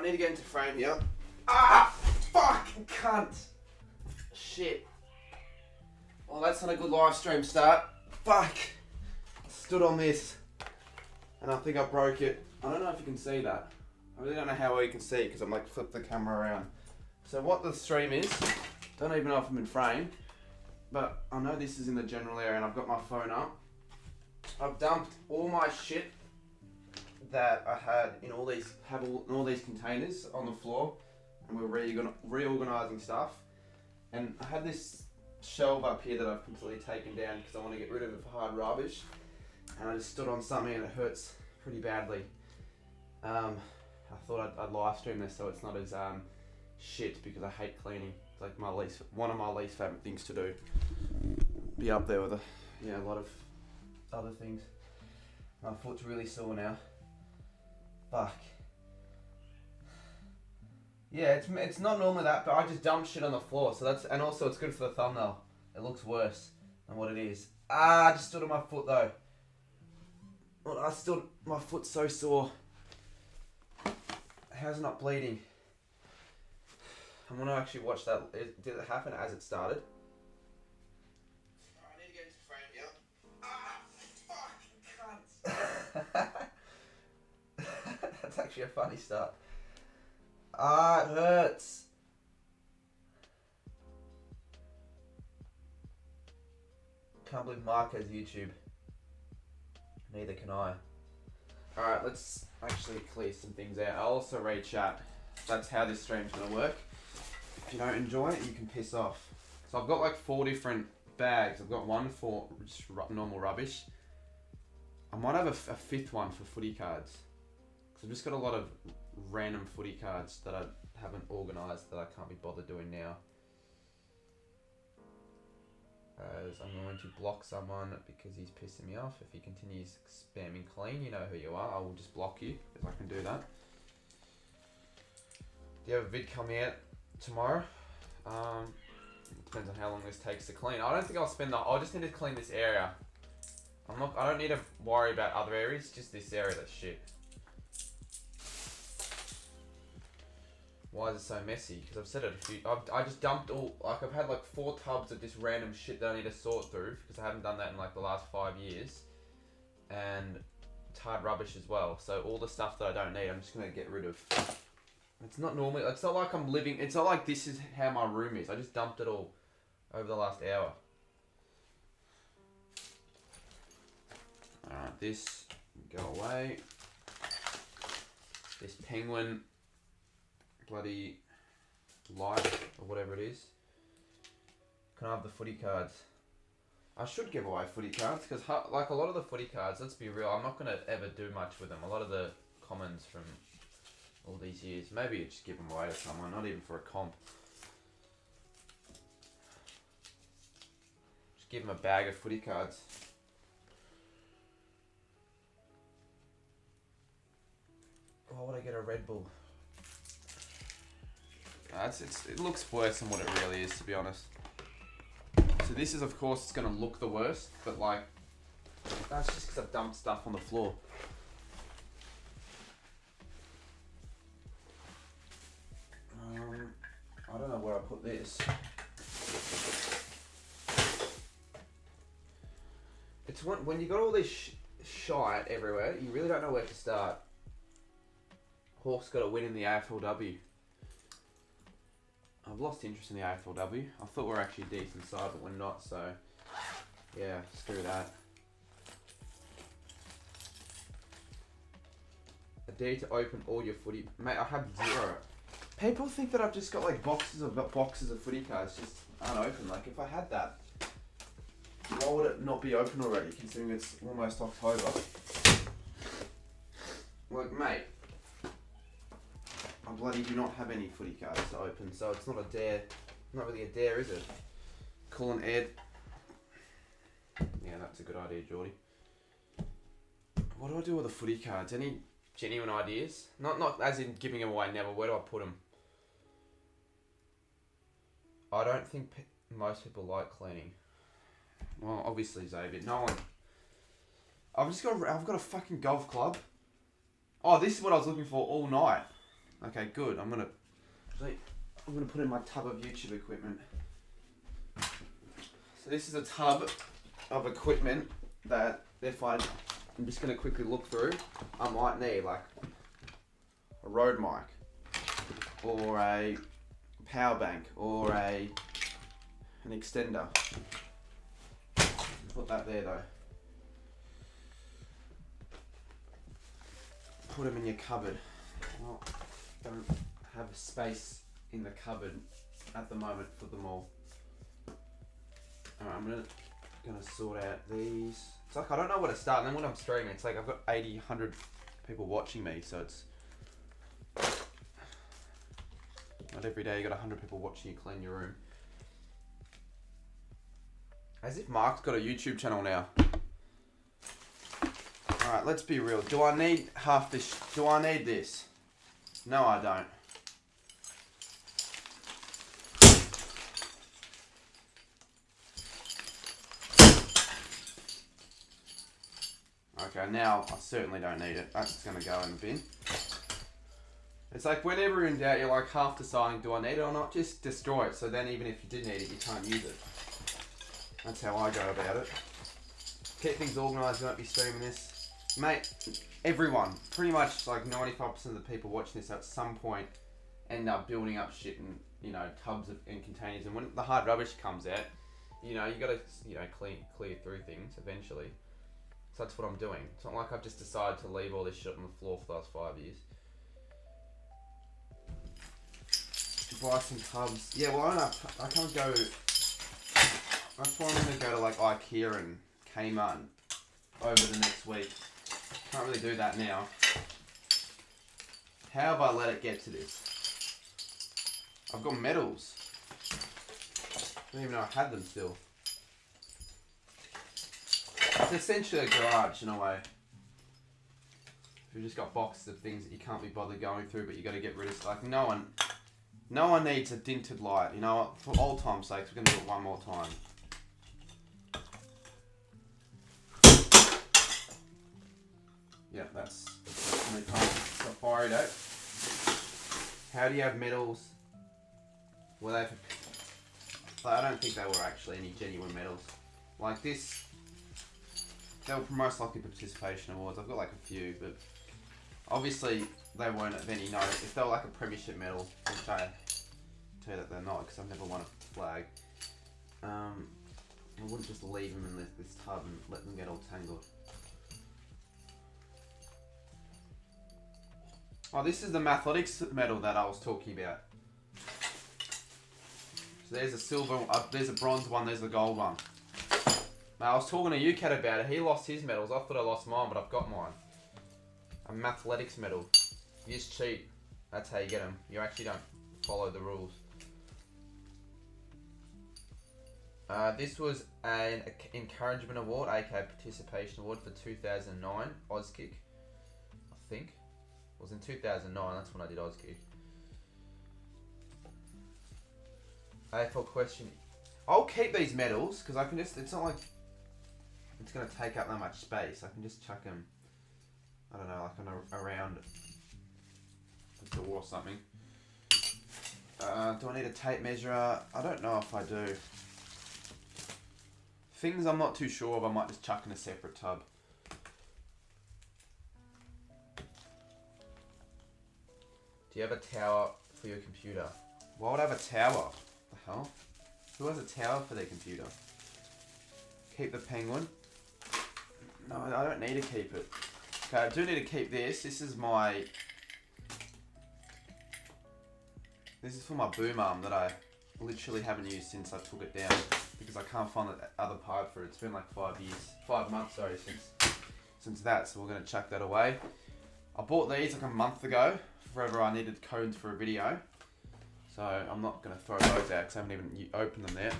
I need to get into frame here. Ah! Fucking cunt! Shit. Well, that's not a good live stream start. Fuck. I stood on this and I think I broke it. I don't know if you can see that. I really don't know how well you can see it because I'm like flip the camera around. So what the stream is, don't even know if I'm in frame, but I know this is in the general area and I've got my phone up. I've dumped all my shit that I had in all these containers on the floor, and we're reorganizing stuff. And I have this shelf up here that I've completely taken down because I want to get rid of it for hard rubbish. And I just stood on something and it hurts pretty badly. I thought I'd live stream this so it's not as shit because I hate cleaning. It's like one of my least favorite things to do. Be up there with a lot of other things. My foot's really sore now. Fuck. Yeah, it's not normally that, but I just dumped shit on the floor, so and also it's good for the thumbnail. It looks worse than what it is. I just stood on my foot though. Well, my foot's so sore. How's it not bleeding? I'm gonna actually watch that. Did it happen as it started? I need to get into frame, yeah. Fuck, cunt. That's actually a funny start. It hurts. Can't believe Mark has YouTube. Neither can I. Alright, let's actually clear some things out. I'll also read chat. That's how this stream's gonna work. If you don't enjoy it, you can piss off. So I've got like 4 different bags. I've got one for just normal rubbish. I might have a 5th one for footy cards. Because I've just got a lot of random footy cards that I haven't organised that I can't be bothered doing now. As I'm going to block someone because he's pissing me off. If he continues spamming clean, you know who you are. I will just block you if I can do that. Do you have a vid coming out tomorrow? It depends on how long this takes to clean. I don't think I'll spend I just need to clean this area. I don't need to worry about other areas, just this area that's shit. Why is it so messy? Because I've said it a few... I just dumped all... Like, I've had like 4 tubs of just random shit that I need to sort through. Because I haven't done that in like the last 5 years. And it's hard rubbish as well. So all the stuff that I don't need, I'm just going to get rid of. It's not normally... It's not like I'm living... It's not like this is how my room is. I just dumped it all over the last hour. Alright, this... Go away. This penguin... bloody light or whatever it is. Can I have the footy cards? I should give away footy cards because like a lot of the footy cards, let's be real, I'm not going to ever do much with them. A lot of the commons from all these years, maybe you just give them away to someone, not even for a comp. Just give them a bag of footy cards. Why would I get a Red Bull? It looks worse than what it really is, to be honest. So this is, of course, it's going to look the worst, but like, that's just because I've dumped stuff on the floor. I don't know where I put this. It's when you got all this shite everywhere, you really don't know where to start. Hawks got a win in the AFLW. I've lost interest in the AFLW. I thought we were actually a decent side, but we're not, so yeah, screw that. I dare to open all your footy... Mate, I have 0. People think that I've just got like boxes of footy cards just unopened. Like, if I had that, why would it not be open already, considering it's almost October? Like, mate, I bloody do not have any footy cards to open, so it's not a dare. Not really a dare, is it? Calling Ed. Yeah, that's a good idea, Geordie. What do I do with the footy cards? Any genuine ideas? Not as in giving them away, never. Where do I put them? I don't think most people like cleaning. Well, obviously Xavier. No one. I've got a fucking golf club. Oh, this is what I was looking for all night. Okay, good. I'm gonna put in my tub of YouTube equipment. So this is a tub of equipment that I'm just gonna quickly look through. I might need like a Rode mic, or a power bank, or an extender. Put that there though. Put them in your cupboard. Well, don't have space in the cupboard at the moment for them all. Alright, I'm gonna sort out these. It's like I don't know where to start, and then when I'm streaming, it's like I've got 80, 100 people watching me, so it's not every day you got 100 people watching you clean your room. As if Mark's got a YouTube channel now. Alright, let's be real. Do I need half this? Do I need this? No, I don't. Okay, now I certainly don't need it. That's going to go in the bin. It's like whenever in doubt, you're like half deciding, do I need it or not? Just destroy it. So then even if you did need it, you can't use it. That's how I go about it. Keep things organised. You won't be streaming this. Mate, everyone, pretty much like 95% of the people watching this at some point end up building up shit in, you know, tubs and containers. And when the hard rubbish comes out, you know, you got to, you know, clear through things eventually. So that's what I'm doing. It's not like I've just decided to leave all this shit on the floor for the last 5 years. Buy some tubs. Yeah, well, I can't go. That's why I'm going to go to like IKEA and Kmart over the next week. Can't really do that now. How have I let it get to this? I've got medals. I didn't even know I had them still. It's essentially a garage in a way. You've just got boxes of things that you can't be bothered going through, but you got to get rid of. Like no one needs a dinted light. You know what? For old time's sake, we're gonna do it one more time. Yeah, that's really cool. It's got fiery out. How do you have medals? Were they? I don't think they were actually any genuine medals. Like this. They were most likely participation awards. I've got like a few, but obviously they weren't of any note. If they were like a premiership medal, which I tell you that they're not, because I've never won a flag, I wouldn't just leave them in this tub and let them get all tangled. Oh, this is the athletics medal that I was talking about. So there's a silver, there's a bronze one, there's a gold one. Now, I was talking to UCAT about it. He lost his medals. I thought I lost mine, but I've got mine. A mathletics medal. You just cheat. That's how you get them. You actually don't follow the rules. This was an encouragement award, aka participation award for 2009 Auskick. I think it was in 2009. That's when I did Auskick. AFL question. I'll keep these medals because I can just. It's not like it's going to take up that much space. I can just chuck them, I don't know, like around the door or something. Do I need a tape measure? I don't know if I do. Things I'm not too sure of, I might just chuck in a separate tub. Do you have a tower for your computer? Why would I have a tower? The hell? Who has a tower for their computer? Keep the penguin. No, I don't need to keep it. Okay, I do need to keep this. This is for my boom arm that I literally haven't used since I took it down because I can't find the other part for it. It's been like 5 months, sorry, since that. So we're gonna chuck that away. I bought these like a month ago. Forever, I needed cones for a video. So I'm not going to throw those out because I haven't even opened them yet.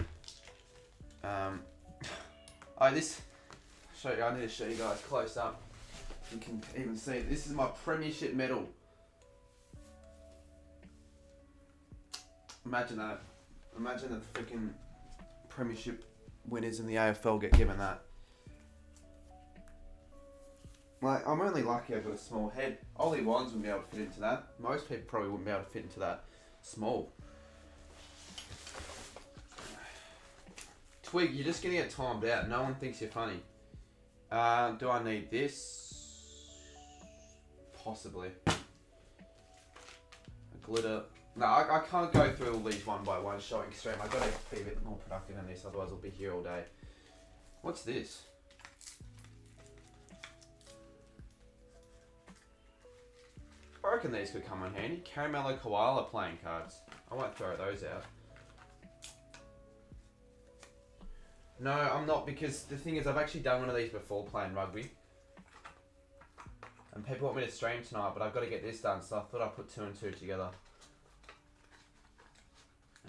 I need to show you guys close up. You can even see it. This is my premiership medal. Imagine that. Imagine the freaking premiership winners in the AFL get given that. Like, I'm only lucky I've got a small head. Ollie Wands wouldn't be able to fit into that. Most people probably wouldn't be able to fit into that small. Twig, you're just gonna get timed out. No one thinks you're funny. Do I need this? Possibly. A glitter. No, I can't go through all these one by one showing stream. I've got to be a bit more productive than this, otherwise I'll be here all day. What's this? I reckon these could come in handy. Caramello Koala playing cards. I won't throw those out. No, I'm not, because the thing is I've actually done one of these before playing rugby. And people want me to stream tonight, but I've got to get this done, so I thought I'd put 2 and 2 together.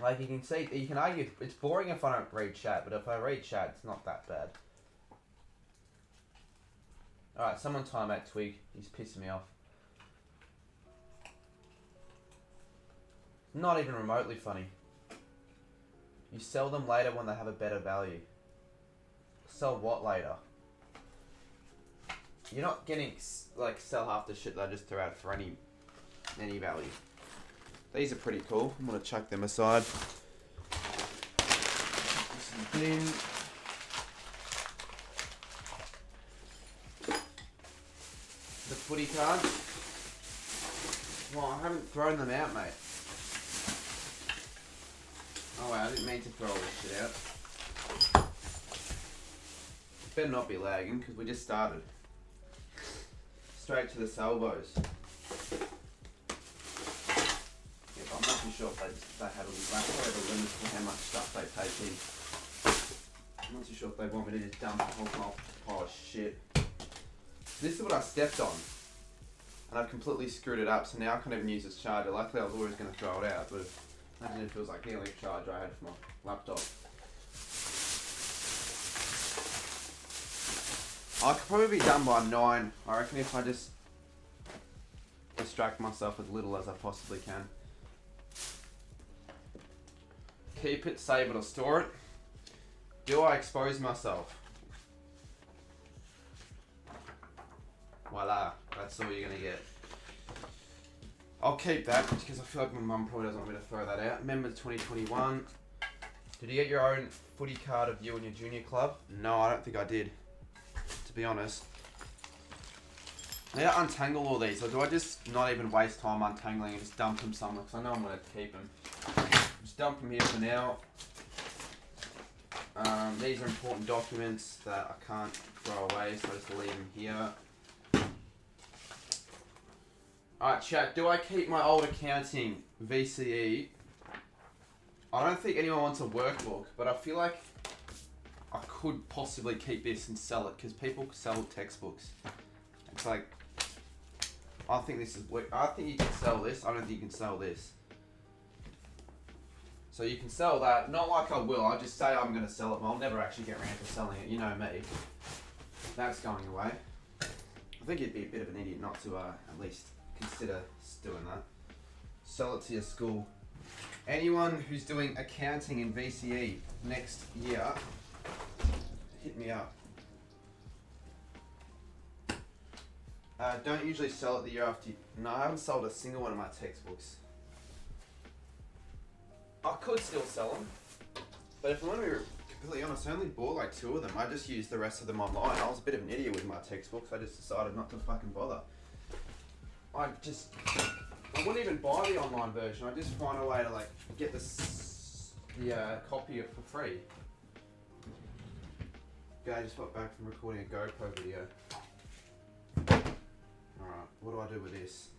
Like you can see, you can argue, it's boring if I don't read chat, but if I read chat, it's not that bad. Alright, someone time out Twig. He's pissing me off. Not even remotely funny. You sell them later when they have a better value. Sell what later? You're not getting, like, sell half the shit that I just threw out for any value. These are pretty cool. I'm going to chuck them aside. Bin. The footy cards. Well, I haven't thrown them out, mate. Oh wow, I didn't mean to throw all this shit out. Better not be lagging, because we just started. Straight to the salvos. Yeah, but I'm not too sure if they have a limit for how much stuff they take in. I'm not too sure if they want me to just dump a whole pile of shit. This is what I stepped on. And I've completely screwed it up, so now I can't even use this charger. Luckily I was always going to throw it out, but imagine it feels like the only charger I had for my laptop. I could probably be done by 9. I reckon if I just distract myself as little as I possibly can. Keep it, save it, or store it. Do I expose myself? Voila, that's all you're gonna get. I'll keep that because I feel like my mum probably doesn't want me to throw that out. Remember 2021. Did you get your own footy card of you and your junior club? No, I don't think I did, to be honest. I need to untangle all these, or do I just not even waste time untangling and just dump them somewhere? Because I know I'm going to keep them. Just dump them here for now. These are important documents that I can't throw away, so I just leave them here. Alright chat, do I keep my old accounting VCE? I don't think anyone wants a workbook, but I feel like I could possibly keep this and sell it, because people sell textbooks. It's like, I think this is, I think you can sell this, I don't think you can sell this. So you can sell that, not like I will, I'll just say I'm going to sell it, but I'll never actually get around to selling it, you know me. That's going away. I think you'd be a bit of an idiot not to at least consider doing that. Sell it to your school. Anyone who's doing accounting in VCE next year, hit me up. Don't usually sell it the year after. No, I haven't sold a single one of my textbooks. I could still sell them, but if I'm going to be completely honest, I only bought like 2 of them. I just used the rest of them online. I was a bit of an idiot with my textbooks. I just decided not to fucking bother. I wouldn't even buy the online version. I just find a way to like get the copy of it for free. Okay, I just got back from recording a GoPro video. Alright, what do I do with this?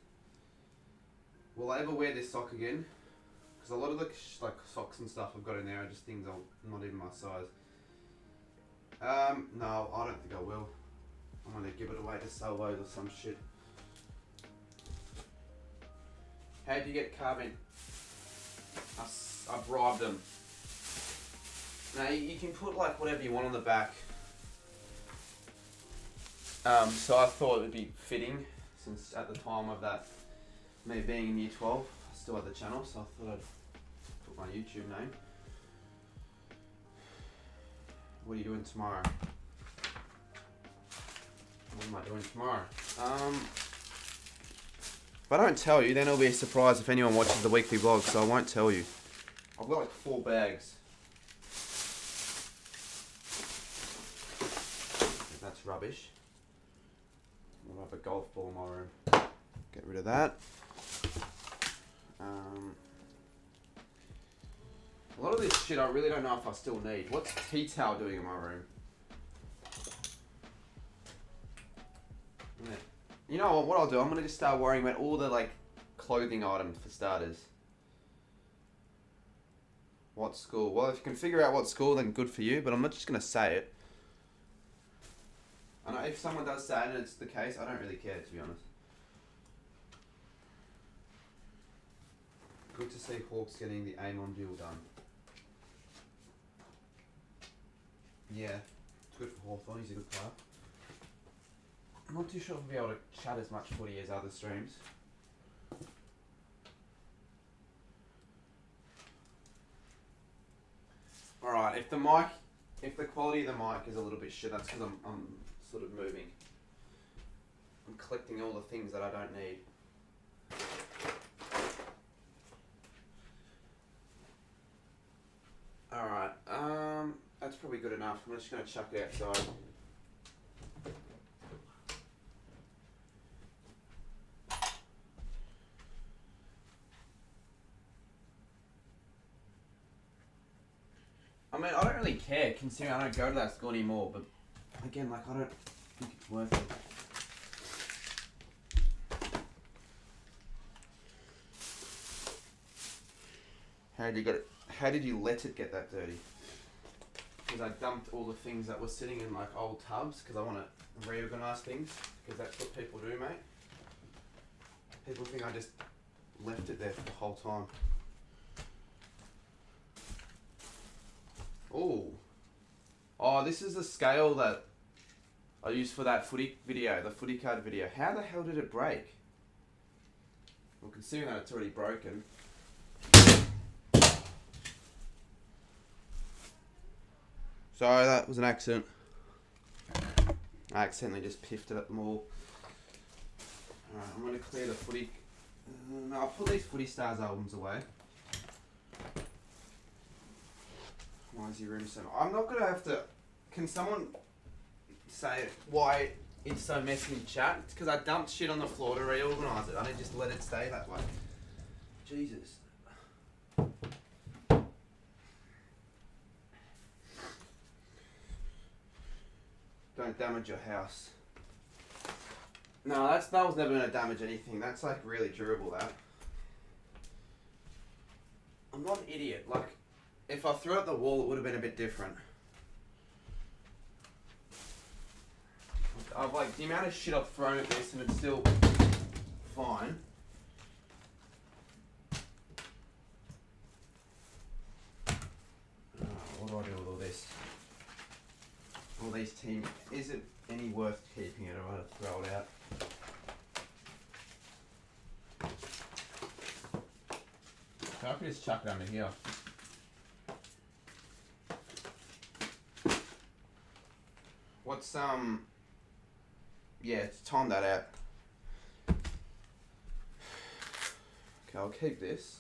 Will I ever wear this sock again? Because a lot of the like socks and stuff I've got in there are just things not even my size. No, I don't think I will. I'm gonna give it away to Salvos or some shit. How'd you get carbon? I bribed them. Now you can put like whatever you want on the back. So I thought it would be fitting, since at the time of that, me being in year 12, I still had the channel, so I thought I'd put my YouTube name. What are you doing tomorrow? What am I doing tomorrow? If I don't tell you, then it'll be a surprise if anyone watches the weekly vlog, so I won't tell you. I've got like 4 bags. That's rubbish. I'll have a golf ball in my room. Get rid of that. A lot of this shit I really don't know if I still need. What's tea towel doing in my room? Yeah. You know what I'll do? I'm gonna just start worrying about all the like clothing items for starters. What school? Well, if you can figure out what school, then good for you. But I'm not just gonna say it. I know if someone does say it and it's the case, I don't really care, to be honest. Good to see Hawks getting the Amon deal done. Yeah, it's good for Hawthorn. He's a good player. I'm not too sure if we'll be able to chat as much footy as other streams. Alright, if the quality of the mic is a little bit shit, that's because I'm sort of moving. I'm collecting all the things that I don't need. Alright, that's probably good enough. I'm just going to chuck it outside. I mean, I don't really care, considering I don't go to that school anymore, but again, like, I don't think it's worth it. How did you let it get that dirty? Because I dumped all the things that were sitting in like old tubs because I want to reorganise things, because that's what people do, mate. People think I just left it there for the whole time. Oh, this is the scale that I used for that footy video, the footy card video. How the hell did it break? Well, considering that it's already broken. Sorry, that was an accident. I accidentally just piffed it at the mall. Alright, I'm going to clear the footy. No, I'll put these Footy Stars albums away. Why is your room so... I'm not going to have to... Can someone say why it's so messy in chat? It's because I dumped shit on the floor to reorganise it. I didn't just let it stay that way. Jesus. Don't damage your house. No, that was never going to damage anything. That's like really durable, that. I'm not an idiot. Like, if I threw it at the wall, it would have been a bit different. I've like, the amount of shit I've thrown at this and it's still fine. What do I do with all this? All these teams, is it any worth keeping it, or I throw it out? So I could just chuck it under here. What's yeah, it's time that out. Okay, I'll keep this.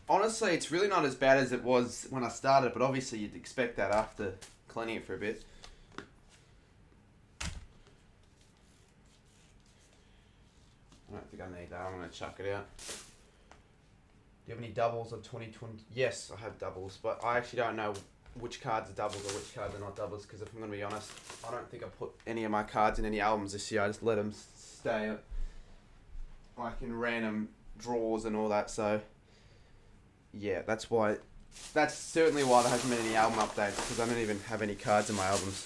Honestly, it's really not as bad as it was when I started, but obviously you'd expect that after cleaning it for a bit. I don't think I need that. I'm going to chuck it out. Do you have any doubles of 2020? Yes, I have doubles, but I actually don't know which cards are doubles or which cards are not doubles, because if I'm going to be honest, I don't think I put any of my cards in any albums this year. I just let them stay like in random drawers and all that, so... Yeah, that's certainly why there hasn't been any album updates, because I don't even have any cards in my albums.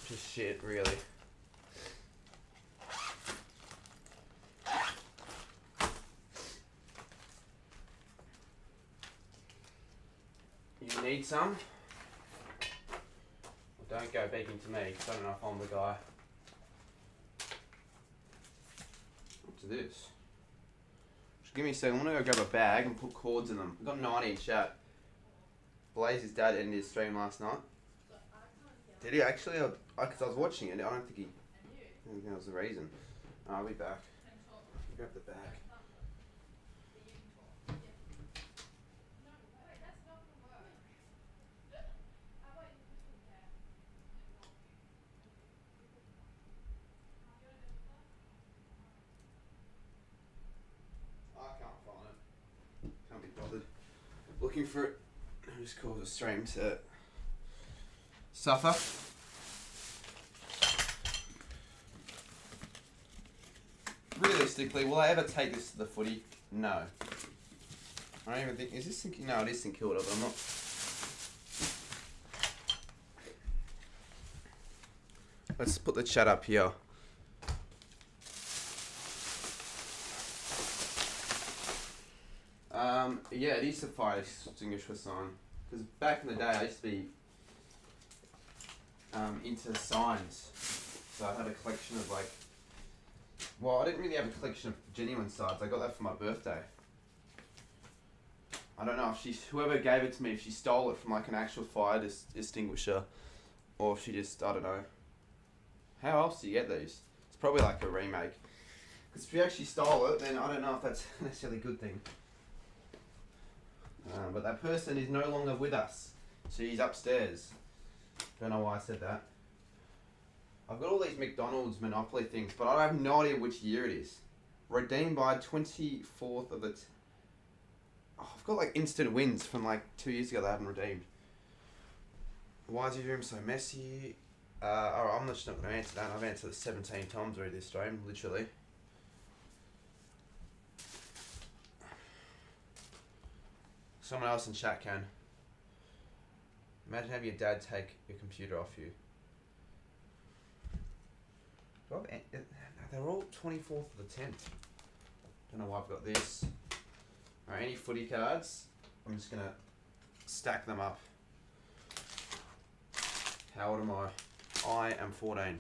Just shit, really. You need some? Well, don't go begging to me, because I don't know if I'm the guy. What's this? Give me a second. I'm going to go grab a bag and put cords in them. I've got 90 in chat. Blaze's dad ended his stream last night. Did he actually? Because I was watching it. I don't think that was the reason. I'll be back. Grab the bag. I can't find it. Can't be bothered looking for it. I just caused a stream to suffer. Realistically, will I ever take this to the footy? No. I don't even think... Is this St... No, it is St Kilda, but I'm not... Let's put the chat up here. Yeah, it is a fire extinguisher sign. Because back in the day, I used to be into signs. So I had a collection of like... Well, I didn't really have a collection of genuine signs. I got that for my birthday. I don't know if whoever gave it to me, if she stole it from like an actual fire extinguisher, or if she just, I don't know. How else do you get these? It's probably like a remake. Because if you actually stole it, then I don't know if that's necessarily a good thing. But that person is no longer with us. She's upstairs. Don't know why I said that. I've got all these McDonald's Monopoly things, but I have no idea which year it is. Redeemed by 24th of the... I've got like instant wins from like 2 years ago that I haven't redeemed. Why is your room so messy? Alright, I'm just not going to answer that. I've answered it 17 times already this stream, literally. Someone else in chat can. Imagine having your dad take your computer off you. They're all 24th of the 10th. Don't know why I've got this. Alright, any footy cards? I'm just going to stack them up. How old am I? I am 14.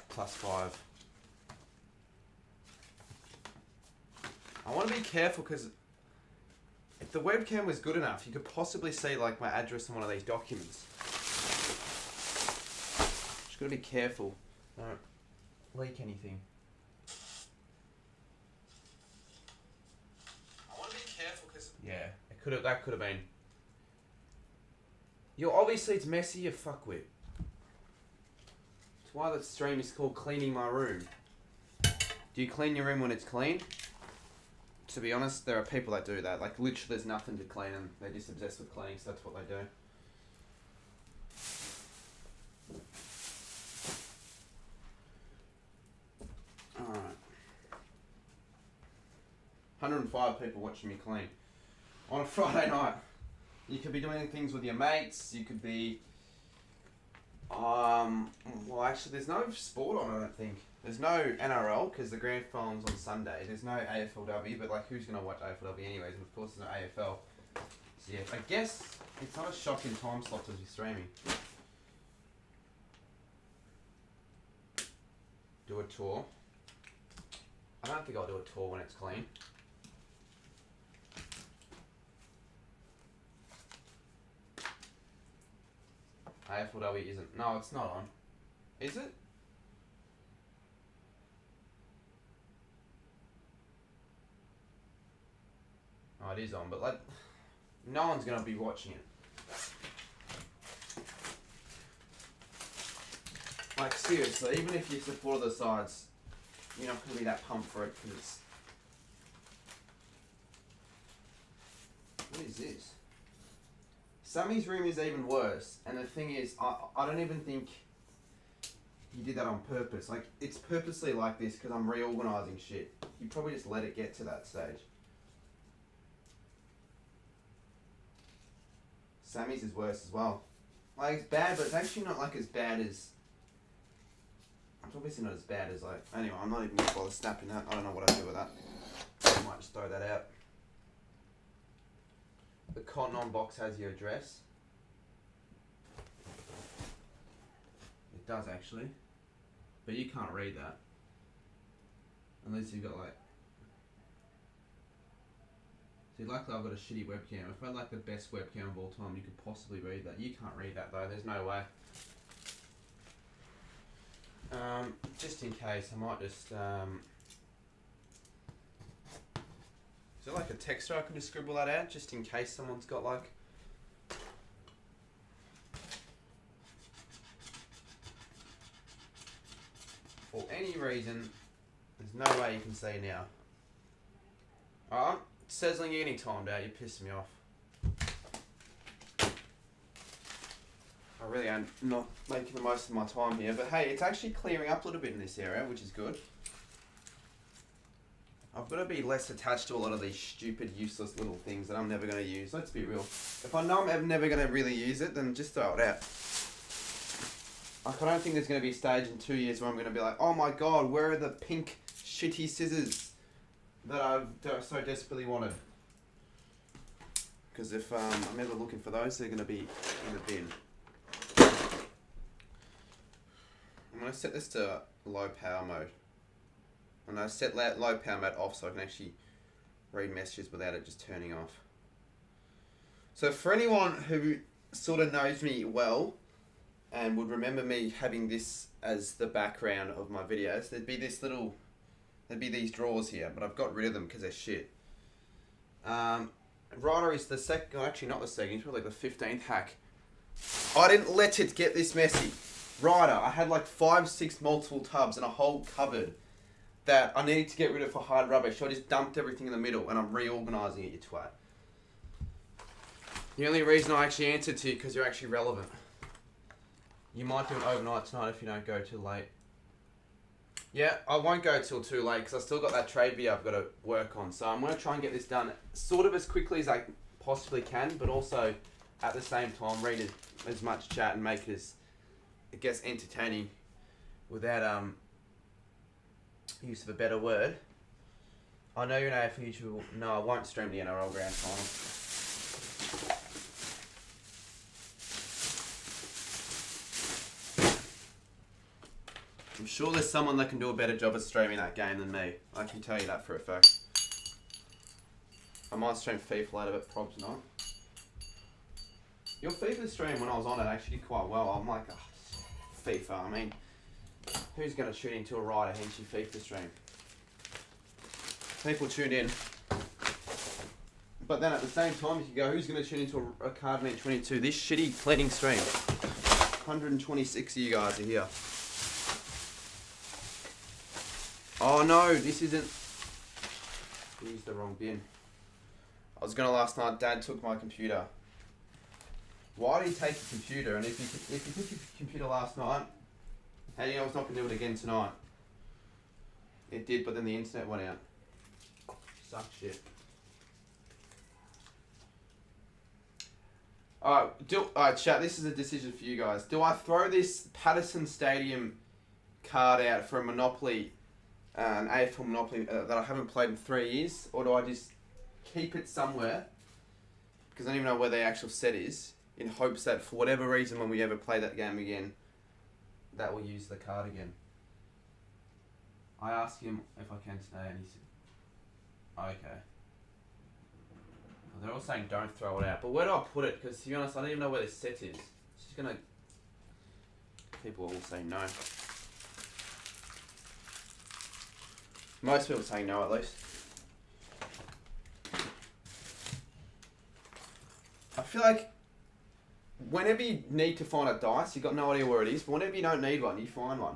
Plus 5. I want to be careful because if the webcam was good enough, you could possibly see like my address on one of these documents. Just got to be careful. Don't leak anything. I want to be careful because... Yeah, that could have been... Yo, obviously it's messy, you fuckwit. That's why the stream is called Cleaning My Room. Do you clean your room when it's clean? To be honest, there are people that do that. Like, literally there's nothing to clean and they're just obsessed with cleaning, so that's what they do. Alright. 105 people watching me clean. On a Friday night. You could be doing things with your mates, you could be... well actually there's no sport on, I don't think. There's no NRL, because the grand final's on Sunday. There's no AFLW, but like who's going to watch AFLW anyways? And of course there's no AFL. So yeah, I guess it's not a shocking time slot as you're streaming. Do a tour. I don't think I'll do a tour when it's clean. AFLW isn't. No, it's not on. Is it? Oh, it is on, but like, no one's going to be watching it. Like, seriously, even if you support the sides, you're not going to be that pumped for it because it's... What is this? Sammy's room is even worse, and the thing is, I don't even think he did that on purpose. Like, it's purposely like this because I'm reorganising shit. He probably just let it get to that stage. Sammy's is worse as well. Like, it's bad, but it's actually not like as bad as... It's obviously not as bad as like... Anyway, I'm not even going to bother snapping that. I don't know what I do with that. I might just throw that out. The cotton on box has your address. It does actually. But you can't read that. Unless you've got like... See, luckily I've got a shitty webcam. If I had like the best webcam of all time, you could possibly read that. You can't read that though, there's no way. Just in case, I might just, is there like a texter I can just scribble that out, just in case someone's got like... For any reason, there's no way you can see now. Alright, sizzling you any time, Dad, you're pissing me off. I really am not making the most of my time here, but hey, it's actually clearing up a little bit in this area, which is good. I've got to be less attached to a lot of these stupid, useless little things that I'm never going to use. Let's be real. If I know I'm never going to really use it, then just throw it out. Like, I don't think there's going to be a stage in 2 years where I'm going to be like, oh my god, where are the pink shitty scissors that I've so desperately wanted? Because if I'm ever looking for those, they're going to be in the bin. I'm going to set this to low power mode. And I set low power mode off so I can actually read messages without it just turning off. So for anyone who sort of knows me well and would remember me having this as the background of my videos, there'd be these drawers here, but I've got rid of them because they're shit. Ryder is the second, actually not the second, he's probably the 15th hack. I didn't let it get this messy. Ryder, I had like 5-6 multiple tubs and a whole cupboard that I needed to get rid of for hard rubbish. So I just dumped everything in the middle and I'm reorganising it, you twat. The only reason I actually answered to you because you're actually relevant. You might do it overnight tonight if you don't go too late. Yeah, I won't go till too late because I still got that trade video I've got to work on. So I'm going to try and get this done sort of as quickly as I possibly can, but also at the same time read as much chat and make it as, I guess, entertaining without use of a better word. I know you're an AFL YouTuber. No, I won't stream the NRL Grand Final. I'm sure there's someone that can do a better job at streaming that game than me. I can tell you that for a fact. I might stream FIFA later, but probably not. Your FIFA stream when I was on it actually did quite well. I'm like, oh, FIFA, I mean, who's going to tune into a Ryder Henchy FIFA stream? People tuned in. But then at the same time, you can go, who's going to tune into a Cardman 22? This shitty cleaning stream. 126 of you guys are here. Oh no, this isn't... Used the wrong bin. I was going to last night, Dad took my computer. Why did he take your computer? And if you took your computer last night, how do you know it's not going to do it again tonight? It did, but then the internet went out. Suck shit. Alright, chat, this is a decision for you guys. Do I throw this Patterson Stadium card out for a Monopoly, an AFL Monopoly that I haven't played in 3 years? Or do I just keep it somewhere, because I don't even know where the actual set is, in hopes that for whatever reason when we ever play that game again, that will use the card again? I asked him if I can today and he said, okay. Well, they're all saying don't throw it out, but where do I put it? Because to be honest, I don't even know where this set is. It's just gonna... People will say no. Most people say no at least. I feel like whenever you need to find a dice, you've got no idea where it is, but whenever you don't need one, you find one.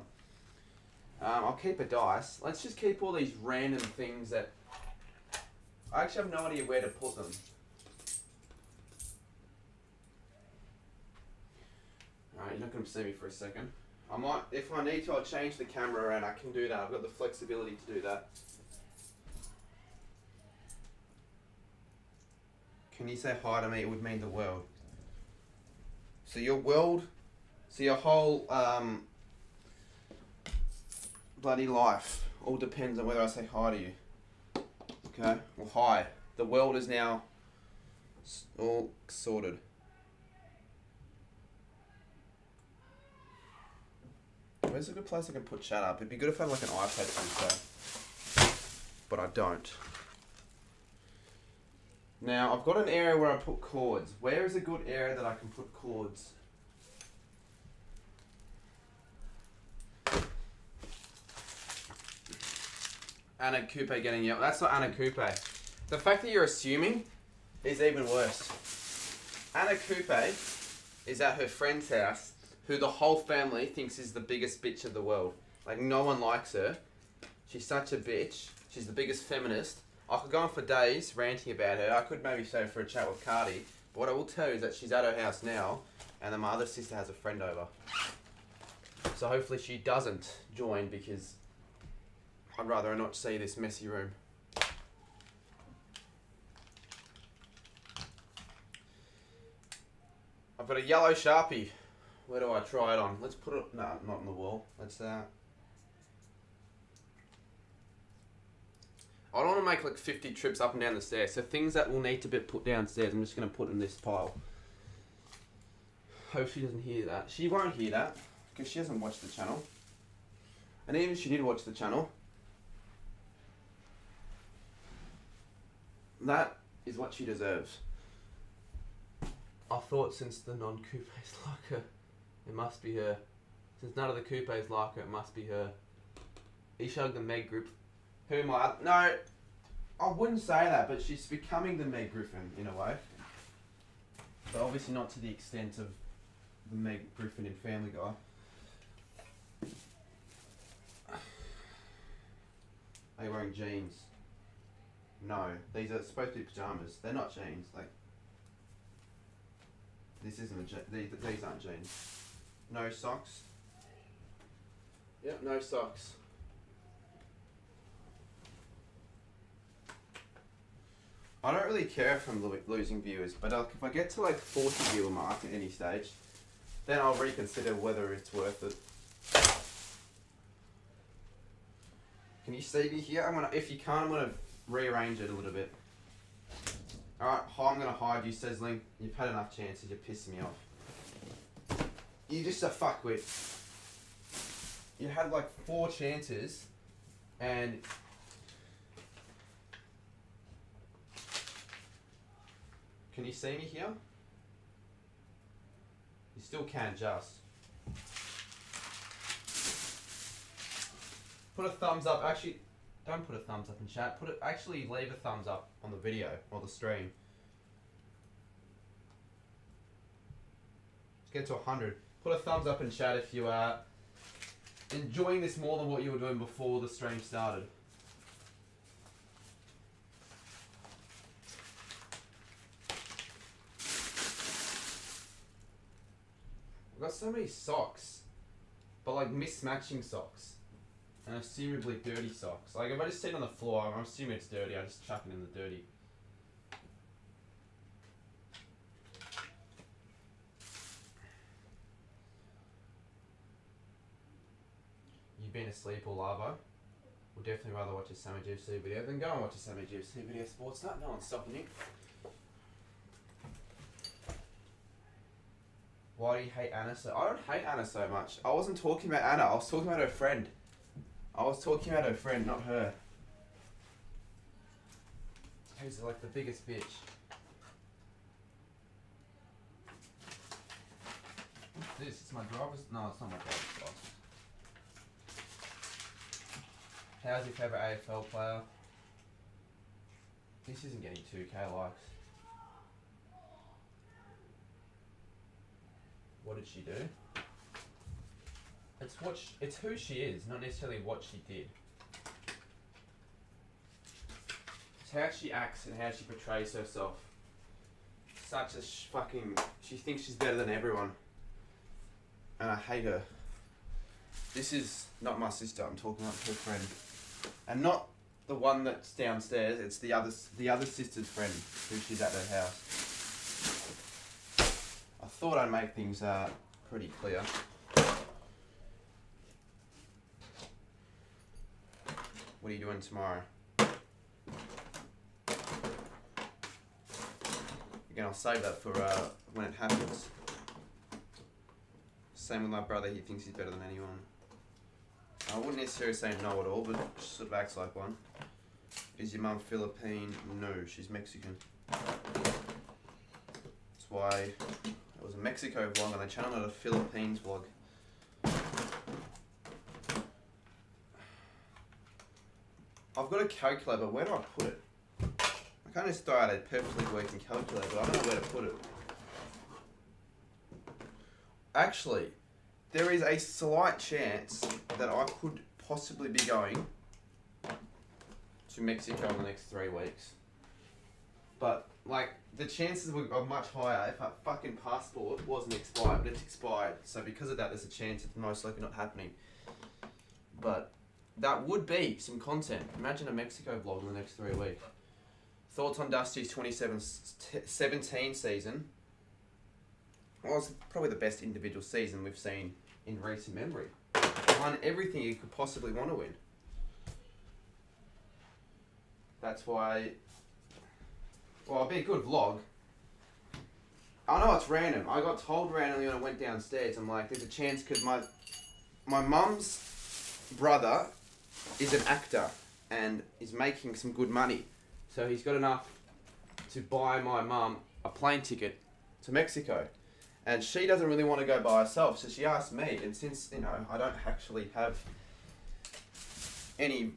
I'll keep a dice. Let's just keep all these random things that... I actually have no idea where to put them. Alright, you're not going to see me for a second. I might, if I need to, I'll change the camera around. I can do that. I've got the flexibility to do that. Can you say hi to me? It would mean the world. So your world, so your whole bloody life all depends on whether I say hi to you. Okay? Well, hi. The world is now all sorted. Where's a good place I can put chat up? It'd be good if I had like an iPad to do so. But I don't. Now, I've got an area where I put cords. Where is a good area that I can put cords? Anna Coupe getting yelled. That's not Anna Coupe. The fact that you're assuming is even worse. Anna Coupe is at her friend's house, who the whole family thinks is the biggest bitch of the world. Like, no one likes her. She's such a bitch. She's the biggest feminist. I could go on for days ranting about her. I could maybe stay for a chat with Cardi. But what I will tell you is that she's at her house now, and then my other sister has a friend over. So hopefully she doesn't join, because I'd rather not see this messy room. I've got a yellow Sharpie. Where do I try it on? Let's put it... No, not on the wall. Let's... I don't want to make like 50 trips up and down the stairs. So things that will need to be put downstairs, I'm just going to put in this pile. Hope she doesn't hear that. She won't hear that, because she hasn't watched the channel. And even if she did watch the channel, that is what she deserves. I thought since the non-coupes like her, it must be her. Since none of the coupes like her, it must be her. He showed the Meg group. Who am I? No, I wouldn't say that, but she's becoming the Meg Griffin in a way. But obviously not to the extent of the Meg Griffin in Family Guy. Are you wearing jeans? No, these are supposed to be pajamas. They're not jeans. Like, this isn't a these aren't jeans. No socks. Yep, no socks. I don't really care if I'm losing viewers, but if I get to like 40 viewer mark at any stage, then I'll reconsider whether it's worth it. Can you see me here? If you can't, I'm gonna rearrange it a little bit. Alright, I'm gonna hide you, Sizzling. You've had enough chances, you're pissing me off. You're just a fuckwit. You had like 4 chances, and can you see me here? You still can, just. Put a thumbs up. Actually, don't put a thumbs up in chat. Actually, leave a thumbs up on the video or the stream. Let's get to 100. Put a thumbs up in chat if you are enjoying this more than what you were doing before the stream started. I've got so many socks, but like mismatching socks. And assumably dirty socks. Like if I just sit on the floor, I'm assuming it's dirty, I just chuck it in the dirty. You've been asleep all lava. Would definitely rather watch a Sammy GFC video than go and watch a Sammy GFC video. Sports Nut, no one's stopping you. Why do you hate Anna so? I don't hate Anna so much. I wasn't talking about Anna, I was talking about her friend. Not her. Who's like the biggest bitch. What's this? It's my driver's... No, it's not my driver's license. How's your favourite AFL player? This isn't getting 2k likes. What did she do? It's who she is, not necessarily what she did. It's how she acts and how she portrays herself. Such a fucking... She thinks she's better than everyone. And I hate her. This is not my sister, I'm talking about her friend. And not the one that's downstairs, it's the other sister's friend who she's at her house. I thought I'd make things pretty clear. What are you doing tomorrow? Again, I'll save that for when it happens. Same with my brother, he thinks he's better than anyone. I wouldn't necessarily say no at all, but just sort of acts like one. Is your mum Philippine? No, she's Mexican. That's why it was a Mexico vlog on the channel, not a Philippines vlog. I've got a calculator, but where do I put it? I can't just throw out a perfectly working calculator, but I don't know where to put it. Actually, there is a slight chance that I could possibly be going to Mexico in the next 3 weeks. But, like, the chances are much higher if my fucking passport wasn't expired, but it's expired. So because of that, there's a chance it's most likely not happening. But that would be some content. Imagine a Mexico vlog in the next 3 weeks. Thoughts on Dusty's 2017 season. Well, it's probably the best individual season we've seen in recent memory. Won everything you could possibly want to win. That's why... Well, it'll be a good vlog. I know it's random. I got told randomly when I went downstairs. I'm like, there's a chance because my mum's brother is an actor and is making some good money. So he's got enough to buy my mum a plane ticket to Mexico. And she doesn't really want to go by herself, so she asked me. And since, you know, I don't actually have anywhere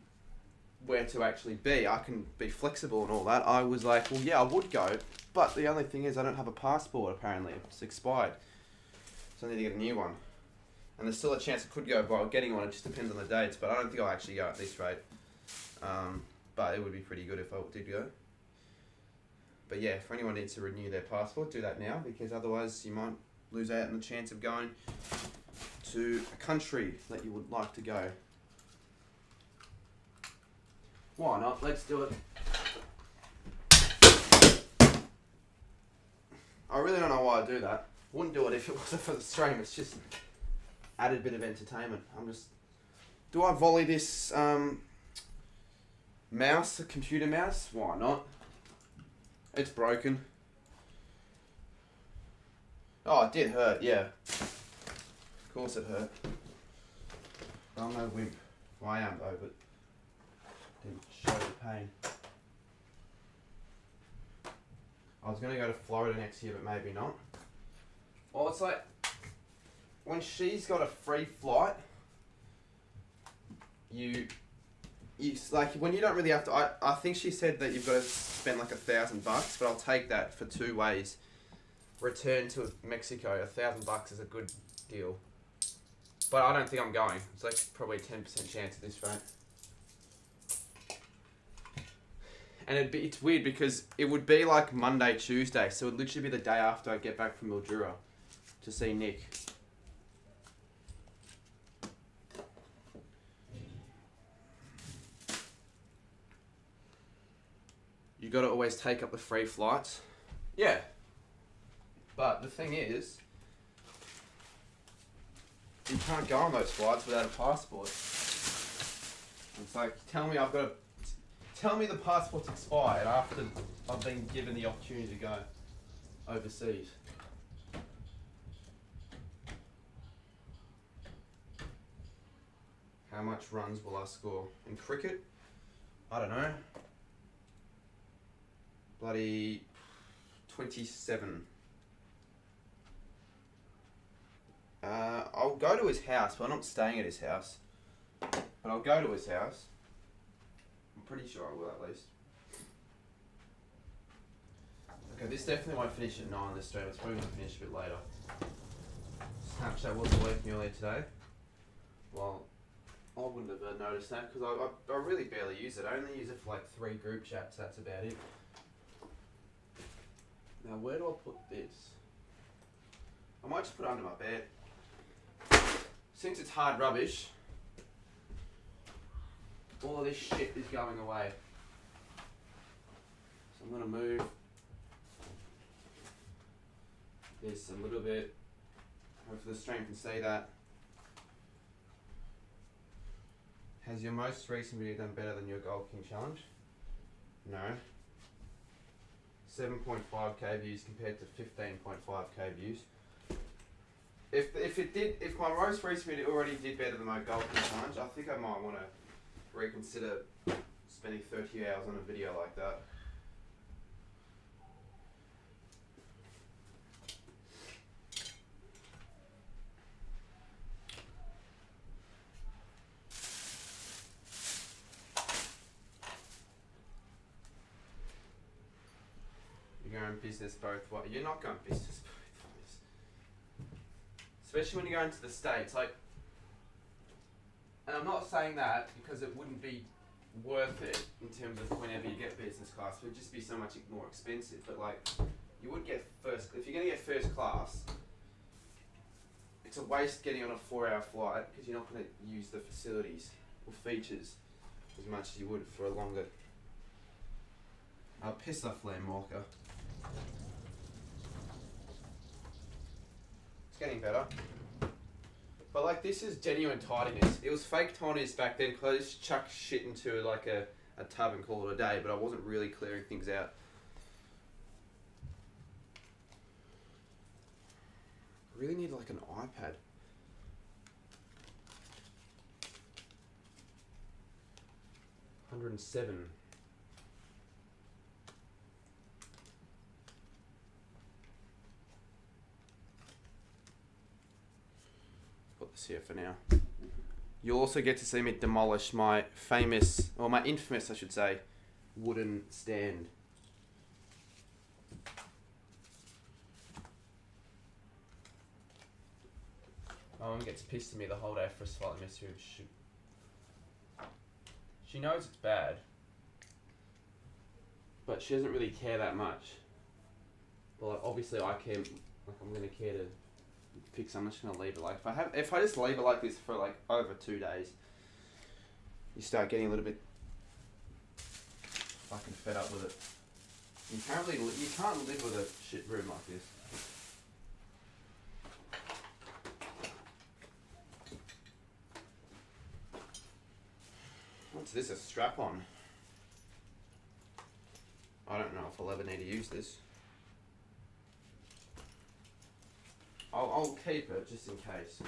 to actually be, I can be flexible and all that. I was like, well, yeah, I would go. But the only thing is I don't have a passport, apparently. It's expired. So I need to get a new one. And there's still a chance I could go by getting one. It just depends on the dates. But I don't think I'll actually go at this rate. But it would be pretty good if I did go. But yeah, if anyone needs to renew their passport, do that now, because otherwise you might lose out on the chance of going to a country that you would like to go. Why not? Let's do it. I really don't know why I do that. Wouldn't do it if it wasn't for the stream. It's just added bit of entertainment. Do I volley this mouse, a computer mouse? Why not? It's broken. Oh, it did hurt, yeah. Of course it hurt. I'm no wimp. Well, I am though, but didn't show the pain. I was going to go to Florida next year, but maybe not. Well, it's like, when she's got a free flight, you like, when you don't really have to, I think she said that you've got to spend like $1,000, but I'll take that for 2 ways. Return to Mexico, $1,000 is a good deal. But I don't think I'm going. It's like probably a 10% chance at this rate. And it's weird because it would be like Monday, Tuesday, so it would literally be the day after I get back from Mildura to see Nick. You got to always take up the free flights. Yeah. But the thing is, you can't go on those flights without a passport. It's like, tell me the passport's expired after I've been given the opportunity to go overseas. How much runs will I score? In cricket? I don't know. Bloody 27. I'll go to his house, but I'm not staying at his house. But I'll go to his house. I'm pretty sure I will at least. Okay, this definitely won't finish at 9 this stream. It's probably going to finish a bit later. Snapchat wasn't working earlier today. Well, I wouldn't have noticed that because I really barely use it. I only use it for like 3 group chats. That's about it. Now, where do I put this? I might just put it under my bed. Since it's hard rubbish, all of this shit is going away. So I'm going to move this a little bit. Hopefully the stream can see that. Has your most recent video done better than your Gold King challenge? No. 7.5k views compared to 15.5k views. If my most recent video already did better than my Gold King challenge, I think I might want to reconsider spending 30 hours on a video like that. going business both ways. You're not going business both ways. Especially when you're going to the States. Like, and I'm not saying that because it wouldn't be worth it in terms of whenever you get business class. It would just be so much more expensive. But like, you would get first, if you're going to get first class, it's a waste getting on a 4-hour flight because you're not going to use the facilities or features as much as you would for a longer. I'll piss off Liam Walker. It's getting better. But like, this is genuine tidiness. It was fake tidiness back then because I just chucked shit into like a tub and call it a day, but I wasn't really clearing things out. I really need like an iPad. $107. Put this here for now. You'll also get to see me demolish my famous, or my infamous, I should say, wooden stand. My mum gets pissed at me the whole day for a slightly messy room. She knows it's bad, but she doesn't really care that much. But like, obviously I care, like I'm gonna care to fix. I'm just gonna leave it like, if I just leave it like this for like over 2 days, you start getting a little bit fucking fed up with it. You can't live with a shit room like this. What's this, a strap on? I don't know if I'll ever need to use this. I'll keep it just in case.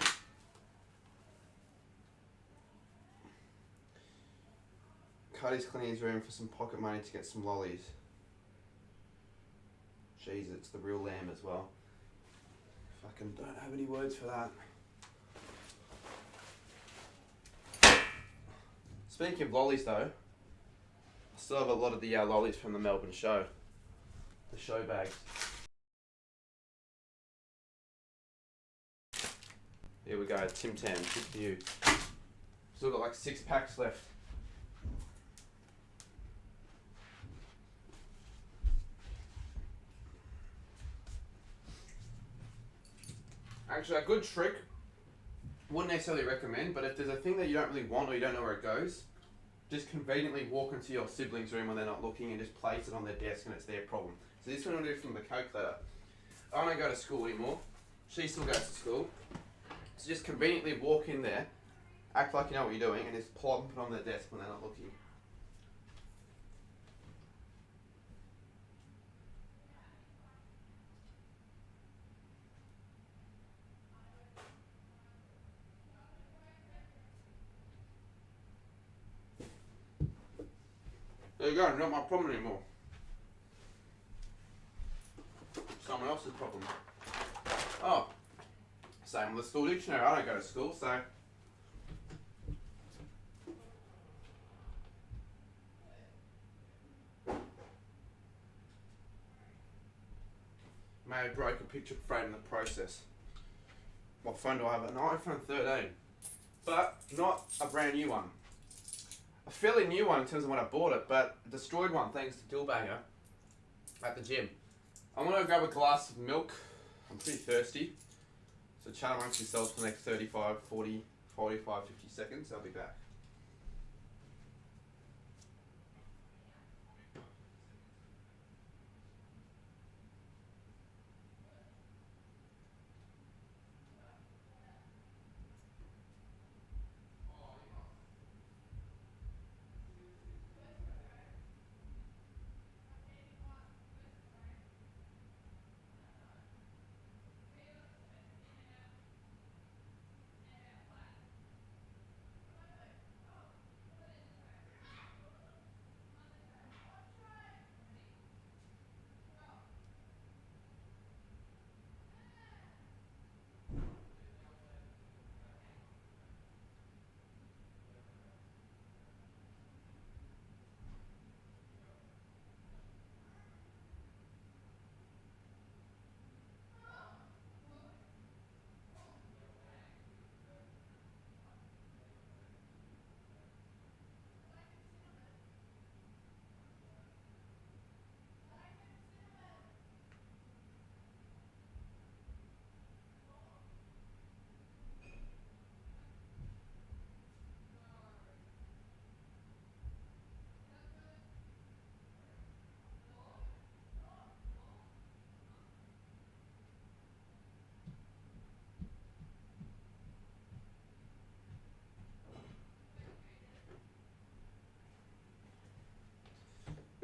Cardi's cleaning his room for some pocket money to get some lollies. Jeez, it's the real lamb as well. Fucking don't have any words for that. Speaking of lollies though, I still have a lot of the lollies from the Melbourne show. The show bags. Here we go, Tim Tam, good for you. Still got like 6 packs left. Actually, a good trick, wouldn't necessarily recommend, but if there's a thing that you don't really want or you don't know where it goes, just conveniently walk into your siblings' room when they're not looking and just place it on their desk and it's their problem. So this one I'll do from the calculator. I don't go to school anymore. She still goes to school. So just conveniently walk in there, act like you know what you're doing, and just plop it on their desk when they're not looking. There you go, not my problem anymore. Someone else's problem. Oh, same with the school dictionary. I don't go to school, so. May have broke a picture frame in the process. What phone do I have? An iPhone 13. But not a brand new one. A fairly new one in terms of when I bought it, but a destroyed one thanks to Dillbanger at the gym. I'm going to grab a glass of milk. I'm pretty thirsty. So chat amongst yourselves for the next 35, 40, 45, 50 seconds. I'll be back.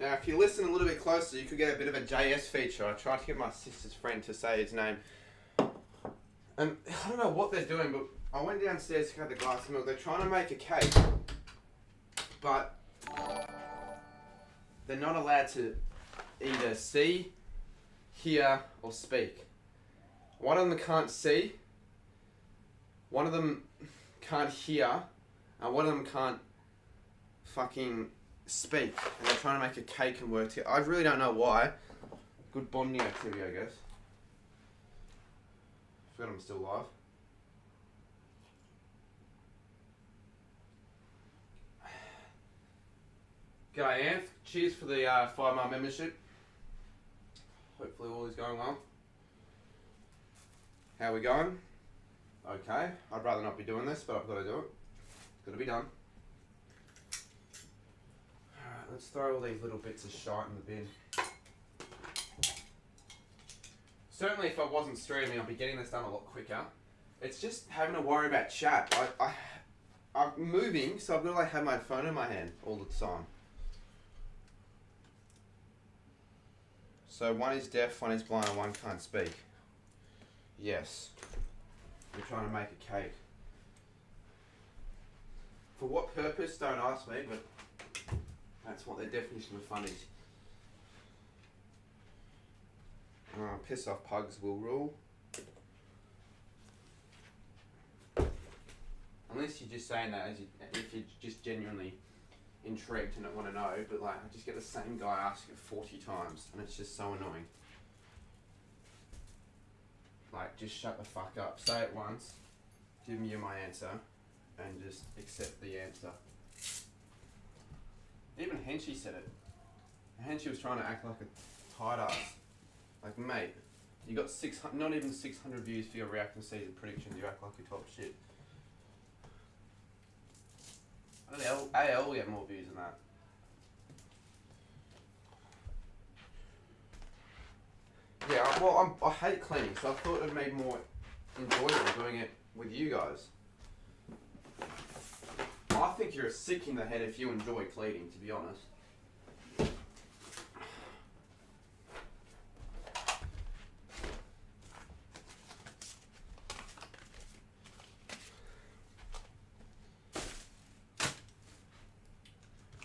Now, if you listen a little bit closer, you could get a bit of a JS feature. I tried to get my sister's friend to say his name. And I don't know what they're doing, but I went downstairs to get the glass of milk. They're trying to make a cake, but they're not allowed to either see, hear, or speak. One of them can't see, one of them can't hear, and one of them can't fucking speak. And they're trying to make a cake and work together. I really don't know why. Good bonding activity, I guess. Forgot I'm still live. G'day, Anth. Cheers for the 5-month membership. Hopefully all is going well. How are we going? Okay. I'd rather not be doing this, but I've got to do it. It's got to be done. Alright, let's throw all these little bits of shite in the bin. Certainly if I wasn't streaming, I'd be getting this done a lot quicker. It's just having to worry about chat. I'm moving, so I've got to like have my phone in my hand all the time. So one is deaf, one is blind, and one can't speak. Yes. We're trying to make a cake. For what purpose, don't ask me, but that's what their definition of fun is. Piss off pugs will rule. Unless you're just saying that if you're just genuinely intrigued and want to know, but like I just get the same guy ask it 40 times and it's just so annoying. Like, just shut the fuck up. Say it once, give me my answer, and just accept the answer. Even Henchy said it. Henchy was trying to act like a tight ass. Like, mate, you got not even 600 views for your reacting season predictions. You act like you're top shit. I think AL will get more views than that. Yeah, well, I hate cleaning, so I thought it made more enjoyable doing it with you guys. I think you're a sick in the head if you enjoy cleaning, to be honest.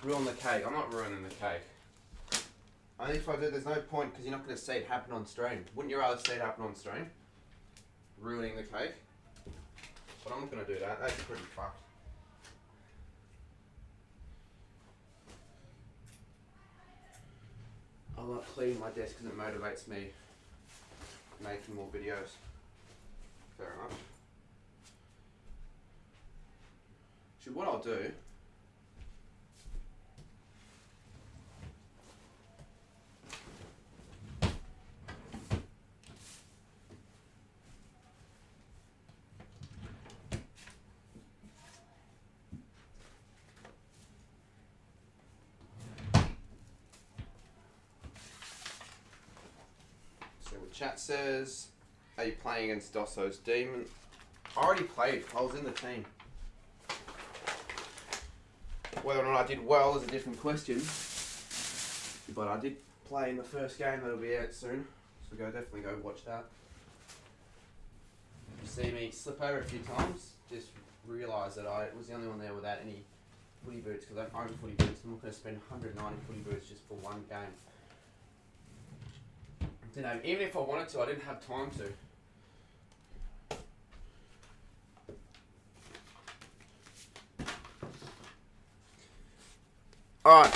Ruin the cake. I'm not ruining the cake. I think if I do, there's no point because you're not going to see it happen on stream. Wouldn't you rather see it happen on stream? Ruining the cake? But I'm not going to do that. That's pretty fucked. I like cleaning my desk because it motivates me making more videos. Fair enough. So what I'll do... Chat says, are you playing against Dosso's Demon? I already played. I was in the team. Whether or not I did well is a different question. But I did play in the first game that'll be out soon. So definitely go watch that. If you see me slip over a few times, just realise that I was the only one there without any footy boots because I don't own footy boots. I'm not going to spend 190 footy boots just for one game. You know, even if I wanted to, I didn't have time to. Alright,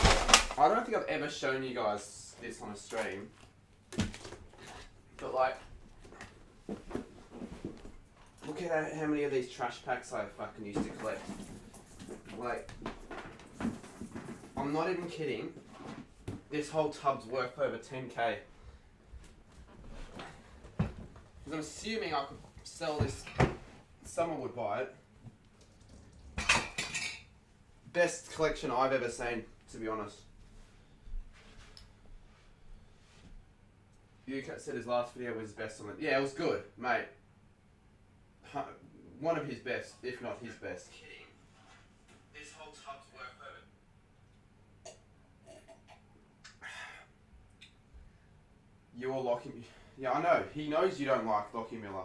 I don't think I've ever shown you guys this on a stream, but like, look at how many of these trash packs I fucking used to collect. Like, I'm not even kidding, this whole tub's worth over 10k. Because I'm assuming I could sell this, someone would buy it. Best collection I've ever seen, to be honest. UCat said his last video was his best on it. Yeah, it was good, mate. One of his best, if not his best. This whole tub's worth You're Lockie. Yeah, I know. He knows you don't like Lockie Miller.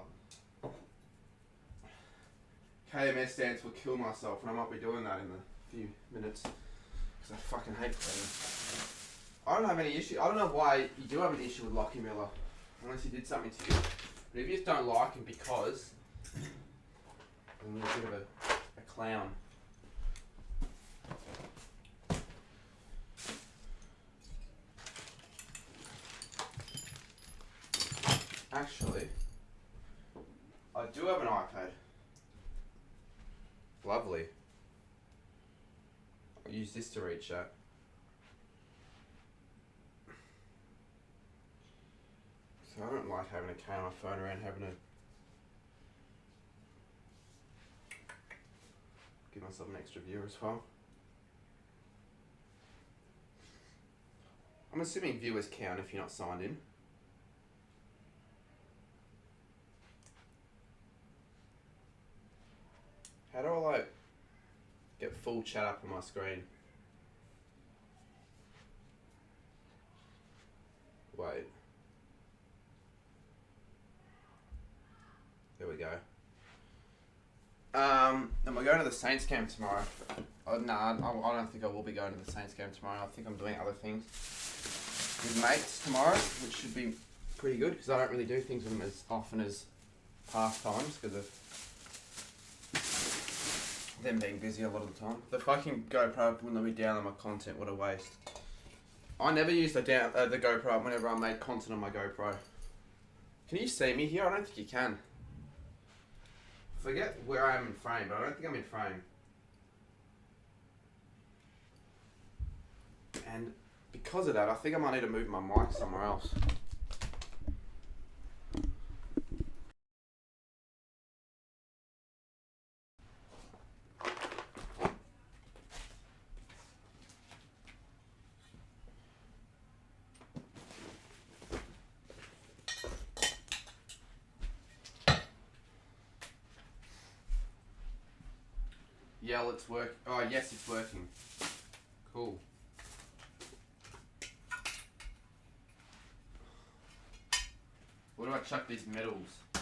KMS stands for kill myself, and I might be doing that in a few minutes because I fucking hate cleaning. I don't have any issue. I don't know why you do have an issue with Lockie Miller, unless he did something to you. But if you just don't like him because then you're a bit of a clown. Actually, I do have an iPad. Lovely. I'll use this to read chat. So I don't like having a K on my phone around, having to give myself an extra view as well. I'm assuming viewers count if you're not signed in. How do I like get full chat up on my screen? Wait. There we go. Am I going to the Saints game tomorrow? Nah, I don't think I will be going to the Saints game tomorrow. I think I'm doing other things with mates tomorrow, which should be pretty good because I don't really do things with them as often as past times because of them being busy a lot of the time. The fucking GoPro wouldn't let me download my content. What a waste. I never used the GoPro whenever I made content on my GoPro. Can you see me here? I don't think you can. Forget where I am in frame, but I don't think I'm in frame. And because of that, I think I might need to move my mic somewhere else. Yeah, let's work. Oh, yes, it's working. Cool. Where do I chuck these medals? If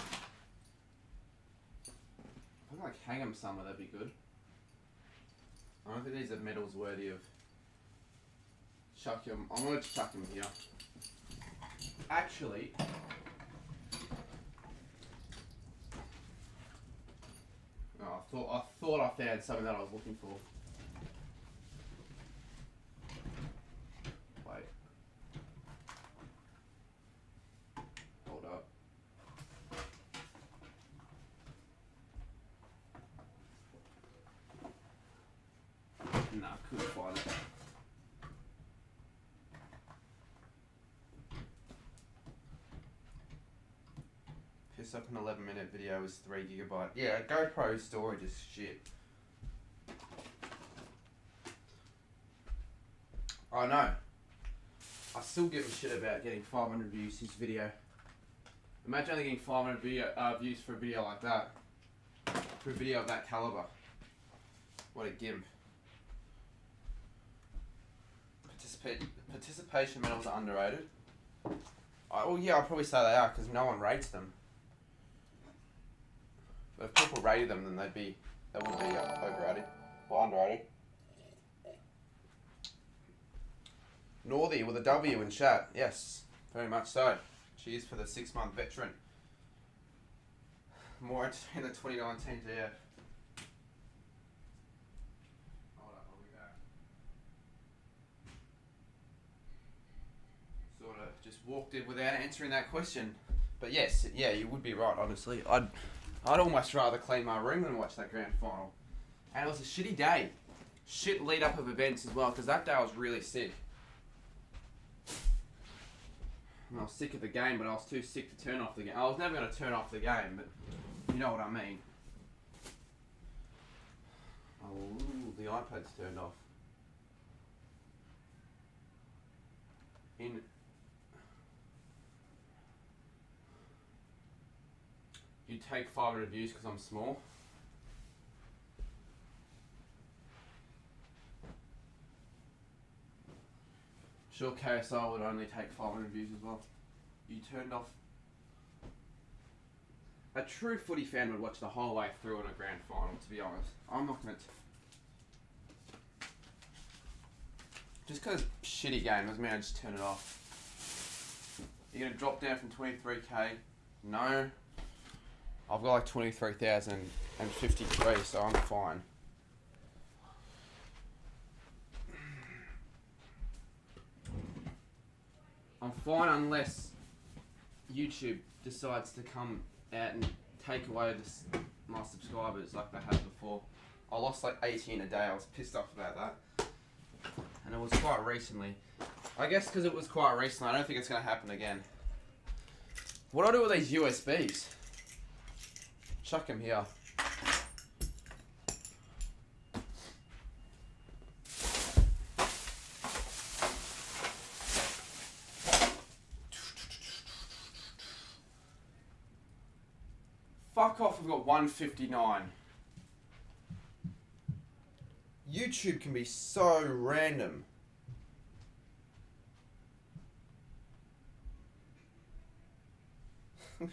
I can like hang them somewhere, that'd be good. I don't think these are medals worthy of chuck them. I'm gonna chuck them here. Actually, oh, I thought I found something that I was looking for. Wait. Hold up. Nah, couldn't find it. Piss up an 11-minute video is 3 GB. Yeah, GoPro storage is shit. I know. I still give a shit about getting 500 views this video. Imagine only getting 500 views for a video like that. For a video of that caliber. What a gimp. Participation medals are underrated. Well, yeah, I'll probably say they are because no one rates them. But if people rated them, then they wouldn't be overrated or underrated. Northy with a W in chat. Yes, very much so. Cheers for the 6-month veteran. More entertaining than 2019 DF. Hold up, I'll be back. Sort of just walked in without answering that question. But yes, yeah, you would be right, honestly. I'd almost rather clean my room than watch that grand final. And it was a shitty day. Shit lead up of events as well, because that day I was really sick. I was sick of the game, but I was too sick to turn off the game. I was never going to turn off the game, but you know what I mean. Oh, the iPad's turned off. You take 500 views because I'm small. Sure, KSI would only take 500 views as well. You turned off. A true footy fan would watch the whole way through in a grand final, to be honest. I'm not going to... Just because shitty game doesn't mean I just turn it off. You're going to drop down from 23k? No. I've got like 23,053, so I'm fine. I'm fine unless YouTube decides to come out and take away my subscribers like they had before. I lost like 80 in a day. I was pissed off about that. And it was quite recently. I guess because it was quite recently, I don't think it's going to happen again. What do I do with these USBs? Chuck them here. Fuck off, I've got 159. YouTube can be so random.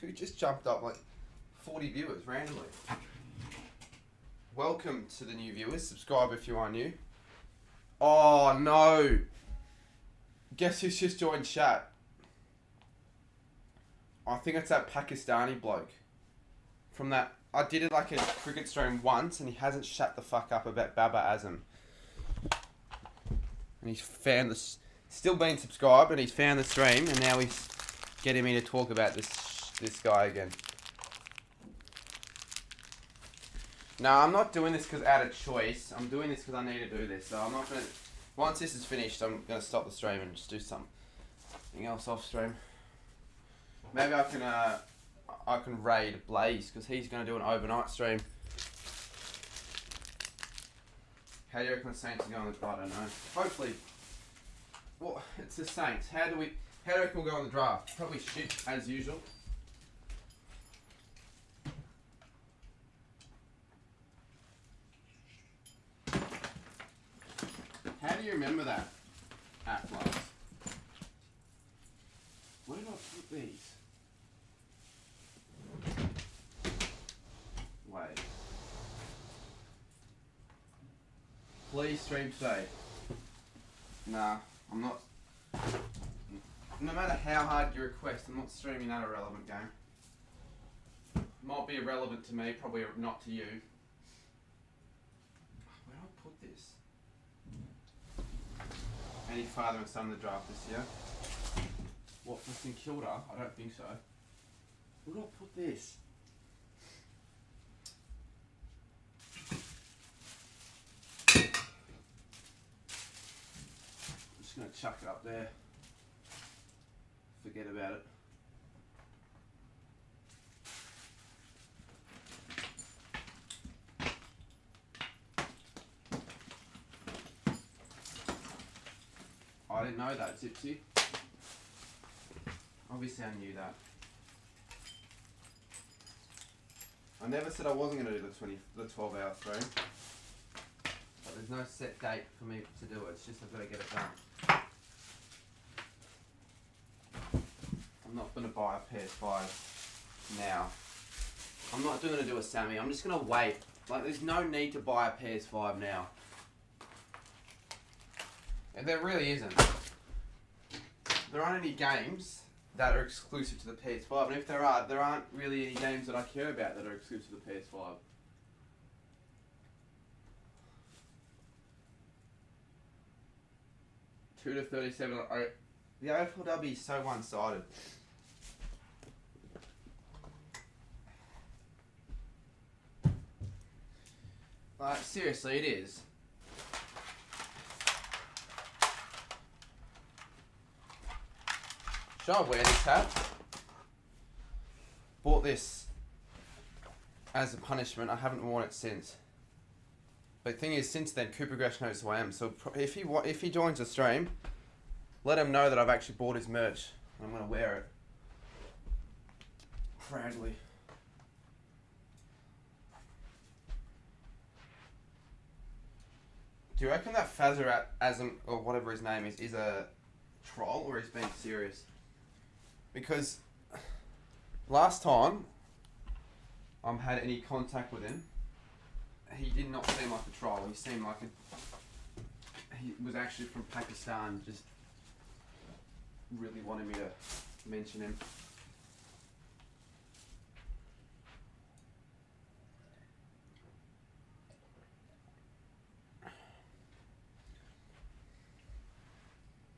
We just jumped up like 40 viewers randomly. Welcome to the new viewers. Subscribe if you are new. Oh no! Guess who's just joined chat? I think it's that Pakistani bloke. From that, I did it like a cricket stream once, and he hasn't shut the fuck up about Baba Azam. And he's found this, still been subscribed, and he's found the stream, and now he's getting me to talk about this guy again. No, I'm not doing this because out of choice. I'm doing this because I need to do this. So I'm not gonna. Once this is finished, I'm gonna stop the stream and just do something else off stream. Maybe I can raid Blaze because he's gonna do an overnight stream. How do you reckon the Saints are going to the draft? I don't know. Hopefully, well, it's the Saints. How do you reckon we'll go on the draft? Probably shit as usual. How do you remember that, Atlas? Where did I put these? Wait. Please stream today. Nah, I'm not. No matter how hard you request, I'm not streaming that irrelevant game. Might be irrelevant to me, probably not to you. Where do I put this? Any father and son in the draft this year? What, for St Kilda? I don't think so. Where do I put this? I'm just going to chuck it up there. Forget about it. I didn't know that, Zipsy. Obviously I knew that. I never said I wasn't going to do the 12-hour stream. But there's no set date for me to do it. It's just I've got to get it done. I'm not going to buy a PS5 now. I'm not going to do a Sammy. I'm just going to wait. Like, there's no need to buy a PS5 now. And there really isn't. There aren't any games that are exclusive to the PS5, and if there aren't really any games that I care about that are exclusive to the PS5. Two to 37. The AFLW is so one-sided. Like, seriously, it is. Should I wear this hat? Bought this as a punishment. I haven't worn it since. But the thing is, since then, Cooper Gresh knows who I am. So if he joins the stream, let him know that I've actually bought his merch. And I'm going to wear it. Proudly. Do you reckon that Fazzer Azam, or whatever his name is a troll, or he's being serious? Because last time I had any contact with him, he did not seem like a troll. He seemed like he was actually from Pakistan, just really wanted me to mention him.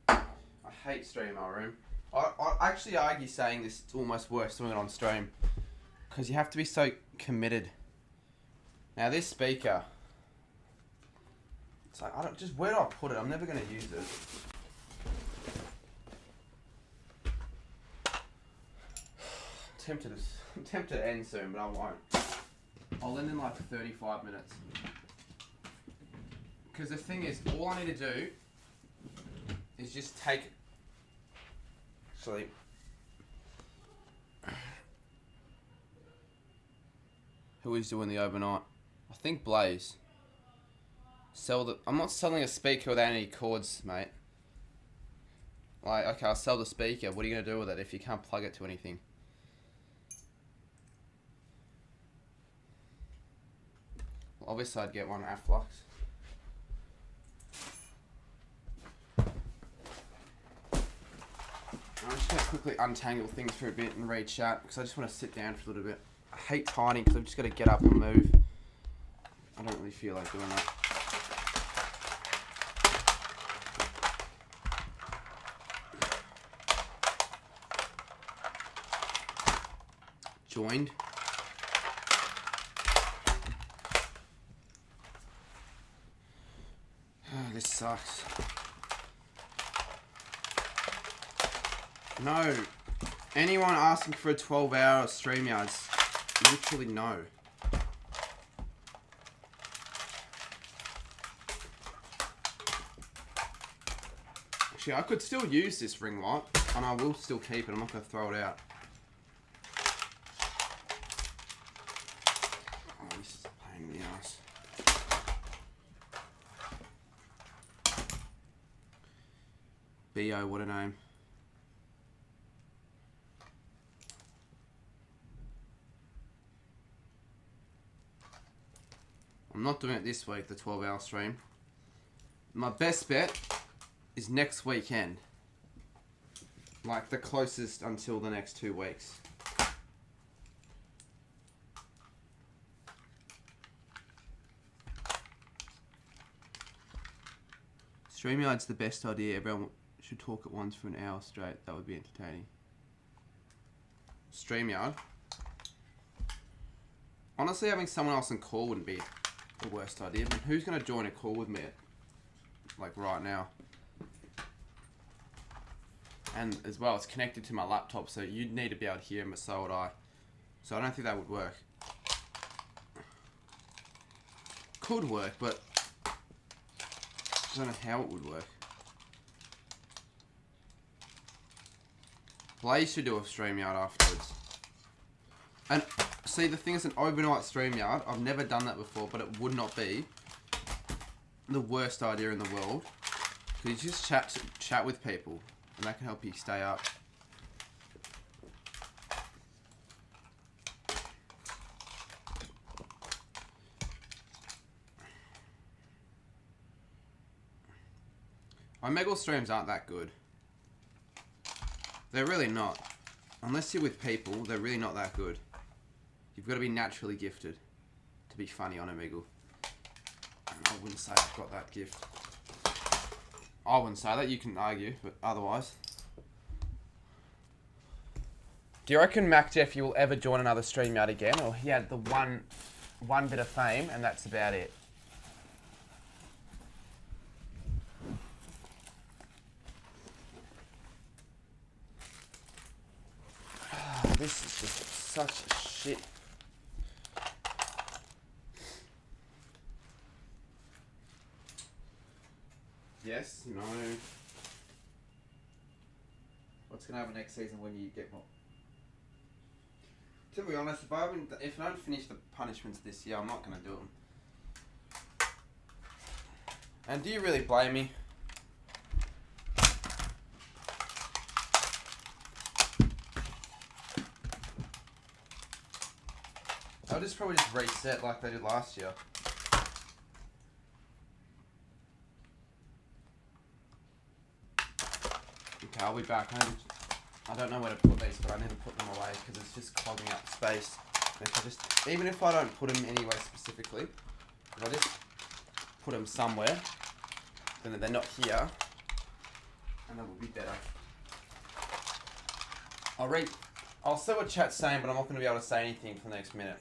I hate stream my room. I actually argue saying this it's almost worse doing it on stream, because you have to be so committed. Now this speaker, it's like, where do I put it? I'm never going to use it. I'm tempted to end soon, but I won't. I'll end in like 35 minutes. Because the thing is, all I need to do is just take... Actually... Who is doing the overnight? I think Blaze. I'm not selling a speaker without any cords, mate. Like, okay, I'll sell the speaker. What are you going to do with it if you can't plug it to anything? Well, obviously, I'd get one Afflux. I'm just going to quickly untangle things for a bit and read chat, because I just want to sit down for a little bit. I hate tidying because I've just got to get up and move. I don't really feel like doing that. Joined. Oh, this sucks. No. Anyone asking for a 12-hour StreamYards? Literally no. Actually, I could still use this ring light, and I will still keep it. I'm not going to throw it out. Oh, this is a pain in the ass. B.O., what a name. I'm not doing it this week, the 12-hour stream. My best bet is next weekend. Like the closest until the next 2 weeks. StreamYard's the best idea. Everyone should talk at once for an hour straight. That would be entertaining. StreamYard. Honestly, having someone else on call wouldn't be the worst idea, but who's going to join a call with me like right now? And as well, it's connected to my laptop, so you'd need to be able to hear him, but so would I. So I don't think that would work. Could work, but I don't know how it would work. Blaze should do a StreamYard afterwards. And see, the thing is, an overnight StreamYard, I've never done that before, but it would not be the worst idea in the world. Because you just chat with people, and that can help you stay up. Omegle streams aren't that good. They're really not. Unless you're with people, they're really not that good. You've got to be naturally gifted to be funny on Omegle. And I wouldn't say I've got that gift. I wouldn't say that, you can argue, but otherwise. Do you reckon Mac Jeff you will ever join another StreamYard again? Or he had the one bit of fame and that's about it? This is just such shit. Yes, you know. What's gonna happen next season when you get more? To be honest, if I don't finish the punishments this year, I'm not gonna do them. And do you really blame me? I'll just probably just reset like they did last year. Okay, I'll be back. I don't know where to put these, but I need to put them away because it's just clogging up space. And if I just, even if I don't put them anywhere specifically, if I just put them somewhere, then they're not here, and that will be better. I'll see what chat's saying, but I'm not going to be able to say anything for the next minute.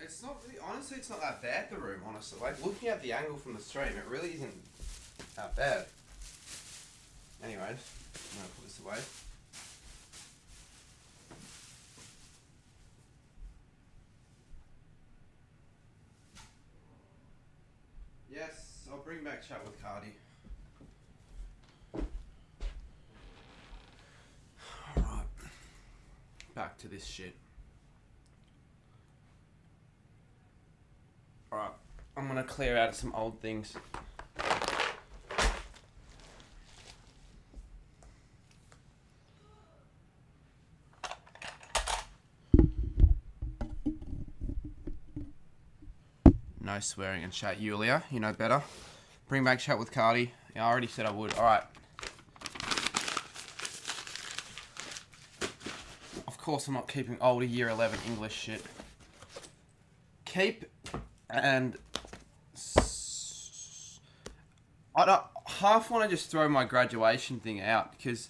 It's not really, honestly, it's not that bad, the room, honestly. Like, looking at the angle from the stream, it really isn't that bad. Anyways, I'm going to put this away. Yes, I'll bring back chat with Cardi. Alright, back to this shit. Alright, I'm gonna clear out some old things. No swearing in chat, Yulia, you know better. Bring back chat with Cardi. Yeah, I already said I would. Alright. Of course I'm not keeping older year 11 English shit. Keep and I don't half want to just throw my graduation thing out because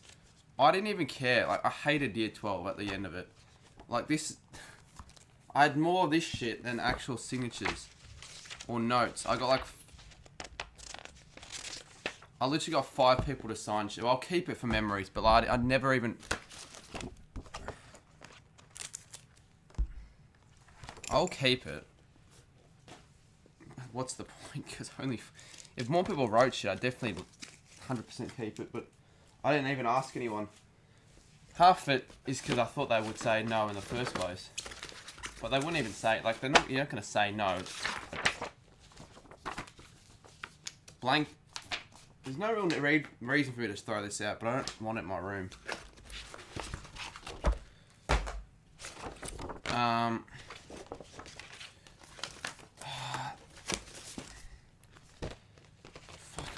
I didn't even care. Like, I hated year 12 at the end of it. Like, this, I had more of this shit than actual signatures or notes. I got like, I literally got 5 people to sign shit. Well, I'll keep it for memories, but like, I'd never even, I'll keep it. What's the point? Because only if more people wrote shit, I'd definitely 100% keep it. But I didn't even ask anyone. Half of it is because I thought they would say no in the first place. But they wouldn't even say it. Like, you're not going to say no. Blank. There's no real reason for me to throw this out, but I don't want it in my room. Fuck,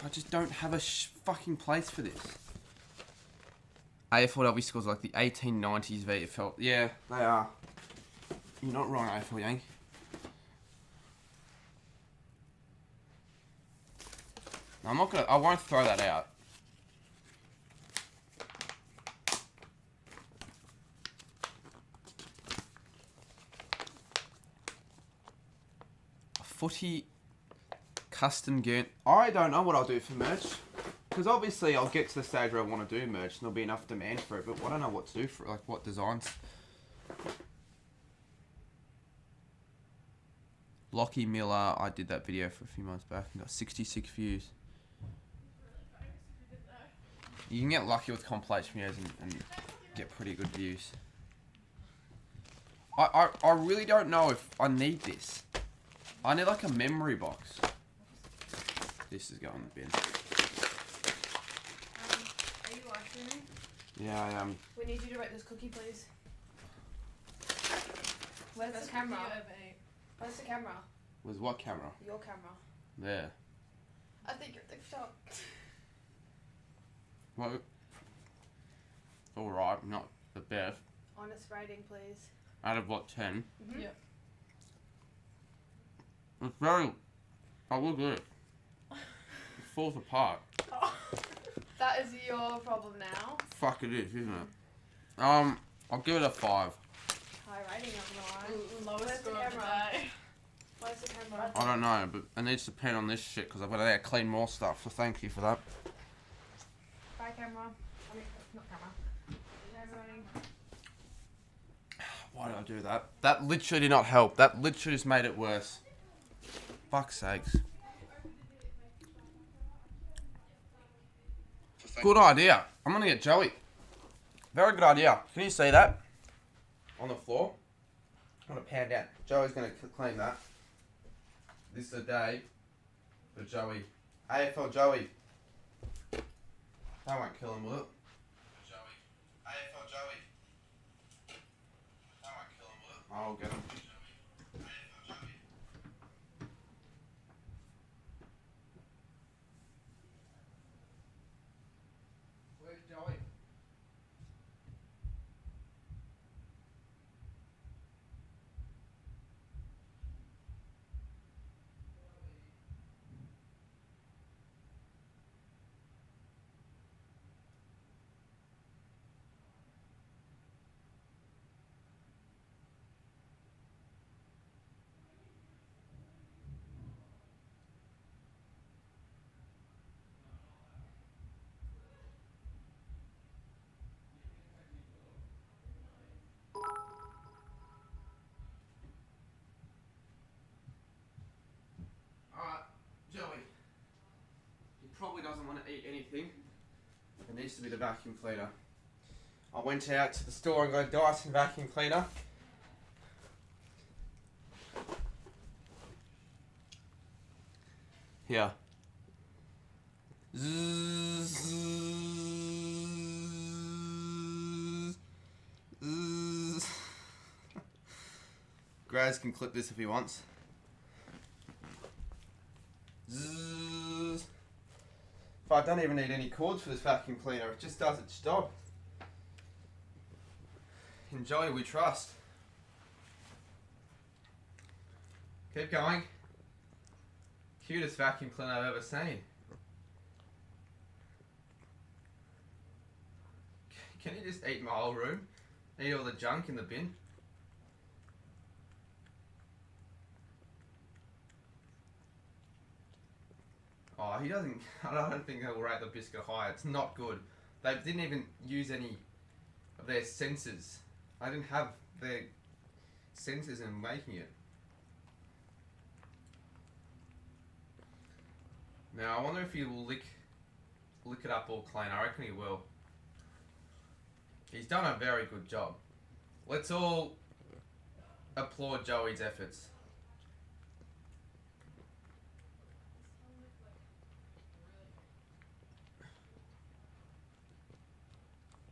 I just don't have a fucking place for this. AFLW scores like the 1890s VFL. Yeah, they are. You're not wrong, AFL Yang. I won't throw that out. A footy custom game. I don't know what I'll do for merch. Because obviously I'll get to the stage where I want to do merch and there'll be enough demand for it, but I don't know what to do for it, like what designs. Lockie Miller, I did that video for a few months back and got 66 views. You can get lucky with compilation videos and get pretty good views. I really don't know if I need this. I need like a memory box. This is going in the bin. Are you live streaming? Yeah, I am. We need you to rate this cookie, please. Where's the camera? Where's the camera? Where's what camera? Your camera. There. I think you're the shot. Well, alright, not the best. Honest rating, please. Out of what, 10? Mm-hmm. Yeah. It's very... I will do it. It falls apart. Oh. That is your problem now. Fuck it is, isn't it? I'll give it a 5. High rating, I'm gonna lie. Lowest score of the day. Where's the camera? I don't know, but it needs to depend on this shit because I've got to clean more stuff, so thank you for that. Bye, camera. I mean, not camera. Why did I do that? That literally did not help. That literally just made it worse. Fuck's sakes. Good idea. I'm gonna get Joey. Very good idea. Can you see that? On the floor? I'm gonna pan down. Joey's gonna clean that. This is a day for Joey. AFL Joey. That won't kill him, will it? Joey. AFL Joey. That won't kill him, will it? I'll get him. AFL Joey. Where's Joey? Joey. He probably doesn't want to eat anything. It needs to be the vacuum cleaner. I went out to the store and got a Dyson vacuum cleaner. Here. Zzz, zzz, zzz. Graz can clip this if he wants. Zzz. But I don't even need any cords for this vacuum cleaner. It just does its job. In Joey we trust. Keep going. Cutest vacuum cleaner I've ever seen. Can you just eat my whole room? Eat all the junk in the bin? Oh, he doesn't... I don't think he'll rate the biscuit high. It's not good. They didn't even use any of their sensors. I didn't have their sensors in making it. Now, I wonder if he will lick it up all clean. I reckon he will. He's done a very good job. Let's all applaud Joey's efforts.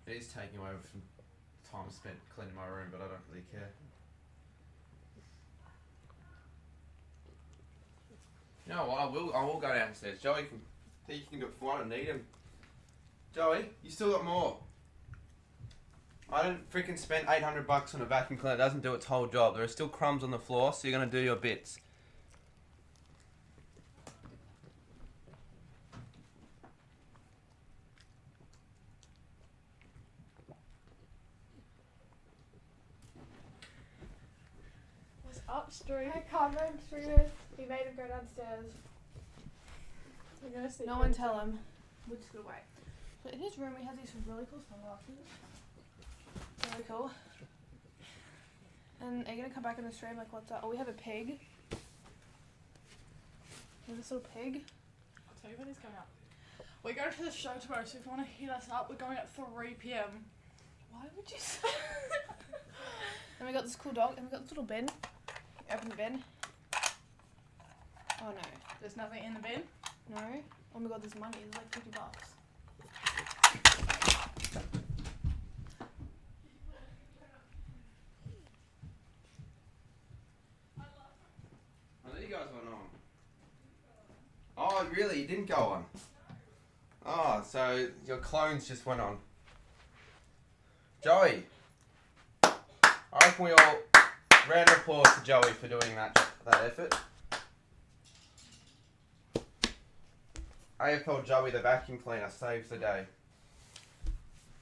It is taking away from time spent cleaning my room, but I don't really care. You know what? I will go downstairs. Joey can do it for one. I need him. Joey, you still got more. I didn't freaking spend $800 on a vacuum cleaner. It doesn't do its whole job. There are still crumbs on the floor, so you're gonna do your bits. What's up, Stu? Hey, Carmen, sweetest. We made him go downstairs. We're gonna see. No one tell him. We're just gonna wait. So in his room, we have these really cool sunglasses. Really cool. And are you gonna come back in the stream? Like, what's up? Oh, we have a pig. We have this little pig. I'll tell you when he's coming up. We're going to the show tomorrow, so if you want to hit us up, we're going at 3 p.m. Why would you say? And we got this cool dog, and we got this little bin. Open the bin. Oh no. There's nothing in the bin? No. Oh my god, there's money. There's like $50. I know you guys went on. Oh, really? You didn't go on? Oh, so your clones just went on. Joey. I reckon we all... Round of applause to Joey for doing that effort. AFL Joey the vacuum cleaner saves the day.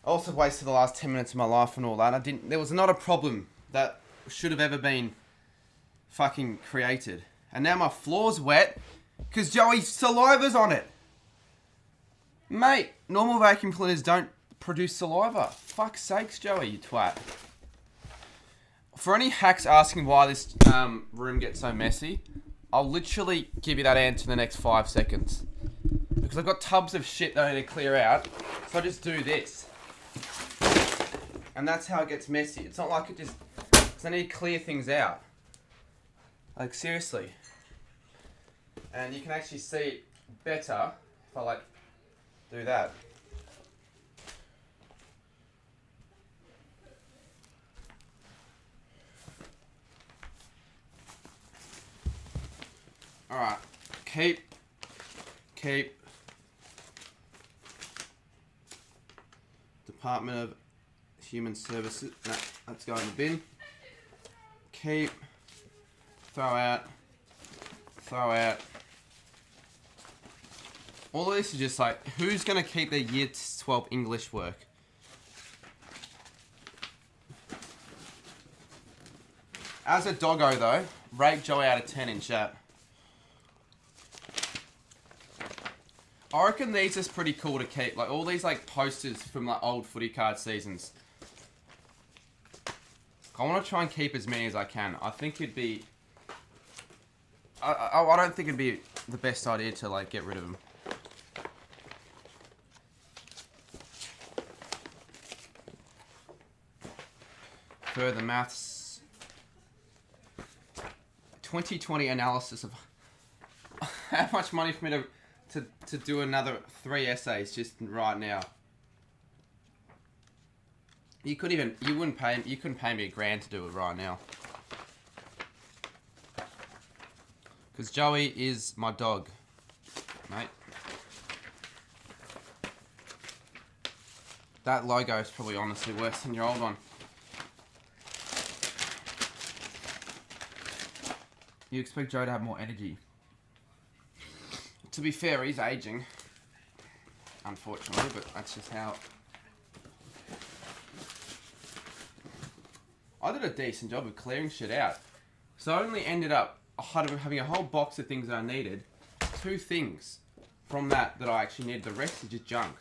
I also wasted the last 10 minutes of my life and all that. There was not a problem that should have ever been fucking created. And now my floor's wet because Joey's saliva's on it. Mate, normal vacuum cleaners don't produce saliva. Fuck's sakes, Joey, you twat. For any hacks asking why this room gets so messy, I'll literally give you that answer in the next 5 seconds. Because I've got tubs of shit that I need to clear out, so I just do this. And that's how it gets messy. It's not like it just... Because I need to clear things out. Like, seriously. And you can actually see it better if I, like, do that. Alright, keep. Department of Human Services, no, let's go in the bin. Keep, throw out. All of this is just like, who's going to keep their year 12 English work? As a doggo though, rate Joey out of 10 in chat. I reckon these are pretty cool to keep. Like all these like posters from like old footy card seasons. I want to try and keep as many as I can. I think it'd be... I don't think it'd be the best idea to like get rid of them. Further maths. 2020 analysis of how much money for me to do another 3 essays just right now. You couldn't pay me $1,000 to do it right now. Because Joey is my dog, mate. That logo is probably honestly worse than your old one. You expect Joe to have more energy. To be fair, he's aging. Unfortunately, but that's just how... I did a decent job of clearing shit out. So I only ended up having a whole box of things that I needed. 2 things from that I actually needed. The rest is just junk.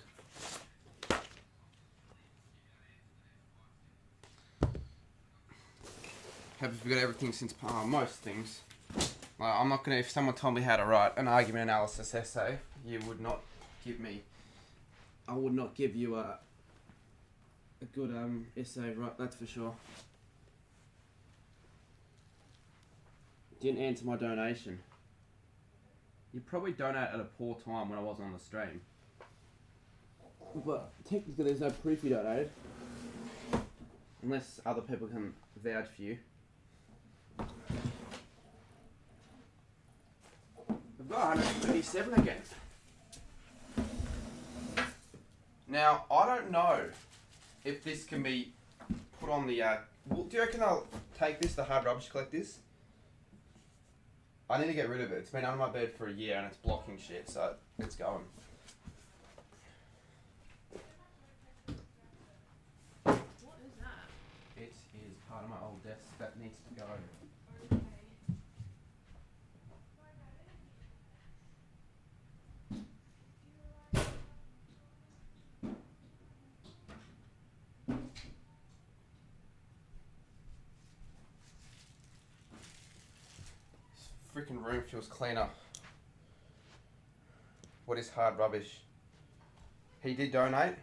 Have you forgot everything since most things? I'm not gonna. If someone told me how to write an argument analysis essay, you would not give me. I would not give you a good essay, right? That's for sure. Didn't answer my donation. You probably donate at a poor time when I wasn't on the stream. But technically there's no proof you donated. Unless other people can vouch for you. I've got 137 again. Now, I don't know if this can be put on the... do you reckon I'll take this, the hard rubbish collectors? I need to get rid of it. It's been under my bed for a year and it's blocking shit, so it's going. What is that? It is part of my old desk that needs to go. Okay. This freaking room feels cleaner. What is hard rubbish? He did donate.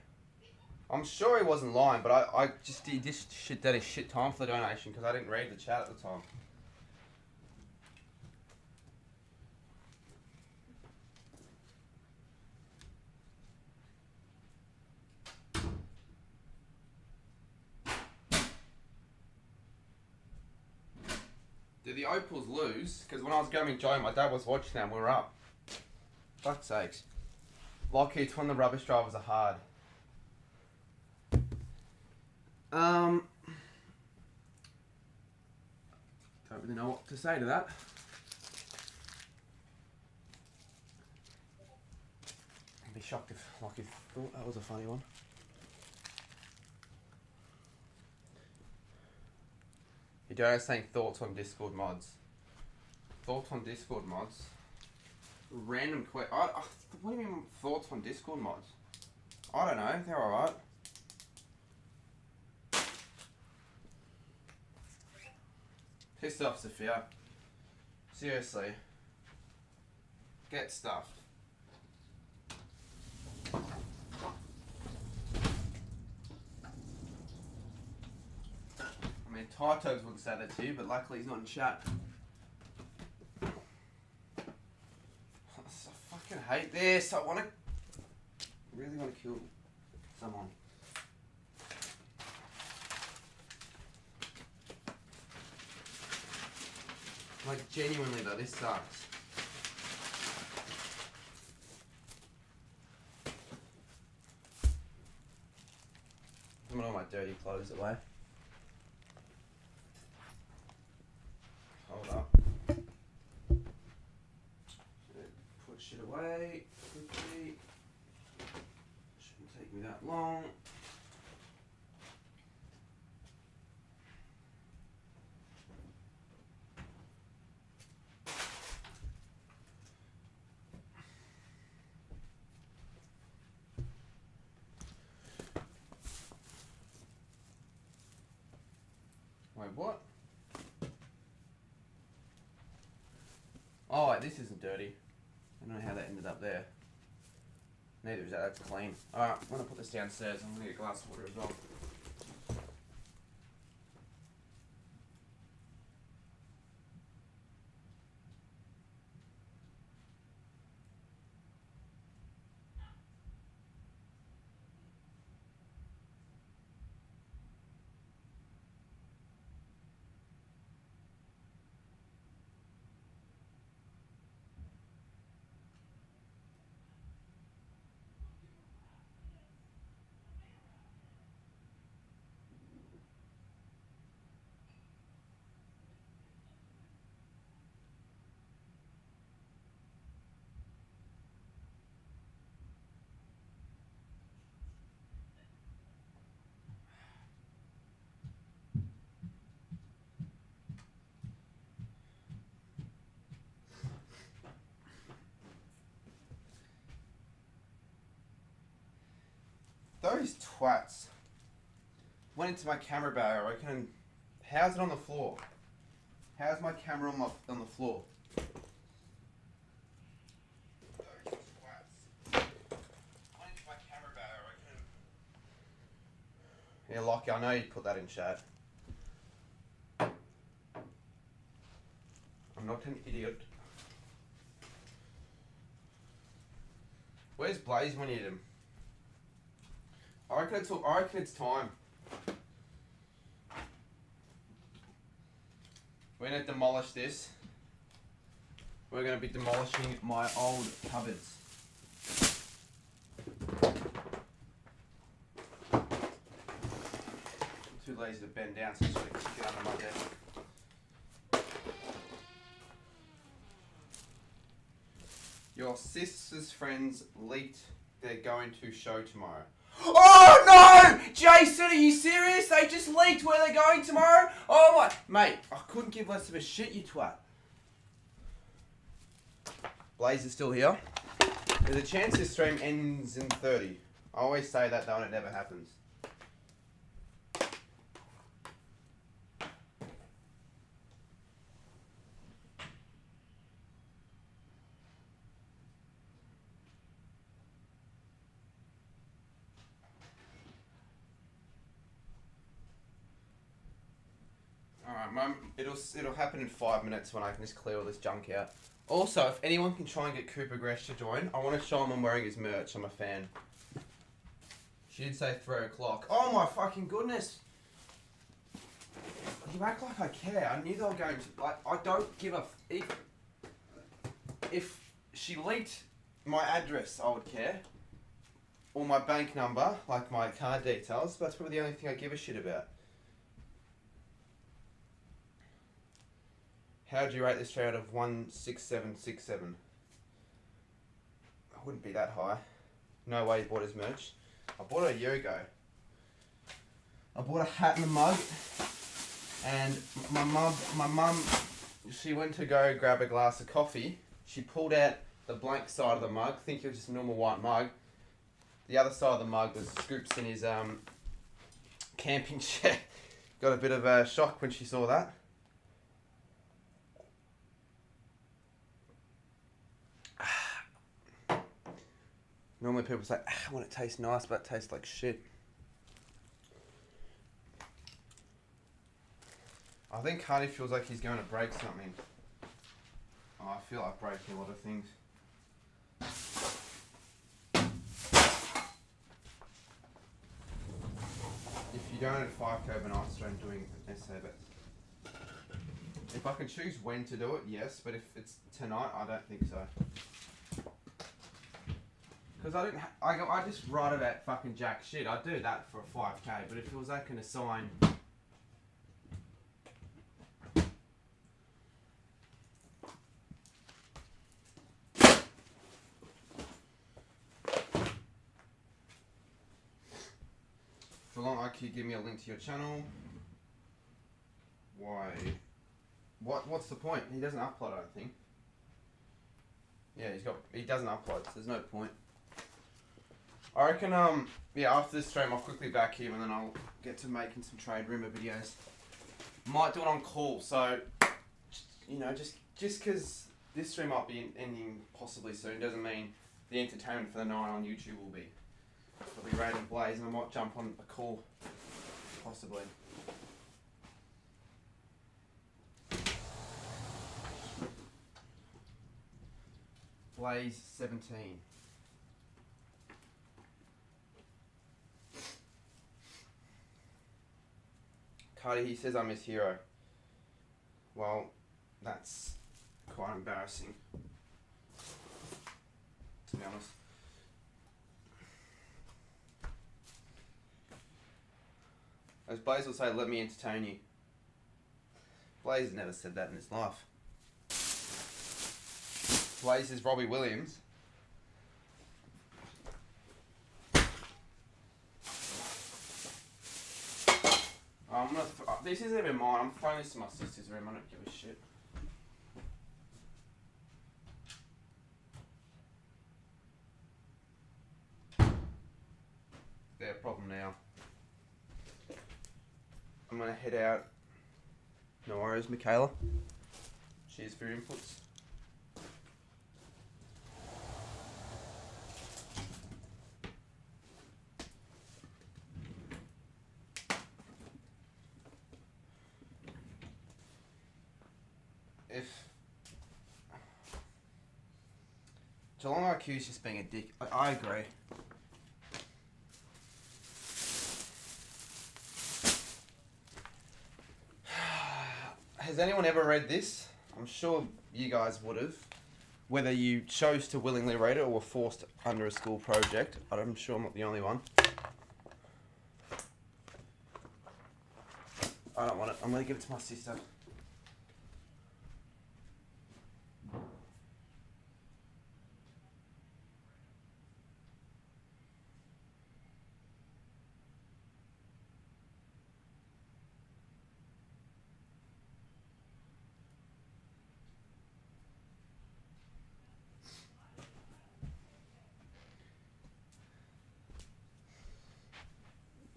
I'm sure he wasn't lying, but I just did this shit that is shit time for the donation because I didn't read the chat at the time. Did the Opals lose? Because when I was going with Joe, my dad was watching them, we were up. Fuck's sakes. Lucky it's when the rubbish drivers are hard. Don't really know what to say to that. I'd be shocked if Lucky thought that was a funny one. You don't saying thoughts on Discord mods. Thoughts on Discord mods? Random what do you mean thoughts on Discord mods? I don't know, they're alright. Pissed off, Sophia. Seriously. Get stuffed. I mean, Tito's wouldn't say that to you, but luckily he's not in chat. I fucking hate this. I really want to kill someone. Like, genuinely though, this sucks. I'm putting all my dirty clothes away. Hold up. Put shit away quickly. Shouldn't take me that long. Wait, what? Oh, wait, this isn't dirty. I don't know how that ended up there. Neither is that, that's clean. Alright, I'm gonna put this downstairs. I'm gonna get a glass of water as well. Those twats went into my camera bag, I reckon, and how's it on the floor? How's my camera on the floor? Those twats went into my camera bag, I reckon. Yeah, Lockie, I know you put that in chat. I'm not an idiot. Where's Blaze when you need him? I reckon it's time. We're going to demolish this. We're going to be demolishing my old cupboards. I'm too lazy to bend down, so I'm just going to kick it under my desk. Your sister's friends leaked they're going to show tomorrow. Oh no! Jason, are you serious? They just leaked where they're going tomorrow? Oh my... Mate, I couldn't give less of a shit, you twat. Blaze is still here. There's a chance this stream ends in 30. I always say that though and it never happens. Alright, Mum, it'll happen in 5 minutes when I can just clear all this junk out. Also, if anyone can try and get Cooper Gresh to join, I want to show him I'm wearing his merch. I'm a fan. She did say 3 o'clock. Oh my fucking goodness! You act like I care. I knew they were going to... Like, I don't give a... If she leaked my address, I would care. Or my bank number, like my card details. But that's probably the only thing I give a shit about. How do you rate this tray out of 16767? I wouldn't be that high. No way he bought his merch. I bought it a year ago. I bought a hat and a mug. And my mum, she went to go grab a glass of coffee. She pulled out the blank side of the mug, think it was just a normal white mug. The other side of the mug was Scoops in his camping chair. Got a bit of a shock when she saw that. Normally people say, when it tastes nice, but it tastes like shit. I think Cardi feels like he's going to break something. Oh, I feel like breaking a lot of things. If you don't at 5k overnight stream doing an essay, but if I can choose when to do it, yes, but if it's tonight, I don't think so. Because I just write about fucking jack shit. I'd do that for a 5k, but if it was like an assign... For long IQ, give me a link to your channel. Why? What's the point? He doesn't upload, I don't think. Yeah, he doesn't upload, so there's no point. I reckon, yeah, after this stream, I'll quickly back him and then I'll get to making some trade rumour videos. Might do it on call, so, you know, just because this stream might be ending possibly soon doesn't mean the entertainment for the night on YouTube will be. Probably Raid and Blaze, and I might jump on a call, possibly. Blaze 17. Cardi, he says I'm his hero. Well, that's quite embarrassing, to be honest. As Blaze will say, let me entertain you. Blaze never said that in his life. Blaze is Robbie Williams. This isn't even mine. I'm throwing this to my sister's room. I don't give a shit. Their problem now. I'm gonna head out. No worries, Michaela. Cheers for your inputs. Geelong IQ's just being a dick. I agree. Has anyone ever read this? I'm sure you guys would have. Whether you chose to willingly read it or were forced under a school project. I'm sure I'm not the only one. I don't want it. I'm going to give it to my sister.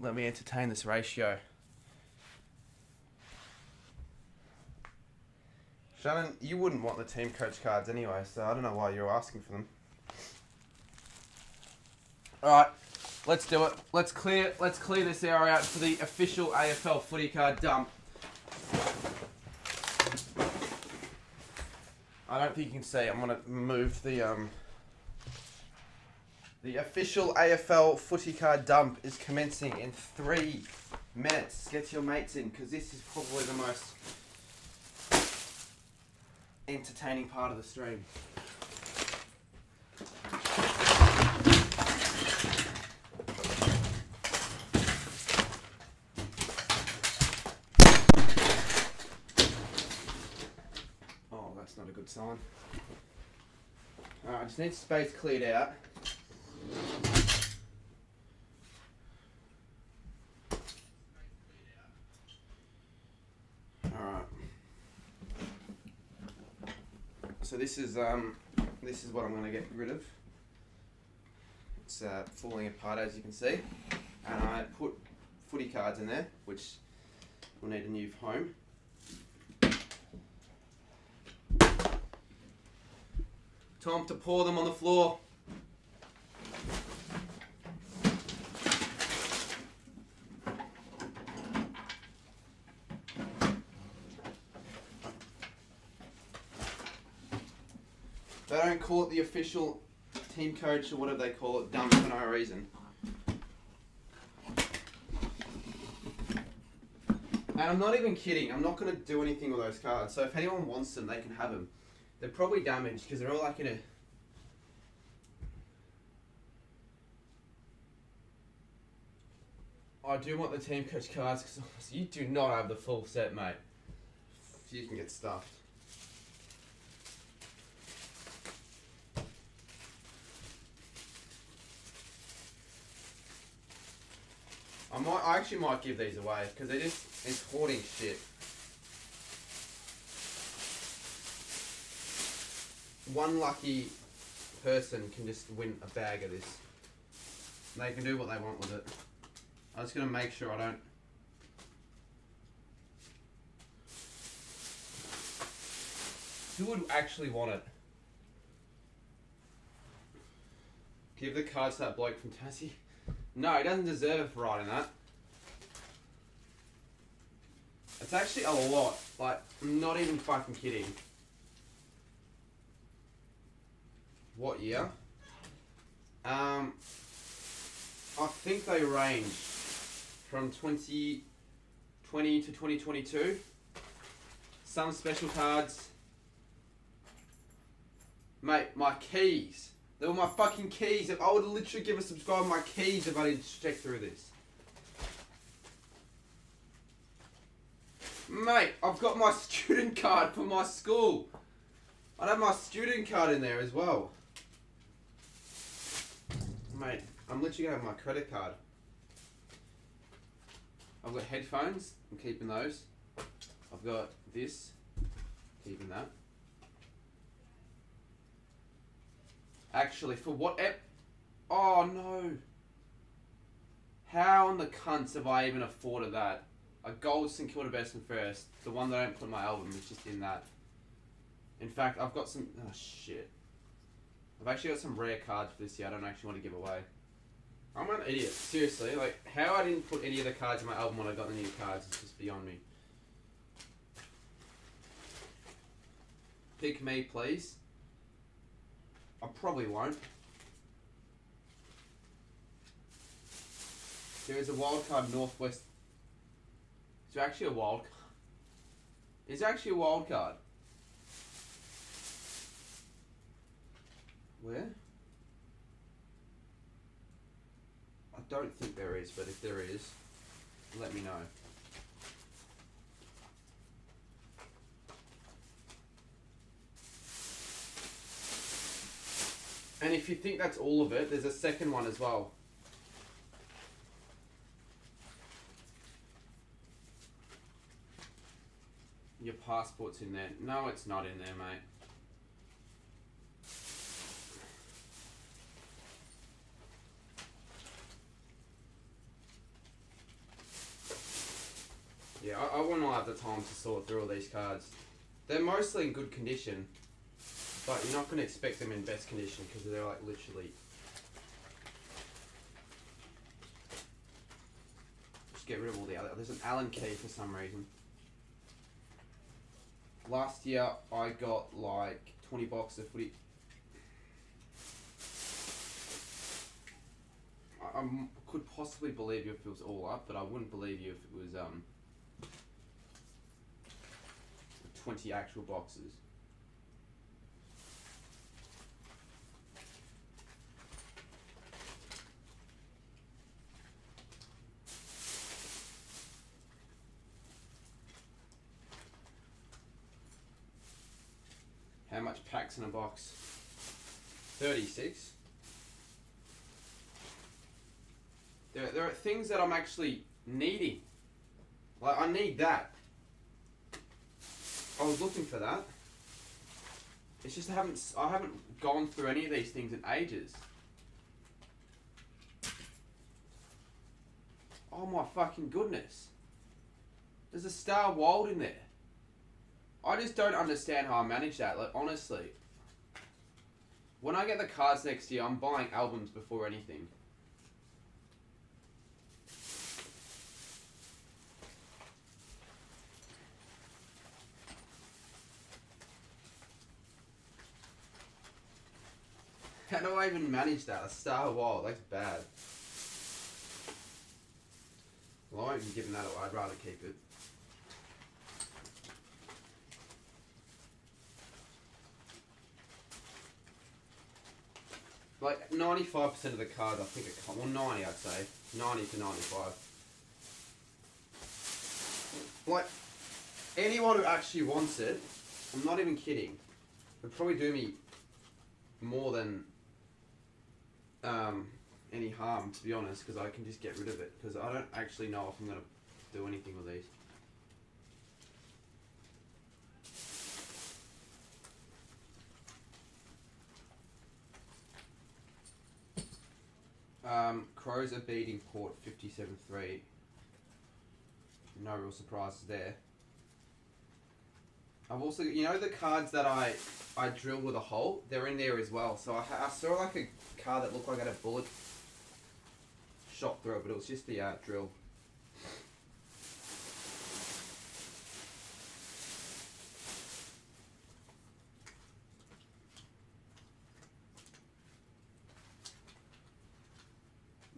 Let me entertain this ratio. Shannon, you wouldn't want the team coach cards anyway, so I don't know why you're asking for them. Alright, let's do it. Let's clear this area out for the official AFL footy card dump. I don't think you can see. I'm gonna move the official AFL footy card dump is commencing in 3 minutes. Get your mates in, because this is probably the most entertaining part of the stream. Oh, that's not a good sign. Alright, I just need space cleared out. Alright. So this is what I'm going to get rid of. It's falling apart, as you can see, and I put footy cards in there, which will need a new home. Time to pour them on the floor. They don't call it the official team coach or whatever they call it dumb for no reason. And I'm not even kidding. I'm not going to do anything with those cards. So if anyone wants them, they can have them. They're probably damaged because they're all like in a... I do want the team coach cards because you do not have the full set, mate. You can get stuffed. I actually might give these away because they're just, it's hoarding shit. One lucky person can just win a bag of this. They can do what they want with it. I'm just going to make sure I don't... Who would actually want it? Give the cards to that bloke from Tassie. No, he doesn't deserve writing that. It's actually a lot. Like, I'm not even fucking kidding. What year? I think they range from 2020 to 2022. Some special cards. Mate, my keys. They were my fucking keys. I would literally give a subscriber my keys if I didn't check through this. Mate, I've got my student card for my school. I have my student card in there as well. Mate, I'm literally going to have my credit card. I've got headphones. I'm keeping those. I've got this. Keeping that. Actually, for what... Oh, no. How in the cunts have I even afforded that? A gold St Kilda Best and First. The one that I don't put in my album is just in that. In fact, I've got some... Oh, shit. I've actually got some rare cards for this year I don't actually want to give away. I'm an idiot. Seriously. Like, how I didn't put any of the cards in my album when I got the new cards is just beyond me. Pick me, please. I probably won't. There is a wild card Northwest. Is there actually a wild card? Is there actually a wild card? Where? I don't think there is, but if there is, let me know. And if you think that's all of it, there's a second one as well. Your passport's in there. No, it's not in there, mate. Yeah, I will not have the time to sort through all these cards. They're mostly in good condition, but you're not going to expect them in best condition because they're like literally... Just get rid of all the other... There's an Allen key for some reason. Last year I got like 20 boxes of footy. I could possibly believe you if it was all up, but I wouldn't believe you if it was 20 actual boxes. How much packs in a box? 36. There are things that I'm actually needing. Like, I need that. I was looking for that. It's just I haven't gone through any of these things in ages. Oh my fucking goodness. There's a Star Wild in there. I just don't understand how I manage that, like, honestly. When I get the cards next year, I'm buying albums before anything. How do I even manage that? A Star Wild, that's bad. Well, I won't be giving that away, I'd rather keep it. Like 95% of the cards, I think, well, 90, I'd say, 90 to 95. Like, anyone who actually wants it, I'm not even kidding, would probably do me more than any harm, to be honest, because I can just get rid of it, because I don't actually know if I'm going to do anything with these. Crows are beating Port 57-3. No real surprises there. I've also, you know, the cards that I drilled with a hole, they're in there as well. So I saw like a card that looked like it had a bullet shot through it, but it was just the drill.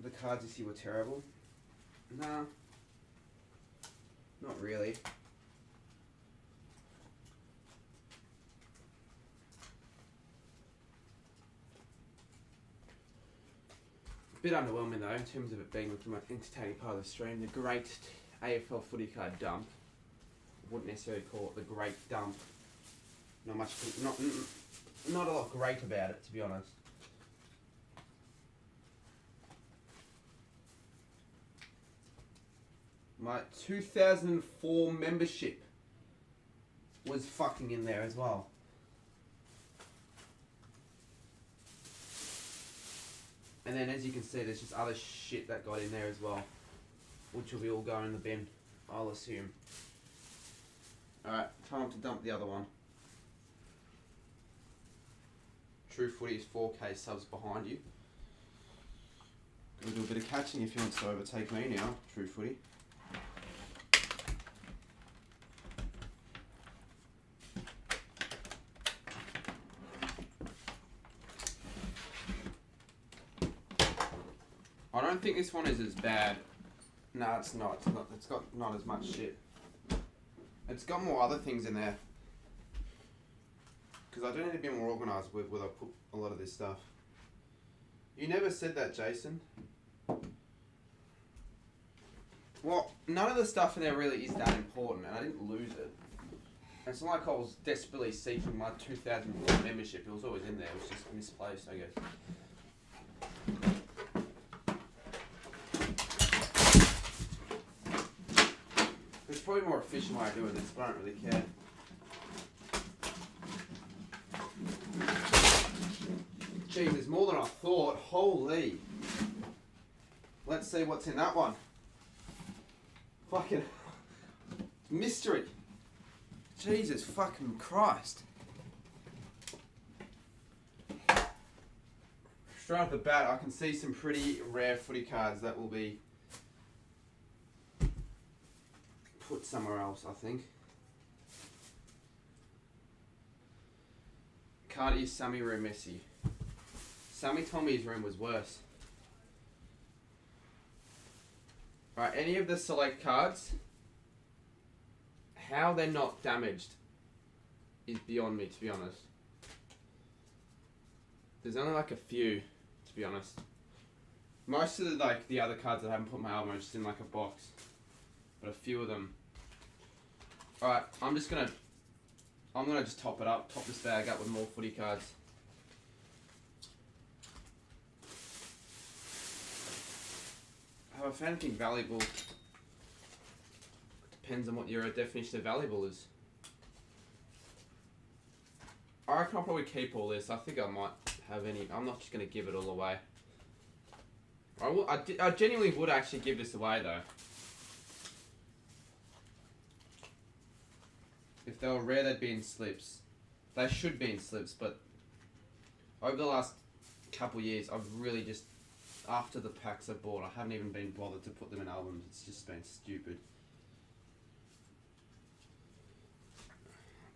The cards you see were terrible? Nah, not really. A bit underwhelming though, in terms of it being the most entertaining part of the stream. The great AFL footy card dump. Wouldn't necessarily call it the great dump. Not much, not a lot great about it, to be honest. My 2004 membership was fucking in there as well. And then as you can see, there's just other shit that got in there as well, which will be all going in the bin, I'll assume. Alright, time to dump the other one. True Footy's 4K subs behind you. Gonna do a bit of catching if you want to overtake me now, True Footy. I don't think this one is as bad. No, it's not. It's got not as much shit. It's got more other things in there. Because I do need to be more organised with where I put a lot of this stuff. You never said that, Jason. Well, none of the stuff in there really is that important, and I didn't lose it. And it's not like I was desperately seeking my 2004 membership. It was always in there. It was just misplaced, I guess. There's probably a more efficient way of doing this, but I don't really care. Geez, there's more than I thought. Holy. Let's see what's in that one. Fucking mystery. Jesus fucking Christ. Straight off the bat, I can see some pretty rare footy cards that will be put somewhere else, I think. Card is Sammy room messy. Sammy told me his room was worse. Alright, any of the select cards, how they're not damaged is beyond me, to be honest. There's only like a few, to be honest. Most of the other cards that I haven't put in my album are just in like a box. But a few of them. Alright, I'm gonna just top it up, top this bag up with more footy cards. Have I found anything valuable? Depends on what your definition of valuable is. I reckon I'll probably keep all this. I think I might have any. I'm not just going to give it all away. I genuinely would actually give this away though. If they were rare, they'd be in slips. They should be in slips, but over the last couple years, I've really just, after the packs I bought, I haven't even been bothered to put them in albums. It's just been stupid.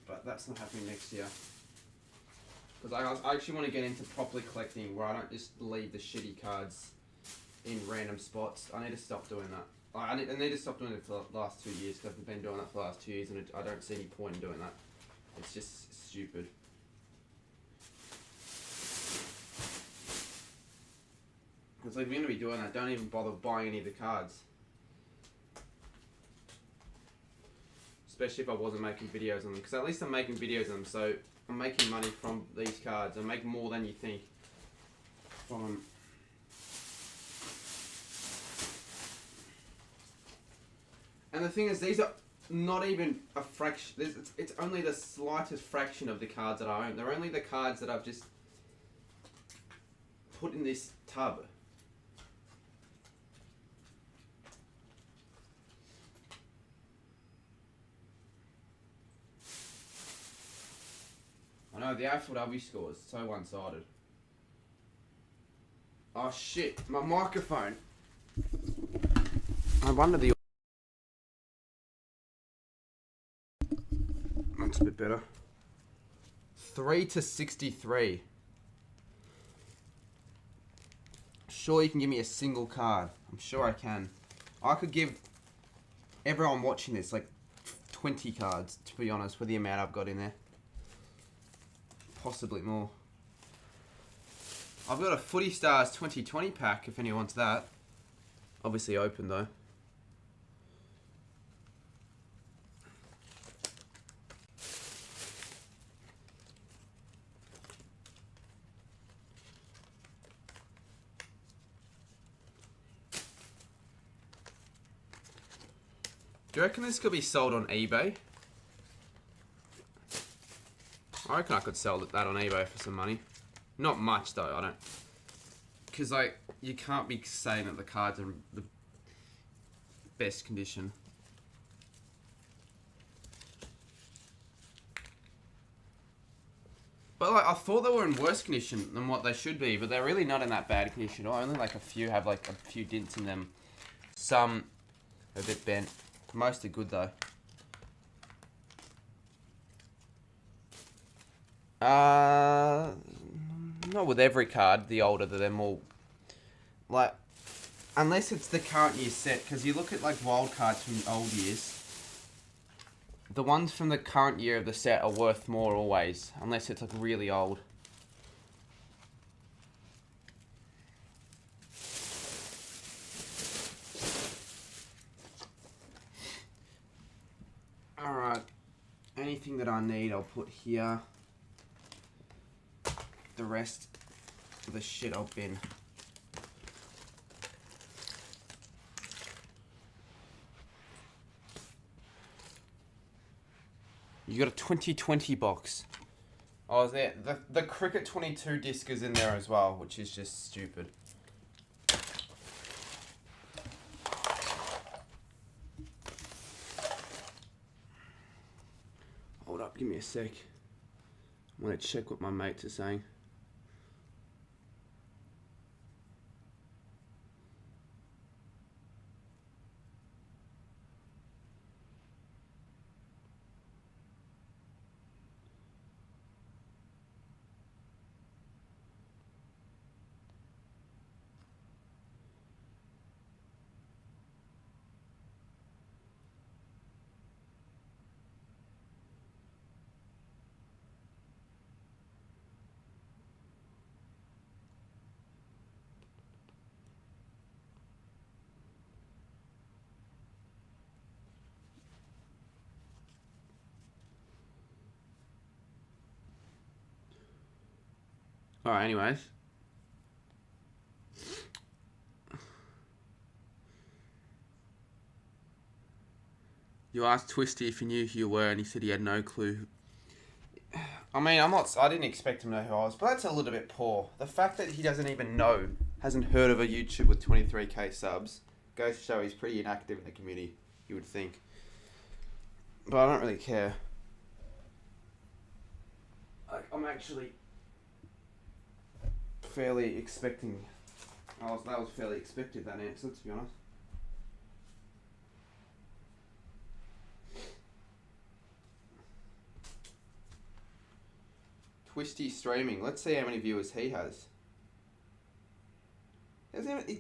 But that's not happening next year. Because I actually want to get into properly collecting where I don't just leave the shitty cards in random spots. I need to stop doing that. I need to stop doing it for the last 2 years because I've been doing that for the last 2 years and I don't see any point in doing that. It's just stupid. Because if you're going to be doing that, don't even bother buying any of the cards. Especially if I wasn't making videos on them. Because at least I'm making videos on them, so I'm making money from these cards. I make more than you think from them. And the thing is, these are not even a fraction. It's only the slightest fraction of the cards that I own. They're only the cards that I've just put in this tub. I know, the AFLW score is so one-sided. Oh shit, my microphone. I wonder the... That's a bit better. 3-63. Sure you can give me a single card. I'm sure I can. I could give everyone watching this like 20 cards, to be honest, with the amount I've got in there. Possibly more. I've got a Footy Stars 2020 pack if anyone wants that. Obviously open though. Do you reckon this could be sold on eBay? I reckon I could sell that on eBay for some money. Not much though, I don't. Because like, you can't be saying that the cards are in the best condition. But like, I thought they were in worse condition than what they should be, but they're really not in that bad condition. Only like a few have like a few dents in them. Some are a bit bent. Most are good though. Not with every card. The older they're more like unless it's the current year set, because you look at like wild cards from old years, the ones from the current year of the set are worth more always, unless it's like really old. Alright, anything that I need I'll put here. The rest of the shit I'll bin. You got a 2020 box. Oh, there. The Cricket 22 disc is in there as well, which is just stupid. Hold up, give me a sec. I want to check what my mates are saying. Alright, anyways. You asked Twisty if he knew who you were, and he said he had no clue. I mean, I didn't expect him to know who I was, but that's a little bit poor. The fact that he doesn't even know, hasn't heard of a YouTube with 23k subs, goes to show he's pretty inactive in the community, you would think. But I don't really care. I'm actually fairly expecting. That was fairly expected, that answer, to be honest. Twisty streaming. Let's see how many viewers he has.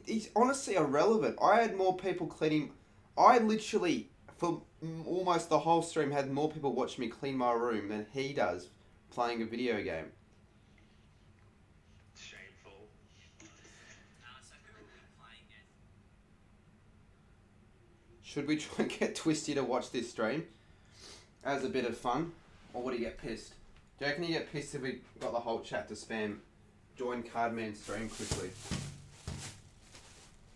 He's honestly irrelevant. I had more people cleaning. I literally, for almost the whole stream, had more people watch me clean my room than he does playing a video game. Shameful. So who are we playing it? Should we try and get Twisty to watch this stream as a bit of fun, or would he get pissed? Do you reckon he'd get pissed if we got the whole chat to spam join Cardman's stream quickly?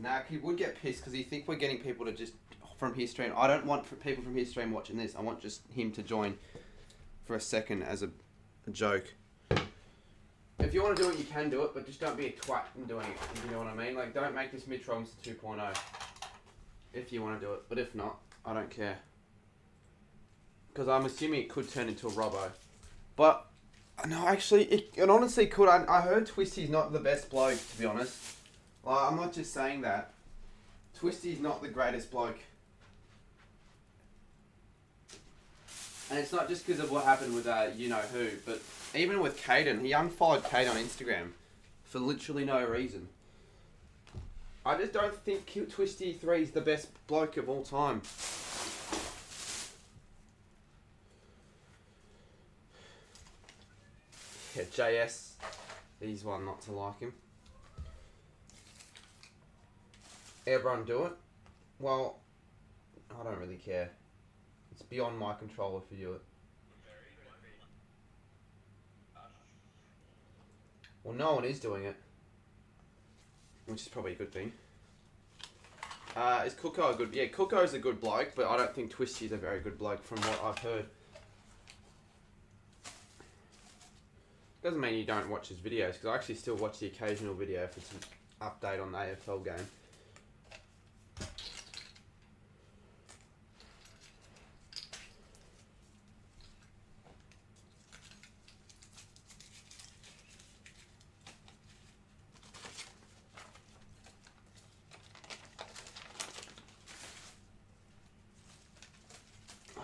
Nah, he would get pissed because he think we're getting people to just from his stream. I don't want people from his stream watching this. I want just him to join for a second as a joke. If you want to do it, you can do it, but just don't be a twat in doing it. If you know what I mean? Like, don't make this Mitroms 2.0. If you want to do it, but if not, I don't care. Because I'm assuming it could turn into a Robbo. But, no, actually, it honestly could. I heard Twisty's not the best bloke, to be honest. Like, I'm not just saying that. Twisty's not the greatest bloke. And it's not just because of what happened with you-know-who, but even with Caden, he unfollowed Kate on Instagram for literally no reason. I just don't think Twisty3 is the best bloke of all time. Yeah, JS, he's one not to like him. Everyone do it? Well, I don't really care. It's beyond my control if you do it. Well, no one is doing it. Which is probably a good thing. Is Cooko a good... Yeah, Cooko's a good bloke, but I don't think Twisty's a very good bloke from what I've heard. Doesn't mean you don't watch his videos, because I actually still watch the occasional video if it's an update on the AFL game.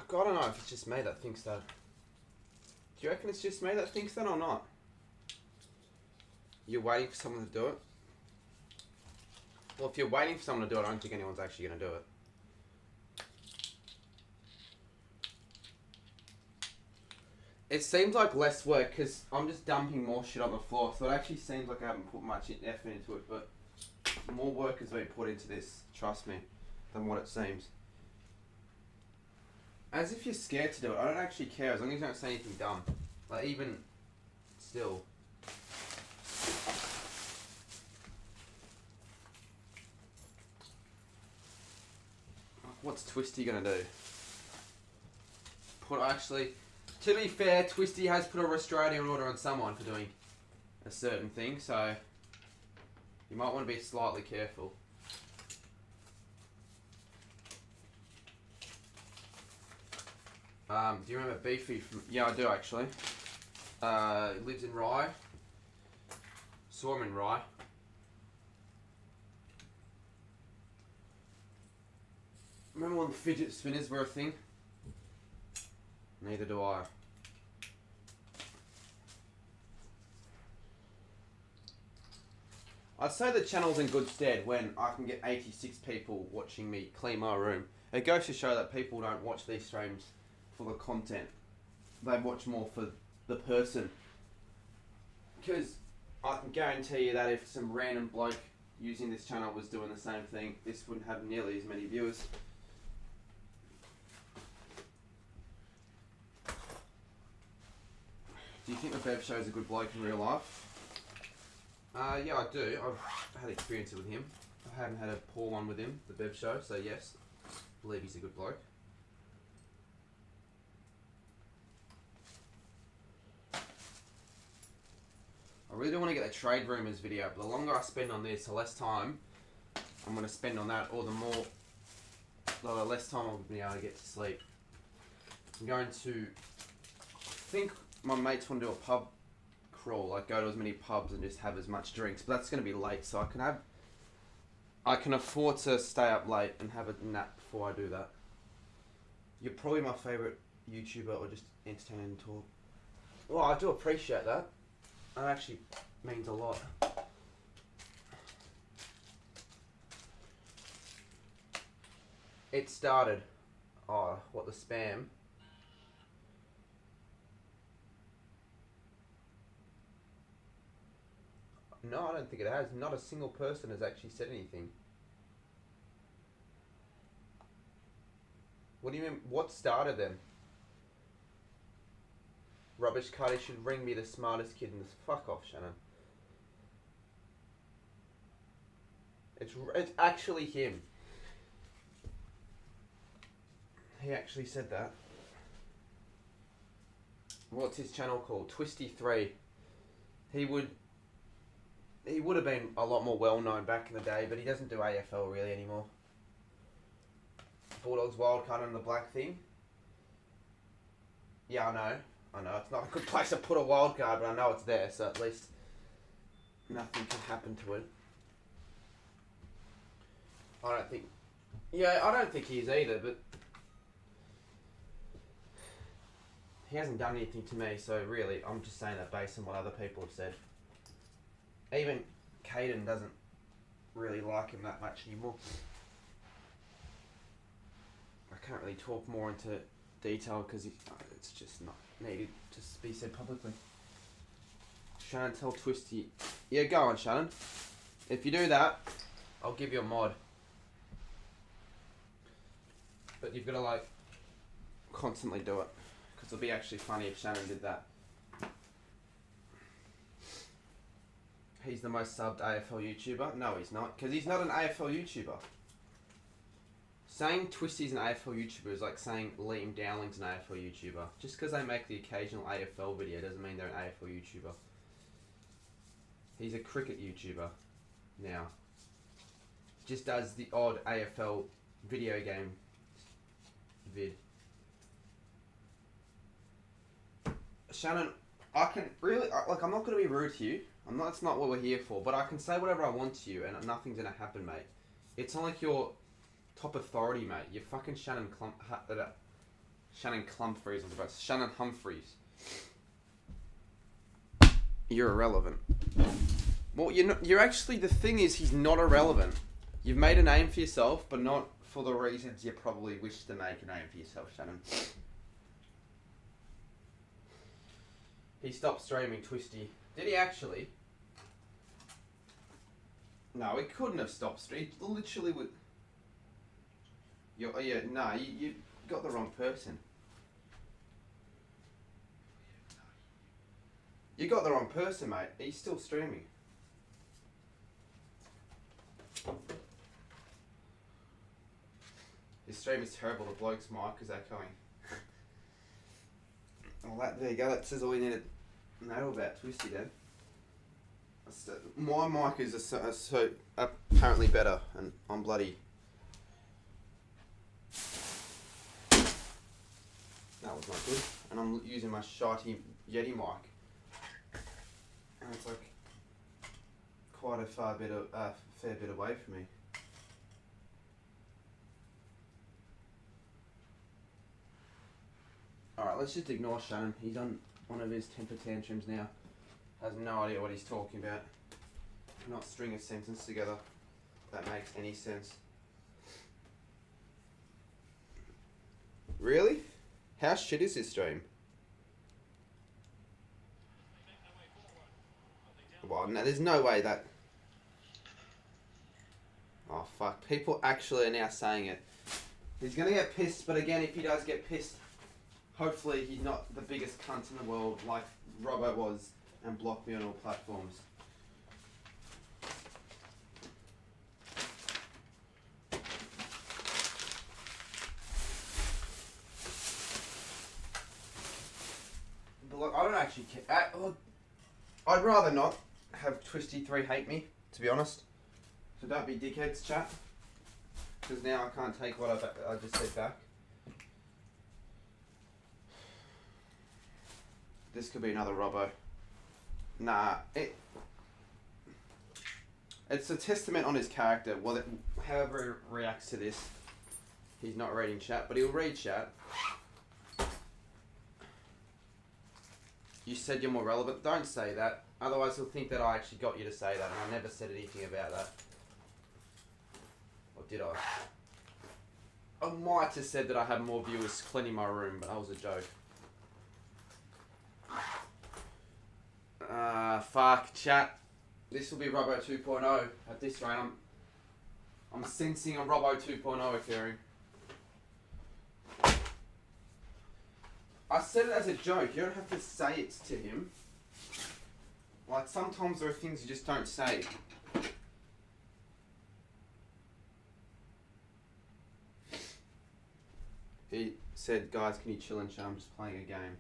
I don't know if it's just me that thinks that. Do you reckon it's just me that thinks that or not? You're waiting for someone to do it? Well, if you're waiting for someone to do it, I don't think anyone's actually going to do it. It seems like less work because I'm just dumping more shit on the floor, so it actually seems like I haven't put much effort into it, but more work has been put into this, trust me, than what it seems. As if you're scared to do it. I don't actually care as long as you don't say anything dumb. Like, even still. What's Twisty gonna do? To be fair, Twisty has put a restraining order on someone for doing a certain thing, so you might want to be slightly careful. Do you remember Beefy from... Yeah, I do actually. He lives in Rye. Saw him in Rye. Remember when the fidget spinners were a thing? Neither do I. I'd say the channel's in good stead when I can get 86 people watching me clean my room. It goes to show that people don't watch these streams for the content. They watch more for the person. Because I can guarantee you that if some random bloke using this channel was doing the same thing, this wouldn't have nearly as many viewers. Do you think the Bev Show is a good bloke in real life? Yeah, I do. I've had experience with him. I haven't had a poor one with him, the Bev Show, so yes, I believe he's a good bloke. I really don't want to get the trade rumours video, but the longer I spend on this, the less time I'm going to spend on that, or the less time I'll be able to get to sleep. I'm going to... I think my mates want to do a pub crawl, like go to as many pubs and just have as much drinks, but that's going to be late, so I can afford to stay up late and have a nap before I do that. You're probably my favourite YouTuber, or just entertaining and talk. Well, I do appreciate that. That actually means a lot. It started. Oh, what, the spam? No, I don't think it has. Not a single person has actually said anything. What do you mean? What started them? Rubbish Cuddy should ring me the smartest kid in this. Fuck off, Shannon. It's actually him. He actually said that. What's his channel called? Twisty3. He would have been a lot more well known back in the day, but he doesn't do AFL really anymore. Bulldogs wildcard on the black thing. Yeah, I know. It's not a good place to put a wildcard, but I know it's there, so at least nothing can happen to it. I don't think he is either, but he hasn't done anything to me, so really, I'm just saying that based on what other people have said. Even Caden doesn't really like him that much anymore. I can't really talk more into detail because it's just not needed to be said publicly. Shannon, tell Twisty. Yeah, go on, Shannon. If you do that, I'll give you a mod. But you've got to, like, constantly do it. Because it'll be actually funny if Shannon did that. He's the most subbed AFL YouTuber? No, he's not. Because he's not an AFL YouTuber. Saying Twisty's an AFL YouTuber is like saying Liam Dowling's an AFL YouTuber. Just because they make the occasional AFL video doesn't mean they're an AFL YouTuber. He's a cricket YouTuber now. Just does the odd AFL video game vid. Shannon, I can really... Like, I'm not going to be rude to you. That's not what we're here for. But I can say whatever I want to you and nothing's going to happen, mate. It's not like you're... top authority, mate. You're fucking Shannon Humphreys. You're irrelevant. Well, you're actually, the thing is, he's not irrelevant. You've made a name for yourself, but not for the reasons you probably wish to make a name for yourself, Shannon. He stopped streaming Twisty. Did he actually? No, he couldn't have stopped streaming. He literally would. You got the wrong person. You got the wrong person, mate. He's still streaming. His stream is terrible. The bloke's mic is echoing. Well, there you go. That says all you need to know about Twisty, then. My mic is so apparently better, and I'm bloody. That was not good. And I'm using my shitey Yeti mic, and it's like quite a fair bit away from me. Alright, let's just ignore Shaun. He's on one of his temper tantrums now. Has no idea what he's talking about. Cannot string a sentence together that makes any sense. Really? How shit is this stream? Well, no, there's no way that... Oh, fuck. People actually are now saying it. He's gonna get pissed, but again, if he does get pissed, hopefully he's not the biggest cunt in the world like Robbo was and blocked me on all platforms. But look, I don't actually care. I'd rather not have Twisty3 hate me, to be honest. So don't be dickheads, chat. Because now I can't take what I just said back. This could be another Robbo. Nah, it's a testament on his character. Well, however he reacts to this, he's not reading chat, but he'll read chat. You said you're more relevant. Don't say that. Otherwise he'll think that I actually got you to say that, and I never said anything about that. Or did I? I might have said that I had more viewers cleaning my room, but that was a joke. Fuck, chat. This will be Robbo 2.0 at this rate. I'm sensing a Robbo 2.0 occurring. I said it as a joke. You don't have to say it to him. Like, sometimes there are things you just don't say. He said, guys, can you chill and chill? I'm just playing a game.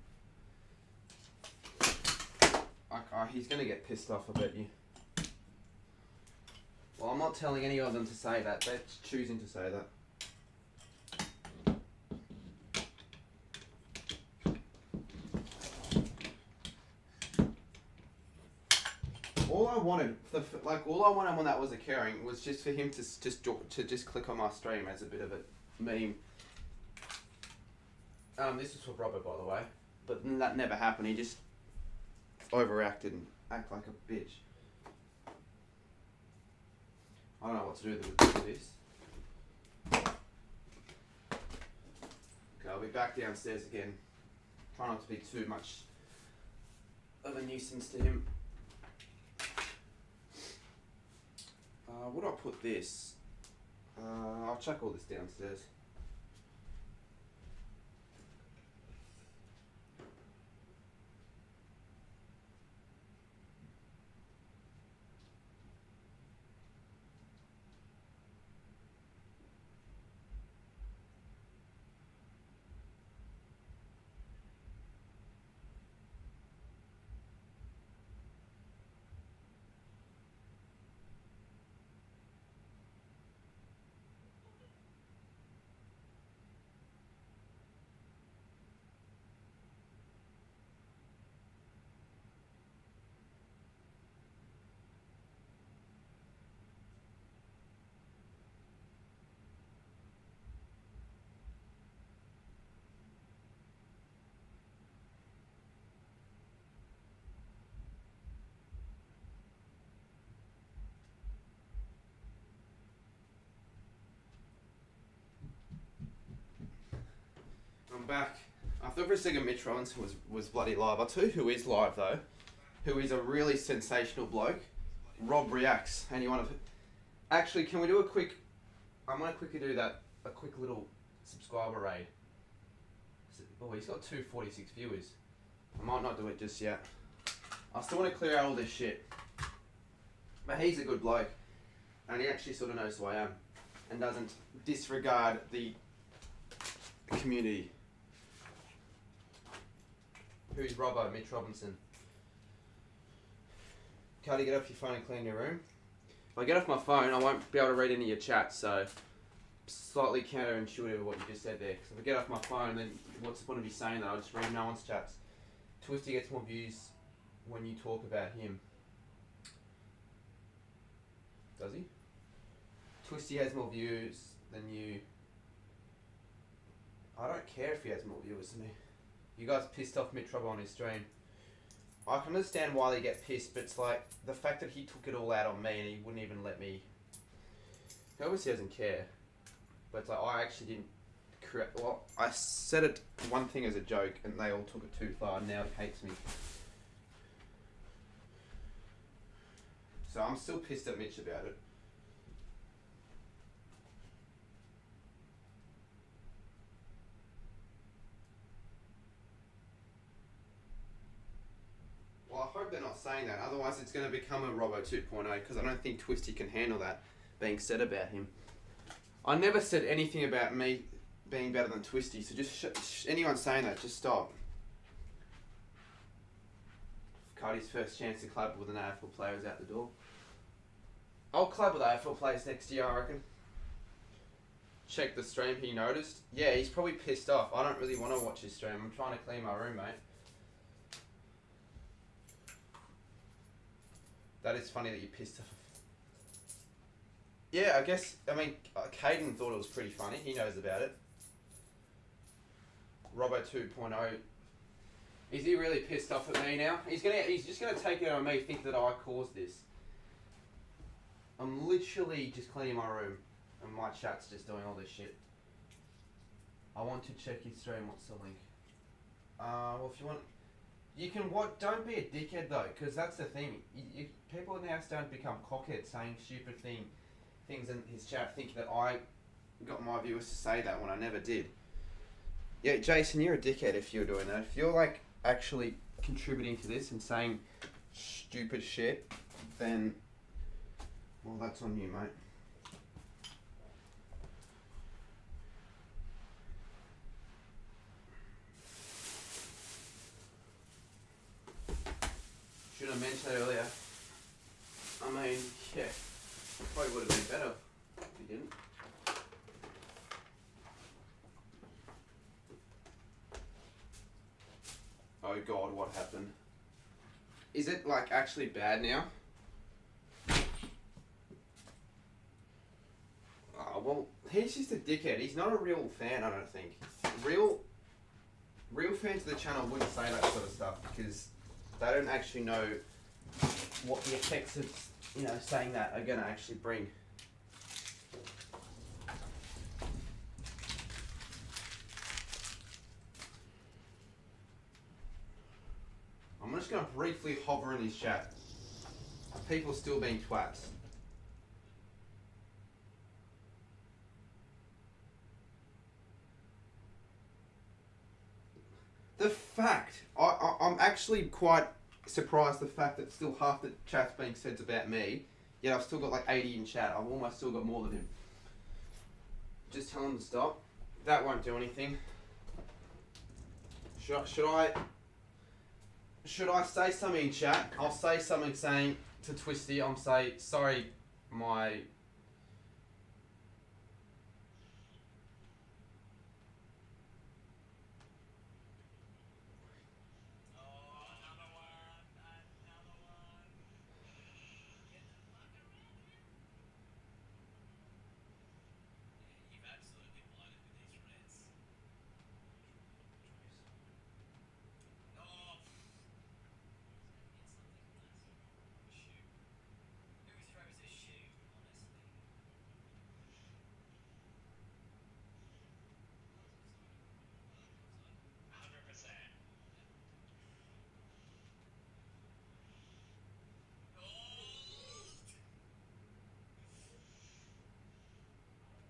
He's going to get pissed off, I bet you. Well, I'm not telling any of them to say that. They're choosing to say that. All I wanted when that was occurring was just for him to just click on my stream as a bit of a meme. This was for Robert, by the way, but that never happened. He just overreacted and act like a bitch. I don't know what to do with this. Okay, I'll be back downstairs again. Try not to be too much of a nuisance to him. Where do I put this? I'll chuck all this downstairs. I'm back. I thought for a second Mitch Rollins was bloody live. I'll tell you who is live though. Who is a really sensational bloke. Rob Reacts. And you want to... Actually, can we do a quick... I'm going to quickly do that. A quick little subscriber raid. Oh, he's got 246 viewers. I might not do it just yet. I still want to clear out all this shit. But he's a good bloke. And he actually sort of knows who I am. And doesn't disregard the community. Who's Robbo? Mitch Robinson. Cardi, get off your phone and clean your room. If I get off my phone, I won't be able to read any of your chats, so slightly counterintuitive what you just said there. Because if I get off my phone, then what's the point of you saying that? I'll just read no one's chats. Twisty gets more views when you talk about him. Does he? Twisty has more views than you. I don't care if he has more viewers than me. You guys pissed off Mitch Robbo on his stream. I can understand why they get pissed, but it's like the fact that he took it all out on me and he wouldn't even let me. He obviously doesn't care. But it's like I actually didn't correct. Well, I said it one thing as a joke and they all took it too far and now he hates me. So I'm still pissed at Mitch about it. Well, I hope they're not saying that. Otherwise, it's going to become a Robbo 2.0 because I don't think Twisty can handle that being said about him. I never said anything about me being better than Twisty, so just anyone saying that, just stop. Cardi's first chance to collab with an AFL player is out the door. I'll collab with AFL players next year, I reckon. Check the stream, he noticed. Yeah, he's probably pissed off. I don't really want to watch his stream. I'm trying to clean my room, mate. That is funny that you pissed off. Yeah, I guess, I mean, Caden thought it was pretty funny. He knows about it. Robbo 2.0. Is he really pissed off at me now? He's just gonna take it on me, think that I caused this. I'm literally just cleaning my room and my chat's just doing all this shit. I want to check his stream. What's the link? Well, if you want... You can what? Don't be a dickhead though, because that's the thing. People now don't become cockheads saying stupid things in his chat, thinking that I got my viewers to say that when I never did. Yeah, Jason, you're a dickhead if you're doing that. If you're like actually contributing to this and saying stupid shit, then well, that's on you, mate. Should have mentioned that earlier. I mean, yeah, probably would have been better if you didn't. Oh God, what happened? Is it like actually bad now? Oh, well, he's just a dickhead. He's not a real fan, I don't think. Real fans of the channel wouldn't say that sort of stuff because they don't actually know what the effects of, saying that are going to actually bring. I'm just going to briefly hover in his chat. People still being twats. The fact, I'm actually quite surprised the fact that still half the chat's being said about me, yet I've still got like 80 in chat. I've almost still got more than him. Just tell him to stop. That won't do anything. Should I say something in chat? I'll say something saying to Twisty, I'm saying, sorry, my...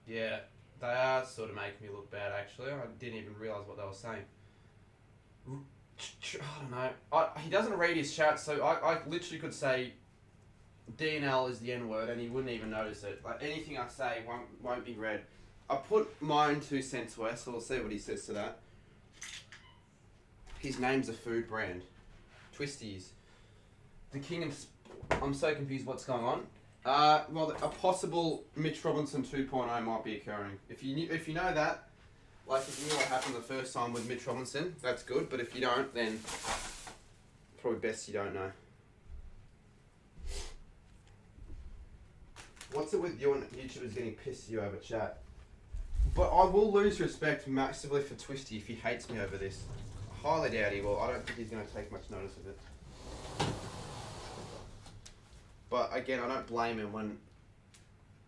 Yeah, they are sort of making me look bad, actually. I didn't even realise what they were saying. I don't know. He doesn't read his chat, so I literally could say DNL is the N-word and he wouldn't even notice it. Like, anything I say won't be read. I put my own 2 cents worth, so we'll see what he says to that. His name's a food brand. Twisties. The King of... I'm so confused what's going on. Well, a possible Mitch Robinson 2.0 might be occurring. If you know that, like if you knew what happened the first time with Mitch Robinson, that's good. But if you don't, then probably best you don't know. What's it with you and YouTubers getting pissed at you over chat? But I will lose respect massively for Twisty if he hates me over this. Highly doubt he will. I don't think he's going to take much notice of it. But again, I don't blame him when,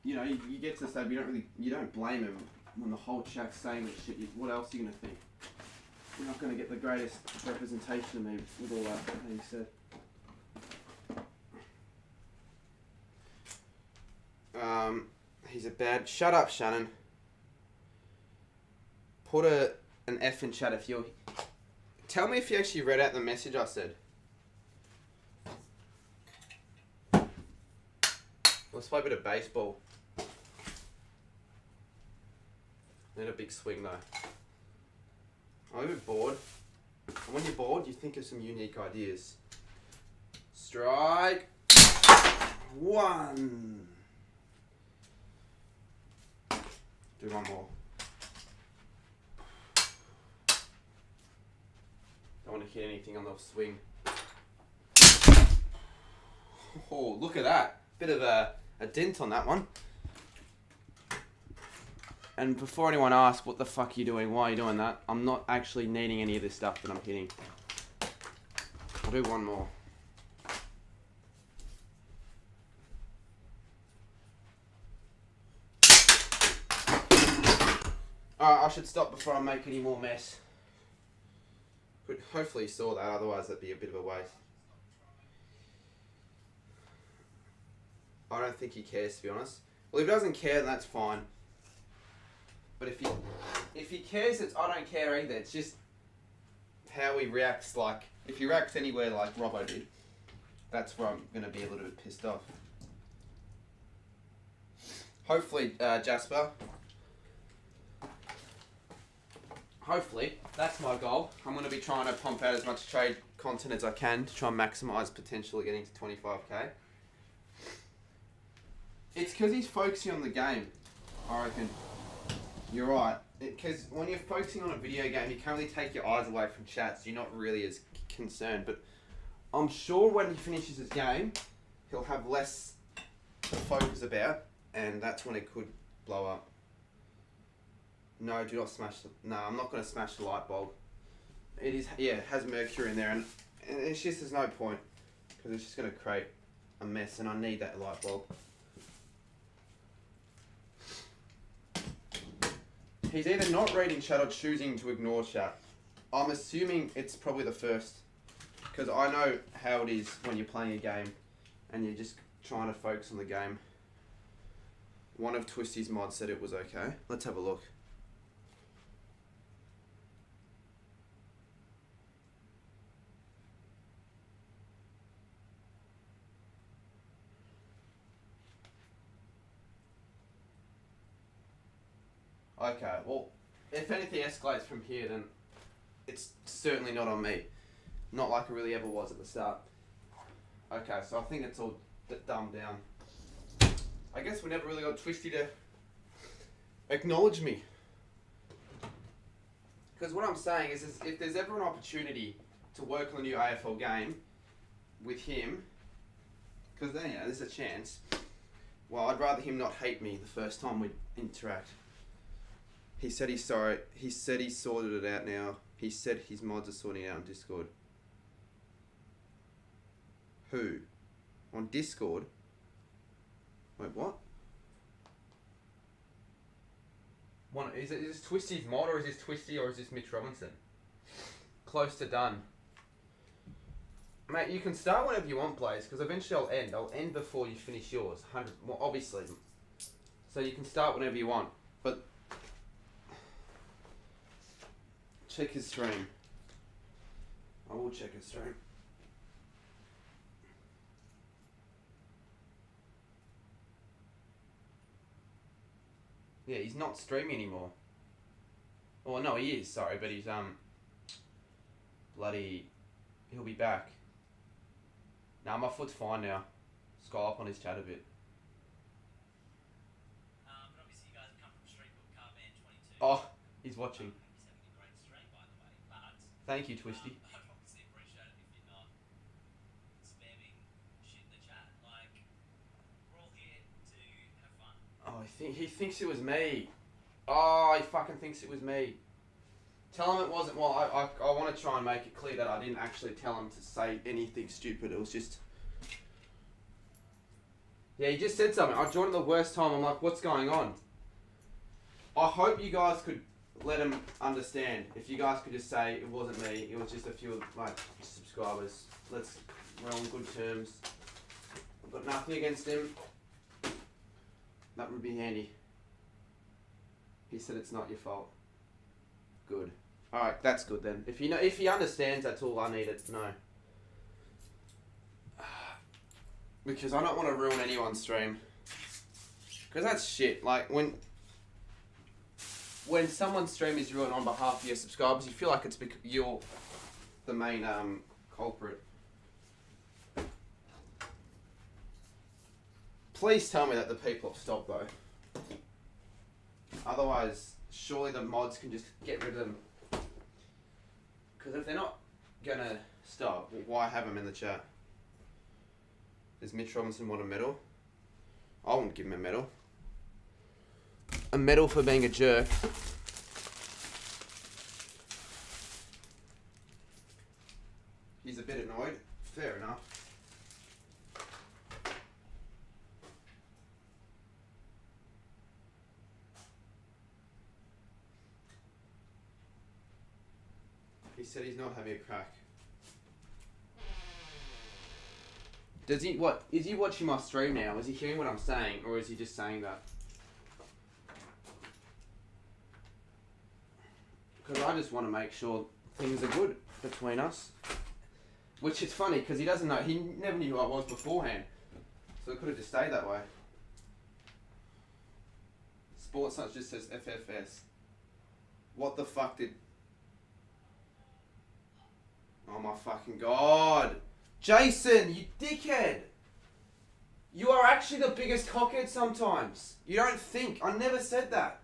you know, you get to the stage, you don't blame him when the whole chat's saying that shit. What else are you going to think? You're not going to get the greatest representation of me with all that being said. He's a bad... Shut up, Shannon. Put an F in chat if you... Tell me if you actually read out the message I said. Let's play a bit of baseball. Need a big swing though. I'm a bit bored. And when you're bored, you think of some unique ideas. Strike 1. Do one more. Don't want to hit anything on the swing. Oh, look at that. Bit of a dent on that one. And before anyone asks, what the fuck are you doing? Why are you doing that? I'm not actually needing any of this stuff that I'm hitting. I'll do one more. Alright, I should stop before I make any more mess. But hopefully you saw that, otherwise that'd be a bit of a waste. I don't think he cares, to be honest. Well, if he doesn't care, then that's fine. But if he cares, I don't care either. It's just how he reacts. Like, if he reacts anywhere like Robbo did, that's where I'm going to be a little bit pissed off. Hopefully, Jasper. Hopefully, that's my goal. I'm going to be trying to pump out as much trade content as I can to try and maximise potential of getting to 25k. It's because he's focusing on the game, I reckon. You're right. Because when you're focusing on a video game, you can't really take your eyes away from chat, so you're not really as concerned. But I'm sure when he finishes his game, he'll have less to focus about, and that's when it could blow up. No, do not smash the... No, I'm not going to smash the light bulb. It is... Yeah, it has mercury in there, and it's just... There's no point, because it's just going to create a mess, and I need that light bulb. He's either not reading chat or choosing to ignore chat. I'm assuming it's probably the first, because I know how it is when you're playing a game and you're just trying to focus on the game. One of Twisty's mods said it was okay. Let's have a look. Okay, well, if anything escalates from here, then it's certainly not on me. Not like it really ever was at the start. Okay, so I think it's all dumbed down. I guess we never really got Twisty to acknowledge me. Because what I'm saying is if there's ever an opportunity to work on a new AFL game with him, because then, you know, there's a chance, well, I'd rather him not hate me the first time we interact. He said he's sorry. He said he's sorted it out now. He said his mods are sorting it out on Discord. Who? On Discord? Wait, what? Is this Twisty's mod, or is this Twisty, or is this Mitch Robinson? Close to done. Mate, you can start whenever you want, Blaze, because eventually I'll end. I'll end before you finish yours. 100, well, obviously. So you can start whenever you want. But check his stream. I will check his stream. Yeah, he's not streaming anymore. Well, no, he is. Sorry, but he's bloody. He'll be back. Nah, my foot's fine now. Scroll up on his chat a bit. But obviously you guys have come from Street Book Carman 22. Oh, he's watching. He's having a great stream, by the way. But Thank you, Twisty. I'd obviously appreciate it if you're not spamming shit in the chat. Like, we're all here to have fun. Oh, he thinks it was me. Oh, he fucking thinks it was me. Tell him it wasn't. Well, I want to try and make it clear that I didn't actually tell him to say anything stupid. It was just. Yeah, he just said something. I joined at the worst time. I'm like, what's going on? I hope you guys could let him understand. If you guys could just say it wasn't me, it was just a few of my subscribers. We're on good terms. I've got nothing against him. That would be handy. He said it's not your fault. Good. Alright, that's good then. If he understands, that's all I need to know. Because I don't want to ruin anyone's stream. Because that's shit. Like, when someone's stream is ruined on behalf of your subscribers, you feel like it's because you're the main culprit. Please tell me that the people have stopped though. Otherwise, surely the mods can just get rid of them. Because if they're not gonna stop, well, why have them in the chat? Does Mitch Robinson want a medal? I wouldn't give him a medal. A medal for being a jerk. He's a bit annoyed. Fair enough. He said he's not having a crack. Does he, what, is he watching my stream now? Is he hearing what I'm saying, or is he just saying that? Because I just want to make sure things are good between us. Which is funny, because he doesn't know, he never knew who I was beforehand. So it could have just stayed that way. Sports Nuts just says FFS. What the fuck did... Oh my fucking god! Jason, you dickhead! You are actually the biggest cockhead sometimes. You don't think. I never said that.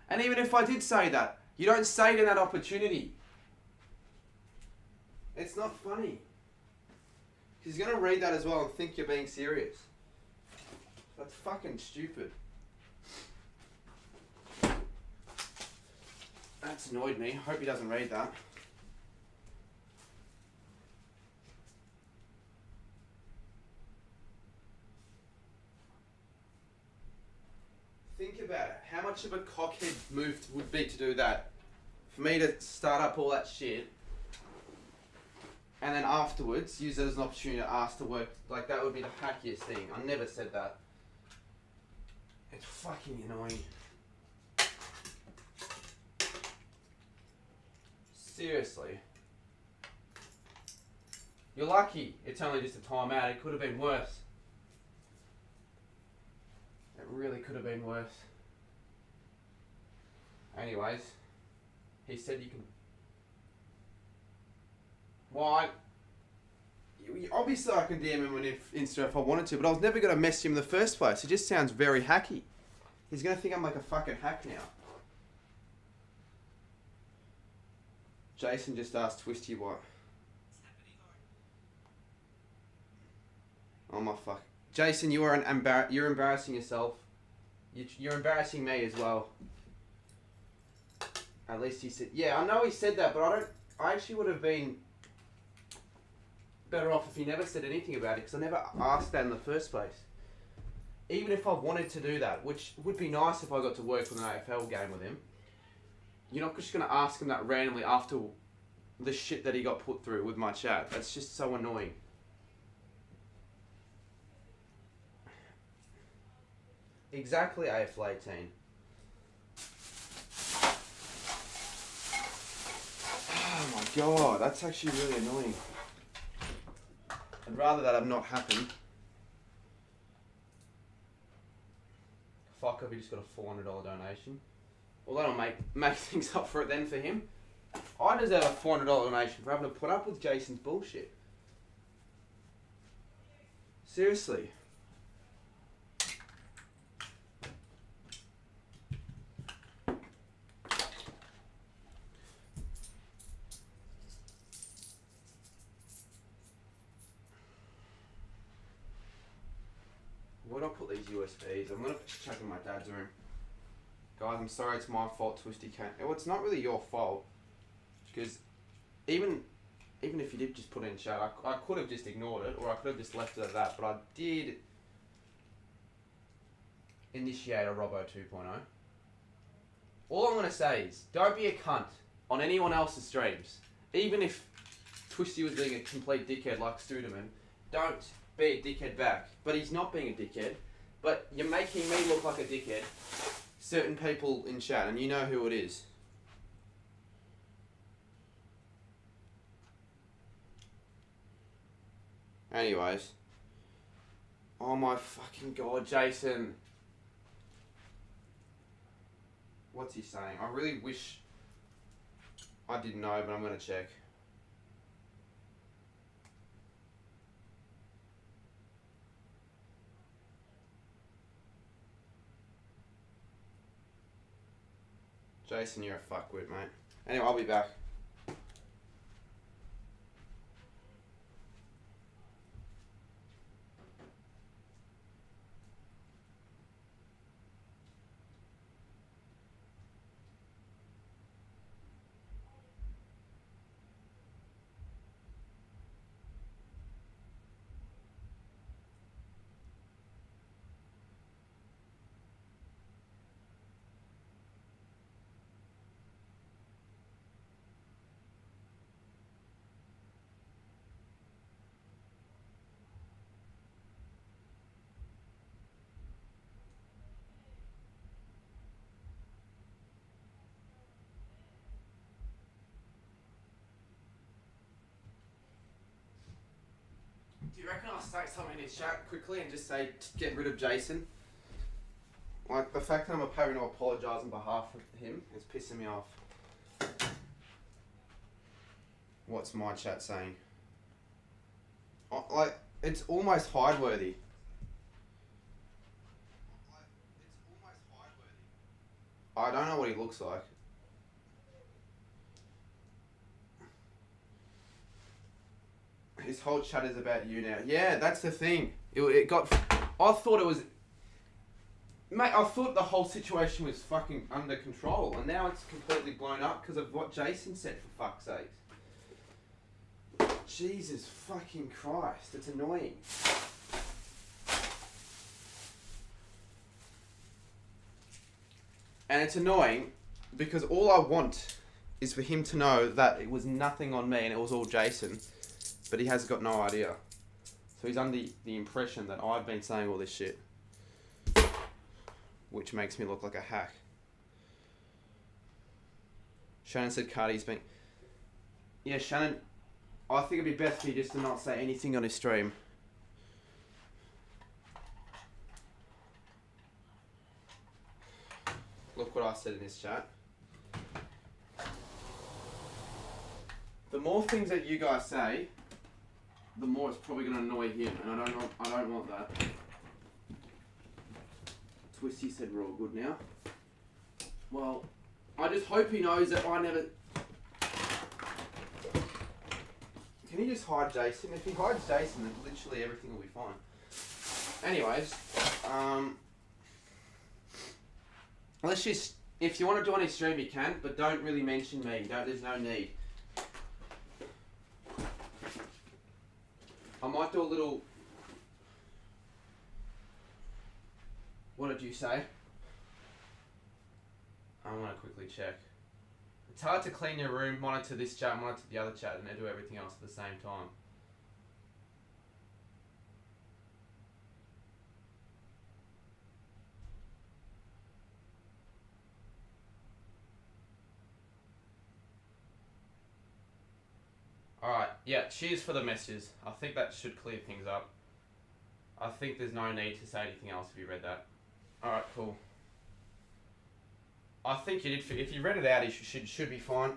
And even if I did say that, you don't say it in that opportunity. It's not funny. He's going to read that as well and think you're being serious. That's fucking stupid. That's annoyed me. Hope he doesn't read that. Think about it. How much of a cockhead move would be to do that? For me to start up all that shit, and then afterwards use it as an opportunity to ask to work. Like, that would be the hackiest thing. I never said that. It's fucking annoying. Seriously. You're lucky it's only just a timeout. It could have been worse. It really could have been worse. Anyways, he said you can... Why? Obviously I can DM him on Insta if I wanted to, but I was never going to mess him in the first place. It just sounds very hacky. He's going to think I'm like a fucking hack now. Jason just asked Twisty what? Oh my fuck. Jason, you are you're embarrassing yourself. You're embarrassing me as well. At least he said... Yeah, I know he said that, but I actually would have been better off if he never said anything about it, because I never asked that in the first place. Even if I wanted to do that, which would be nice if I got to work with an AFL game with him. You're not just going to ask him that randomly after the shit that he got put through with my chat. That's just so annoying. Exactly AFL 18. Oh my god, that's actually really annoying. I'd rather that have not happened. Fuck if he just got a $400 donation. Well, that'll make things up for it then for him. I deserve a $400 donation for having to put up with Jason's bullshit. Seriously. Where do I put these USBs? I'm going to check in my dad's room. Guys, I'm sorry, it's my fault, Twisty can't. Well, it's not really your fault. Because even if you did just put it in chat, I could have just ignored it, or I could have just left it at that, but I did initiate a Robbo 2.0. All I'm going to say is, don't be a cunt on anyone else's streams. Even if Twisty was being a complete dickhead like Studeman, don't be a dickhead back. But he's not being a dickhead, but you're making me look like a dickhead. Certain people in chat, and you know who it is. Anyways. Oh my fucking god, Jason. What's he saying? I really wish I didn't know, but I'm going to check. Jason, you're a fuckwit, mate. Anyway, I'll be back. Do you reckon I'll say something in his chat quickly and just say, get rid of Jason? Like, the fact that I'm having to apologise on behalf of him is pissing me off. What's my chat saying? Oh, like, it's almost hide-worthy. I don't know what he looks like. His whole chat is about you now. Yeah, that's the thing. It got... I thought it was... Mate, I thought the whole situation was fucking under control, and now it's completely blown up because of what Jason said, for fuck's sake. Jesus fucking Christ, it's annoying. And it's annoying because all I want is for him to know that it was nothing on me and it was all Jason. But he has got no idea. So he's under the impression that I've been saying all this shit. Which makes me look like a hack. Shannon said Cardi's been... Yeah, Shannon, I think it'd be best for you just to not say anything on his stream. Look what I said in his chat. The more things that you guys say, the more it's probably going to annoy him, and I don't want that. Twisty said we're all good now. Well, I just hope he knows that I never... Can he just hide Jason? If he hides Jason, then literally everything will be fine. Anyways, let's just... If you want to do on his stream, you can, but don't really mention me. There's no need. I might do a little... What did you say? I want to quickly check. It's hard to clean your room, monitor this chat, monitor the other chat, and then do everything else at the same time. Yeah, cheers for the messages. I think that should clear things up. I think there's no need to say anything else if you read that. Alright, cool. I think you did. If you read it out, you should be fine.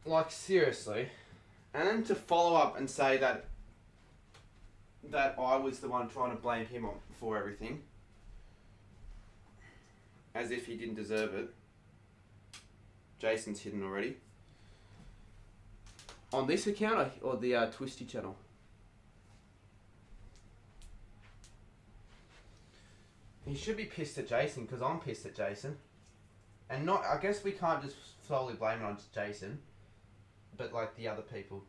Like, seriously. And then to follow up and say that I was the one trying to blame him for everything. As if he didn't deserve it. Jason's hidden already. On this account or the Twisty channel? He should be pissed at Jason because I'm pissed at Jason. And not, I guess we can't just solely blame it on Jason. But like the other people.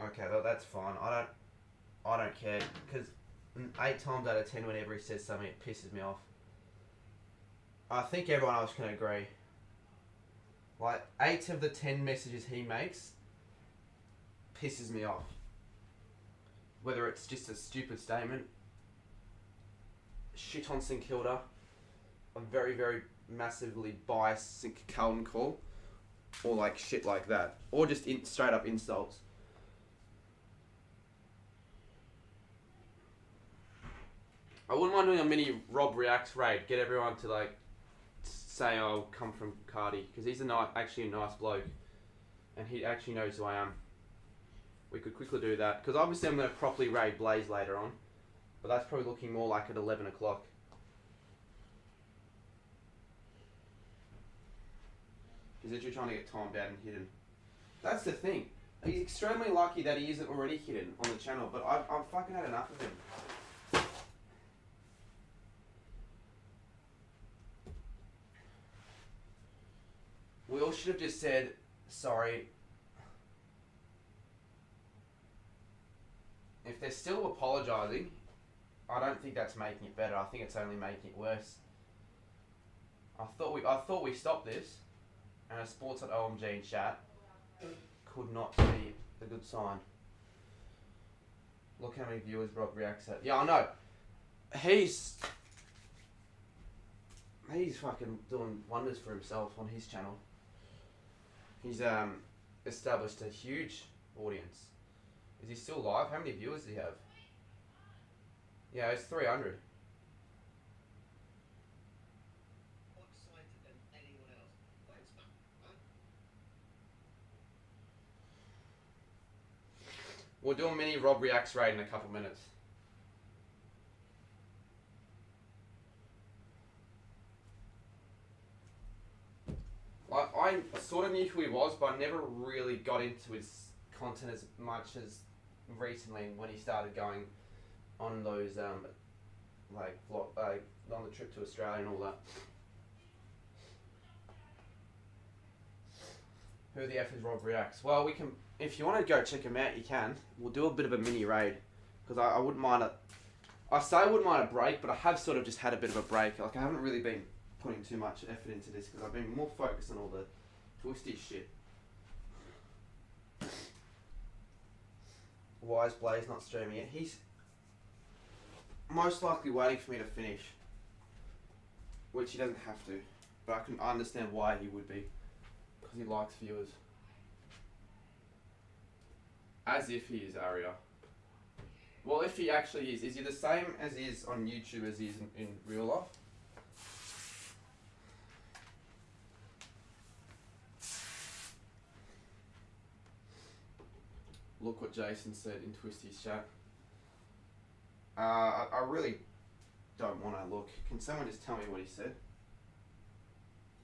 Okay, well that's fine. I don't care because 8 times out of 10 whenever he says something it pisses me off. I think everyone else can agree. Like 8 of the 10 messages he makes pisses me off. Whether it's just a stupid statement, shit on St Kilda, a very, very massively biased St Carlton call, or like shit like that, or just straight up insults. I wouldn't mind doing a mini Rob Reacts raid, get everyone to like say I'll come from Cardi, because he's actually a nice bloke, and he actually knows who I am. We could quickly do that, because obviously I'm going to properly raid Blaze later on, but that's probably looking more like at 11 o'clock. He's literally trying to get timed out and hidden. That's the thing. He's extremely lucky that he isn't already hidden on the channel, but I've fucking had enough of him. We all should have just said, sorry. If they're still apologising, I don't think that's making it better. I think it's only making it worse. I thought we stopped this, and a sports at OMG in chat could not be a good sign. Look how many viewers Rob reacts at. Yeah, I know. He's fucking doing wonders for himself on his channel. He's established a huge audience. Is he still live? How many viewers does he have? Yeah, it's 300. More excited than anyone else. Thanks, man. Huh? We'll do a mini Rob Reacts raid in a couple minutes. I sort of knew who he was, but I never really got into his content as much as recently when he started going on those on the trip to Australia and all that. Who the F is Rob Reacts? Well, we can, if you want to go check him out, you can. We'll do a bit of a mini raid, because I wouldn't mind it. I say I wouldn't mind a break, but I have sort of just had a bit of a break. Like, I haven't really been putting too much effort into this because I've been more focused on all the twisty shit. Why is Blaze not streaming it? He's most likely waiting for me to finish, which he doesn't have to, but I understand why he would be, because he likes viewers. As if he is Aria. Well, if he actually is he the same as he is on YouTube as he is in real life? Look what Jason said in Twisty's chat. I really don't want to look. Can someone just tell me what he said?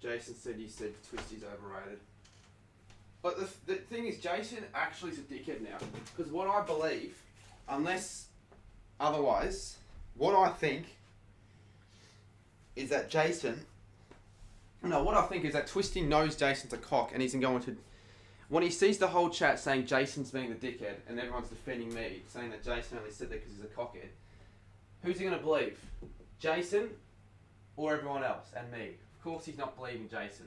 Jason said you said Twisty's overrated. But the thing is, Jason actually is a dickhead now. Because what I believe, unless otherwise, what I think is that what I think is that Twisty knows Jason's a cock and he's going to... When he sees the whole chat saying Jason's being the dickhead and everyone's defending me, saying that Jason only said that because he's a cockhead, who's he going to believe? Jason or everyone else and me? Of course he's not believing Jason.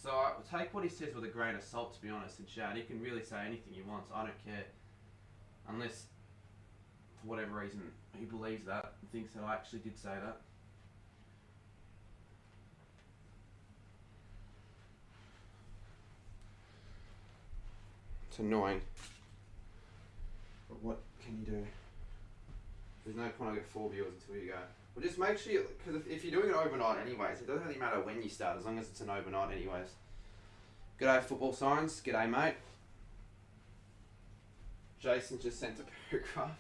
So I will take what he says with a grain of salt, to be honest, in chat. He can really say anything he wants. I don't care. Unless, for whatever reason, he believes that and thinks that I actually did say that. annoying. But what can you do? There's no point I get 4 viewers until you go. Well, just make sure, because if you're doing it overnight anyways, it doesn't really matter when you start, as long as it's an overnight anyways. G'day Football Science, g'day mate. Jason just sent a paragraph.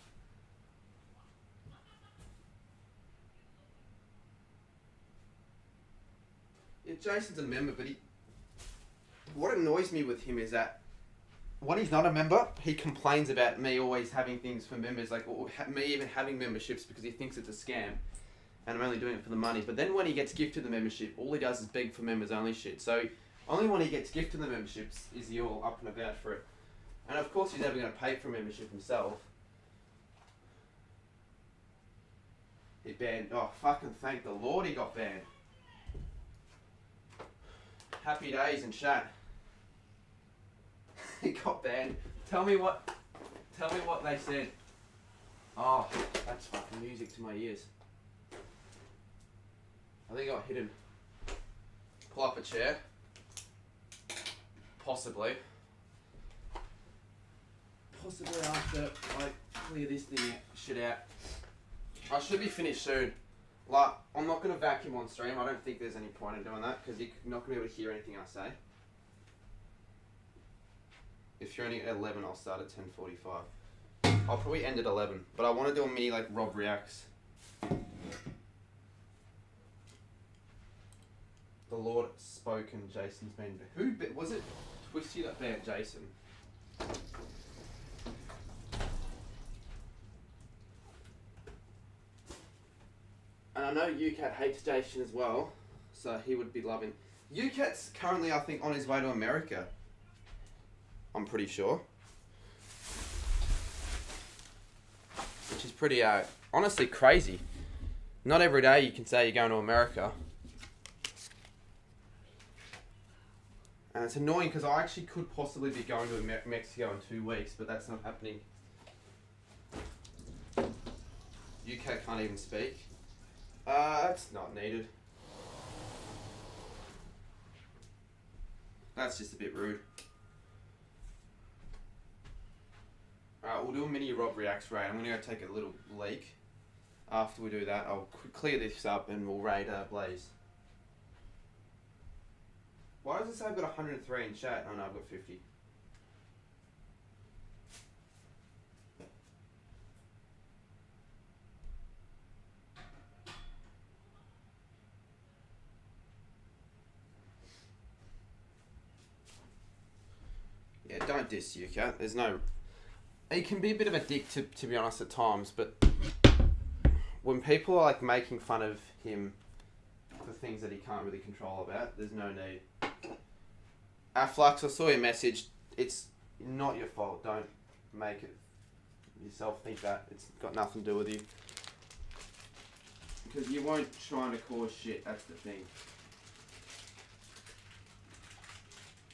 Yeah, Jason's a member, but what annoys me with him is that when he's not a member, he complains about me always having things for members, like or me even having memberships because he thinks it's a scam, and I'm only doing it for the money. But then when he gets gifted the membership, all he does is beg for members only shit. So only when he gets gifted the memberships is he all up and about for it. And of course he's never going to pay for a membership himself. He banned, oh fucking thank the Lord he got banned. Happy days in chat. He got banned. Tell me what they said. Oh, that's fucking music to my ears. I think I got hidden. Pull up a chair. Possibly after I clear this thing shit out. I should be finished soon. Like, I'm not going to vacuum on stream. I don't think there's any point in doing that because you're not going to be able to hear anything I say. If you're only at 11, I'll start at 10:45. I'll probably end at 11, but I want to do a mini like Rob reacts. The Lord spoken. Jason's been. Who was it? Twisty that banned Jason. And I know UCAT hates Jason as well, so he would be loving. UCAT's currently, I think, on his way to America. I'm pretty sure. Which is pretty, honestly crazy. Not every day you can say you're going to America. And it's annoying because I actually could possibly be going to Mexico in 2 weeks, but that's not happening. UK can't even speak. That's not needed. That's just a bit rude. Alright, we'll do a mini Rob Reacts raid. I'm going to go take a little leak. After we do that, I'll clear this up and we'll raid Blaze. Why does it say I've got 103 in chat? Oh no, I've got 50. Yeah, don't diss you, cat. There's no... He can be a bit of a dick to be honest at times, but when people are like making fun of him for things that he can't really control about, there's no need. Afflux, I saw your message. It's not your fault. Don't make it yourself think that. It's got nothing to do with you. Because you weren't trying to cause shit, that's the thing.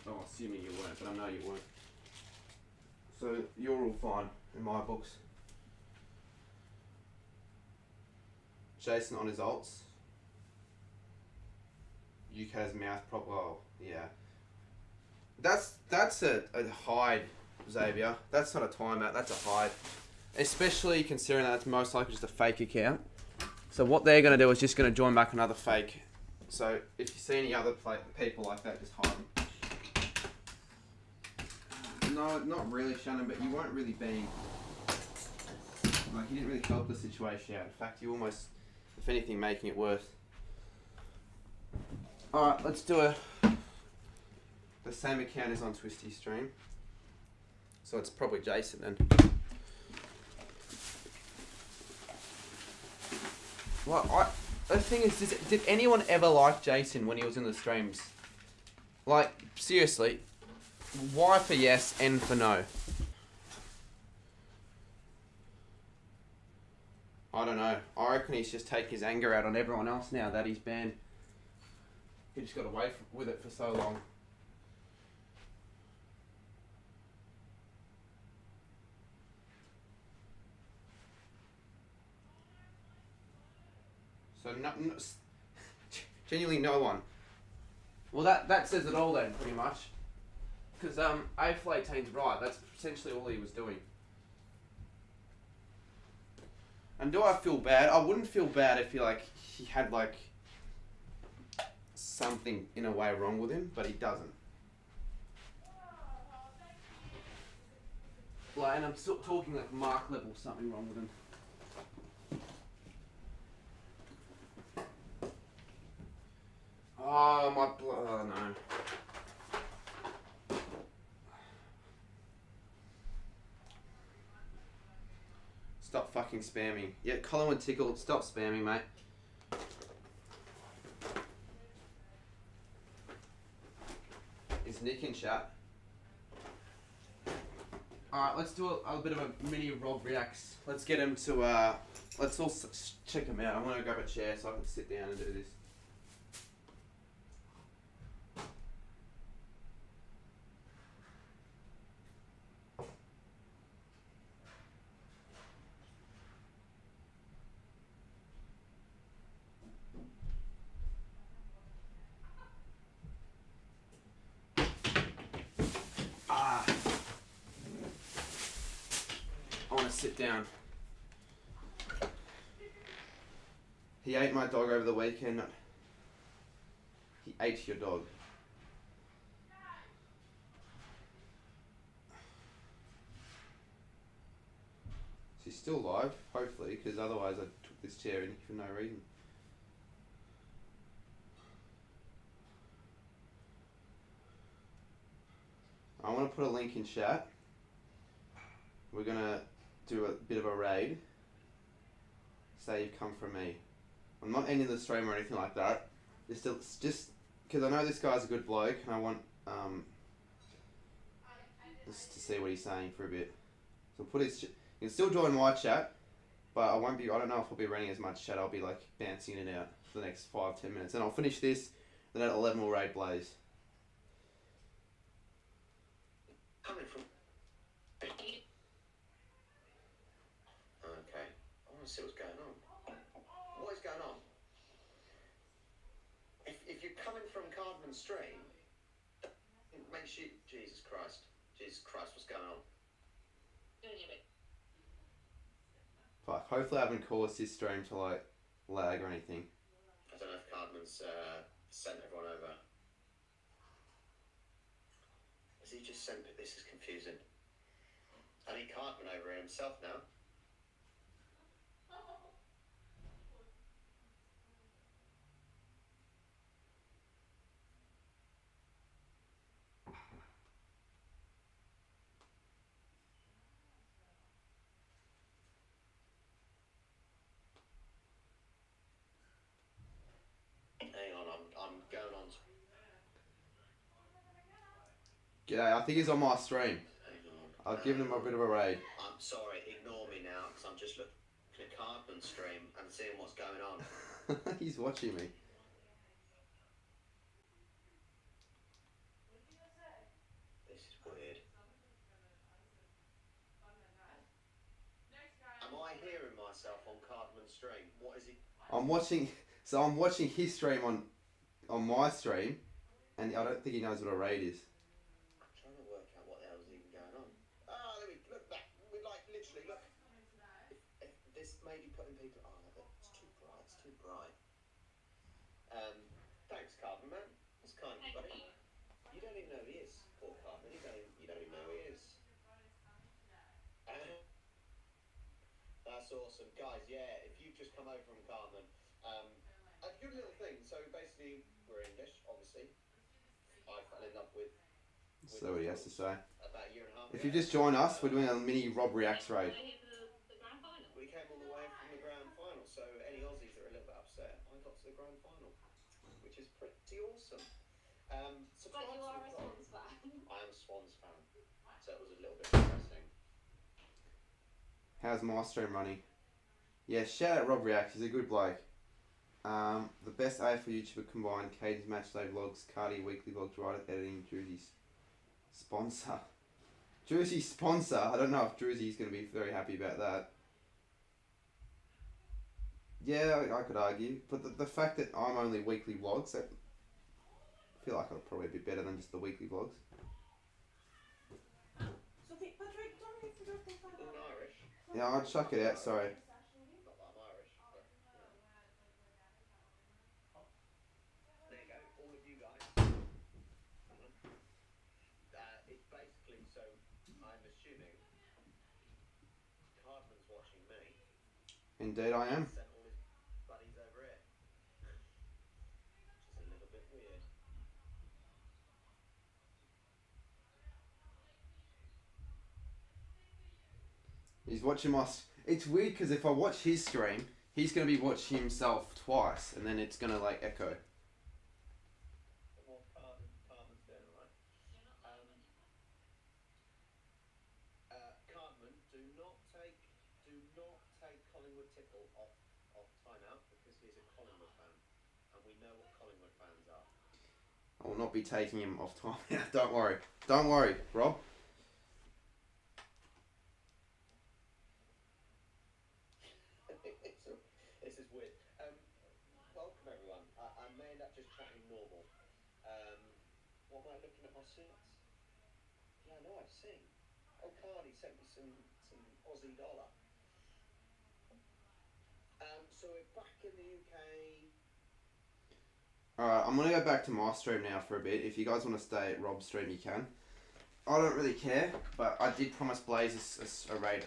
Oh, assuming you weren't, but I know you weren't. So you're all fine in my books. Jason on his ults. UK's mouth prop. Oh, yeah. That's a hide, Xavier. That's not a timeout. That's a hide. Especially considering that it's most likely just a fake account. So what they're going to do is just going to join back another fake. So if you see any other people like that, just hide them. No, not really, Shannon, but you weren't really being... Like, you didn't really help the situation out. In fact, you almost, if anything, making it worse. Alright, let's do the same account is on Twisty's stream. So it's probably Jason then. Well, the thing is, did anyone ever like Jason when he was in the streams? Like, seriously, Y for yes, N for no. I don't know. I reckon he's just taking his anger out on everyone else now that he's banned. He just got away with it for so long. So genuinely no one. Well, that says it all then, pretty much. Because A18's right. That's essentially all he was doing. And do I feel bad? I wouldn't feel bad if he had like something in a way wrong with him, but he doesn't. Like, and I'm still talking like mark level something wrong with him. Oh my oh no. Stop fucking spamming. Yeah, Collingwood Tickle, stop spamming, mate. Is Nick in chat? Alright, let's do a bit of a mini Rob reacts. Let's get him to, let's all check him out. I'm gonna grab a chair so I can sit down and do this. I want to sit down. He ate my dog over the weekend. He ate your dog. She's still alive, hopefully, because otherwise I took this chair in for no reason. I want to put a link in chat. We're going to do a bit of a raid. Say you've come from me. I'm not ending the stream or anything like that. Just because I know this guy's a good bloke and I want just to see what he's saying for a bit. So put his. You can still join my chat, but I won't be. I don't know if I'll be running as much chat. I'll be like bouncing in and out for the next 5-10 minutes, and I'll finish this. Then at 11 we'll raid Blaze. Coming from. Okay, I want to see what's going on. What is going on? If you're coming from Cardman Stream, make sure. Jesus Christ, what's going on? Fuck. Hopefully I haven't caused this stream to like lag or anything. I don't know if Cardman's sent everyone over. Has he just sent it? This is confusing. I need Cardman over here himself now. Hang on, I'm going on. G'day, I think he's on my stream. I've given him a bit of a raid. I'm sorry, ignore me now, because I'm just looking at Cardman's stream and seeing what's going on. He's watching me. This is weird. Am I hearing myself on Cardman's stream? What is he? I'm watching his stream on my stream, and I don't think he knows what a raid is. I'm trying to work out what the hell's even going on. Ah, let me look back. We like literally look. If this may be putting people. Oh, it's too bright. It's too bright. Thanks, Cardman man. That's kind of you, buddy. You don't even know who he is, poor Cardman. You don't even know who he is. That's awesome, guys. Yeah, if you've just come over from Cardman, a good little thing. So basically, we're English, obviously. I fell in love with So what he has to say. about a year and a half If ago. you just join us, we're doing a mini Rob Reacts raid. We came all the way from the grand final, so any Aussies that are a little bit upset, I got to the grand final, which is pretty awesome. Subscribe But you to are the a vlog. Swans fan. I am a Swans fan, so it was a little bit depressing. How's my stream running? Yeah, shout out Rob Reacts, he's a good bloke. The best AFL YouTuber combined, Katie's Matchday Vlogs, Cardi Weekly Vlogs, writer, editing, Drewsy's sponsor. Drewsy's sponsor? I don't know if Drewsy's going to be very happy about that. Yeah, I could argue. But the fact that I'm only weekly vlogs, I feel like I'll probably be better than just the weekly vlogs. Yeah, I'll chuck it out, sorry. Not that I'm Irish, but there you go. All of you guys. Hang on. It's basically so. I'm assuming Cardman's watching me. Indeed I am. Sent all his buddies over here, which is a little bit weird. He's watching my... It's weird because if I watch his stream, he's going to be watching himself twice, and then it's going to, like, echo. What Cardman's doing, right? Cardman, do not take Collingwood Tickle off timeout because he's a Collingwood fan, and we know what Collingwood fans are. I will not be taking him off time. Don't worry. Don't worry, Rob. This is weird. Welcome everyone. I may end up just chatting normal. What am I looking at my suits? Yeah, I know I've seen. Oh, Cardi sent me some Aussie dollar. So we're back in the UK. Alright, I'm going to go back to my stream now for a bit. If you guys want to stay at Rob's stream, you can. I don't really care, but I did promise Blaze a raid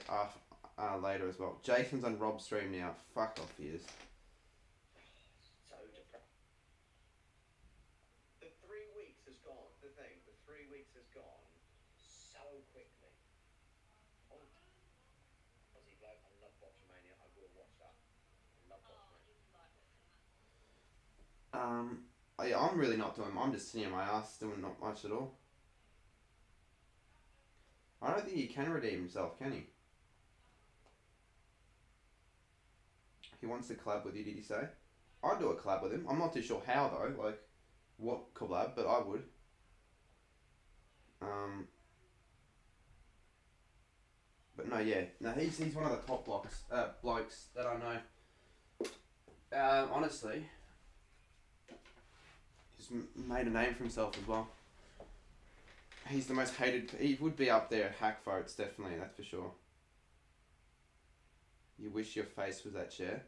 later as well. Jason's on Rob's stream now. Fuck off, he is. So depressed. The 3 weeks has gone. The 3 weeks has gone so quickly. Oh, Aussie bloke, I love Botchamania. I will watch that. I love Botchamania. Yeah, I'm really not doing. I'm just sitting on my ass doing not much at all. I don't think he can redeem himself, can he? He wants to collab with you, did he say? I'd do a collab with him. I'm not too sure how though, like what collab, but I would. But no, yeah. No, he's one of the top blokes that I know. Honestly, he's made a name for himself as well. He's the most hated. He would be up there at hack votes, definitely. That's for sure. You wish your face was that chair.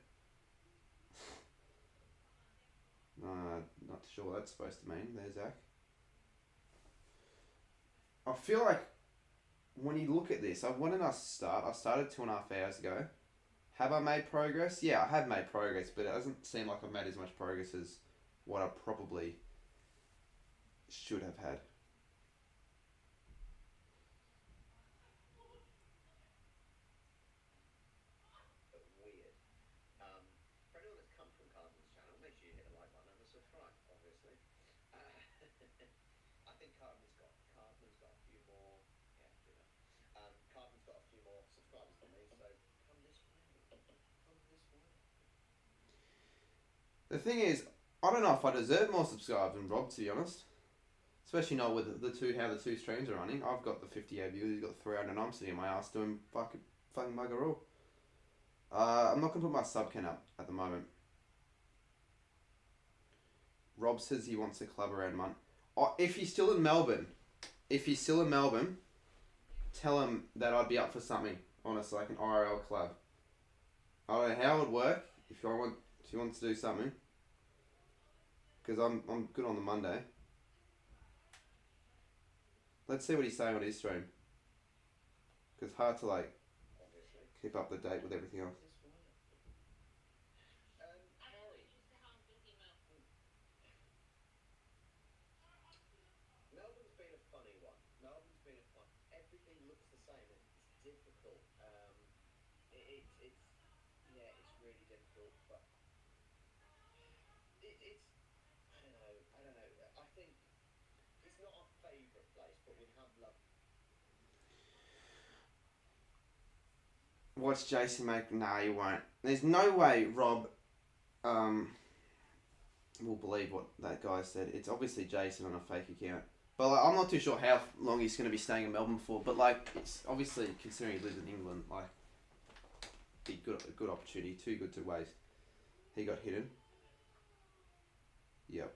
Not sure what that's supposed to mean. There's Zach. I feel like when you look at this, when did I start? I started 2.5 hours ago. Have I made progress? Yeah, I have made progress, but it doesn't seem like I've made as much progress as what I probably should have had. Weird. For anyone that's come from Cardman's channel, make sure you hit the like button and the subscribe, obviously. I think Cardman's got a few more. Yeah, do that. Cardman's got a few more subscribers than me, so come this way. Come this way. The thing is, I don't know if I deserve more subscribers than Rob, to be honest. Especially not with how the two streams are running. I've got the 58 viewers, he's got 300, and I'm sitting in my ass doing fucking bugger all. I'm not going to put my sub count up at the moment. Rob says he wants to club around month. Oh, if he's still in Melbourne, tell him that I'd be up for something. Honestly, like an IRL club. I don't know how it would work if he wants to do something. Because I'm good on the Monday. Let's see what he's saying on his stream. Because it's hard to like keep up to date with everything else. Melbourne's been a funny one. Everything looks the same. It's difficult. It's really difficult. But it's I don't know. I think it's not our favourite place, but we have loved. Watch Jason make... Nah, you won't. There's no way Rob will believe what that guy said. It's obviously Jason on a fake account. But like, I'm not too sure how long he's going to be staying in Melbourne for. But like, it's obviously, considering he lives in England, like, be a good opportunity. Too good to waste. He got hidden. Yep.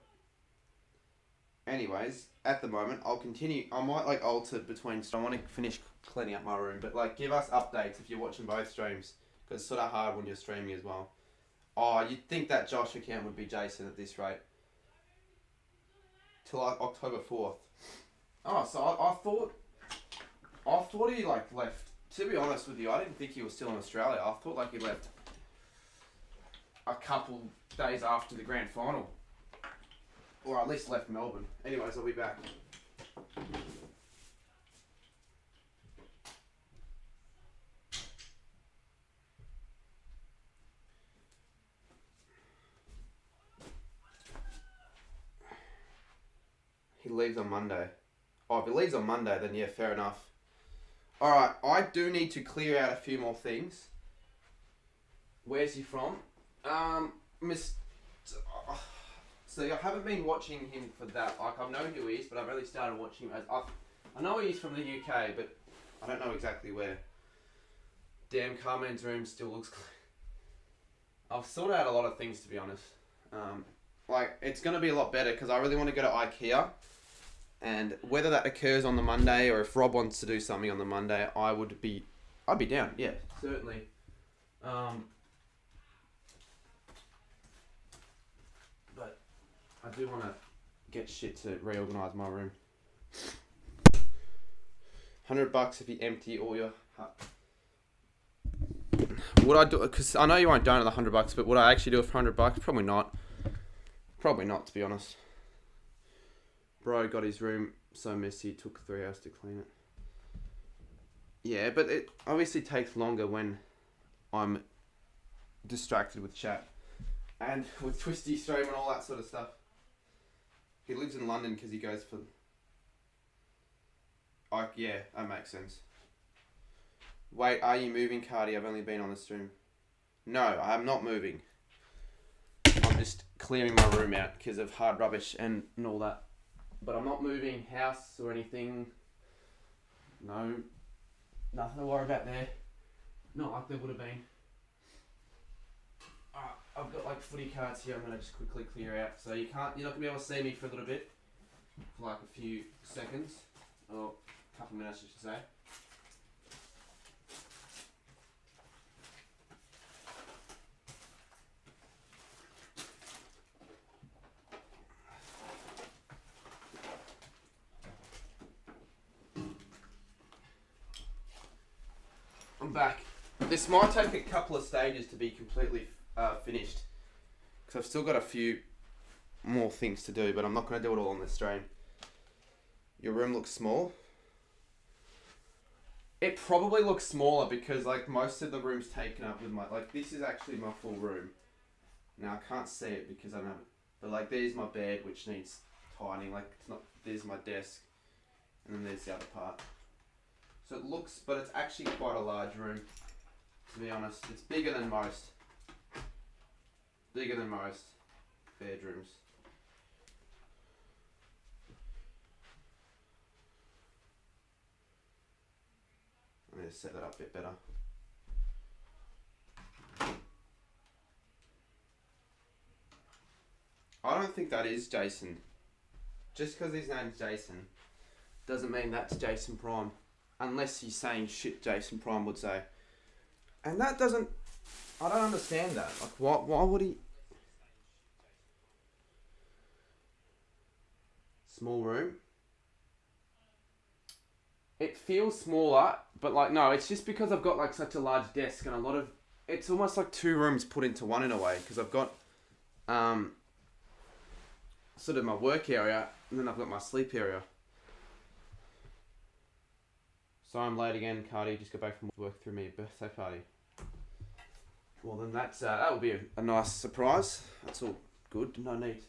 anyways, at the moment, I'll continue. I might like alter between. I want to finish cleaning up my room, but like give us updates if you're watching both streams, because it's sort of hard when you're streaming as well. Oh, you'd think that Josh account would be Jason at this rate. Till like October 4th. Oh, so I thought he like left. To be honest with you, I didn't think he was still in Australia. I thought like he left a couple days after the grand final. Or at least left Melbourne. Anyways, I'll be back. He leaves on Monday. Oh, if he leaves on Monday, then yeah, fair enough. Alright, I do need to clear out a few more things. Where's he from? So I haven't been watching him for that. Like, I know who he is, but I've only started watching him as... I know he's from the UK, but I don't know exactly where. Damn, Carmen's room still looks clean. I've sorted out a lot of things, to be honest. Like, it's going to be a lot better, because I really want to go to IKEA. And whether that occurs on the Monday, or if Rob wants to do something on the Monday, I'd be down. Yeah, certainly. But I do want to get shit to reorganise my room. $100 if you empty all your... Would I do it? Because I know you won't donate the $100, but would I actually do it for $100? Probably not. Probably not, to be honest. Bro got his room so messy, it took 3 hours to clean it. Yeah, but it obviously takes longer when I'm distracted with chat. And with Twisty Stream and all that sort of stuff. He lives in London because he goes for... yeah, that makes sense. Wait, are you moving, Cardi? I've only been on the stream. No, I'm not moving. I'm just clearing my room out because of hard rubbish and all that. But I'm not moving house or anything. No. Nothing to worry about there. Not like there would have been. Alright, I've got like footy cards here I'm going to just quickly clear out. So you're not going to be able to see me for a little bit. For like a few seconds. Or a couple minutes I should say. I'm back. This might take a couple of stages to be completely finished. Because I've still got a few more things to do, but I'm not going to do it all on this stream. Your room looks small? It probably looks smaller because like most of the room's taken up with my... Like this is actually my full room. Now I can't see it because I don't have it. But like there's my bed which needs tidying. Like it's not... There's my desk. And then there's the other part. So it looks, but it's actually quite a large room, to be honest. It's bigger than most. Bigger than most bedrooms. I need to set that up a bit better. I don't think that is Jason. Just because his name's Jason doesn't mean that's Jason Prime. Unless he's saying shit Jason Prime would say. And that doesn't... I don't understand that. Like, why would he... Small room? It feels smaller, but like, no, it's just because I've got like such a large desk and a lot of... It's almost like 2 rooms put into one in a way. Because I've got... sort of my work area, and then I've got my sleep area. So I'm late again, Cardi. Just got back from work through me birthday party. Well, then that will be a nice surprise. That's all good. No need.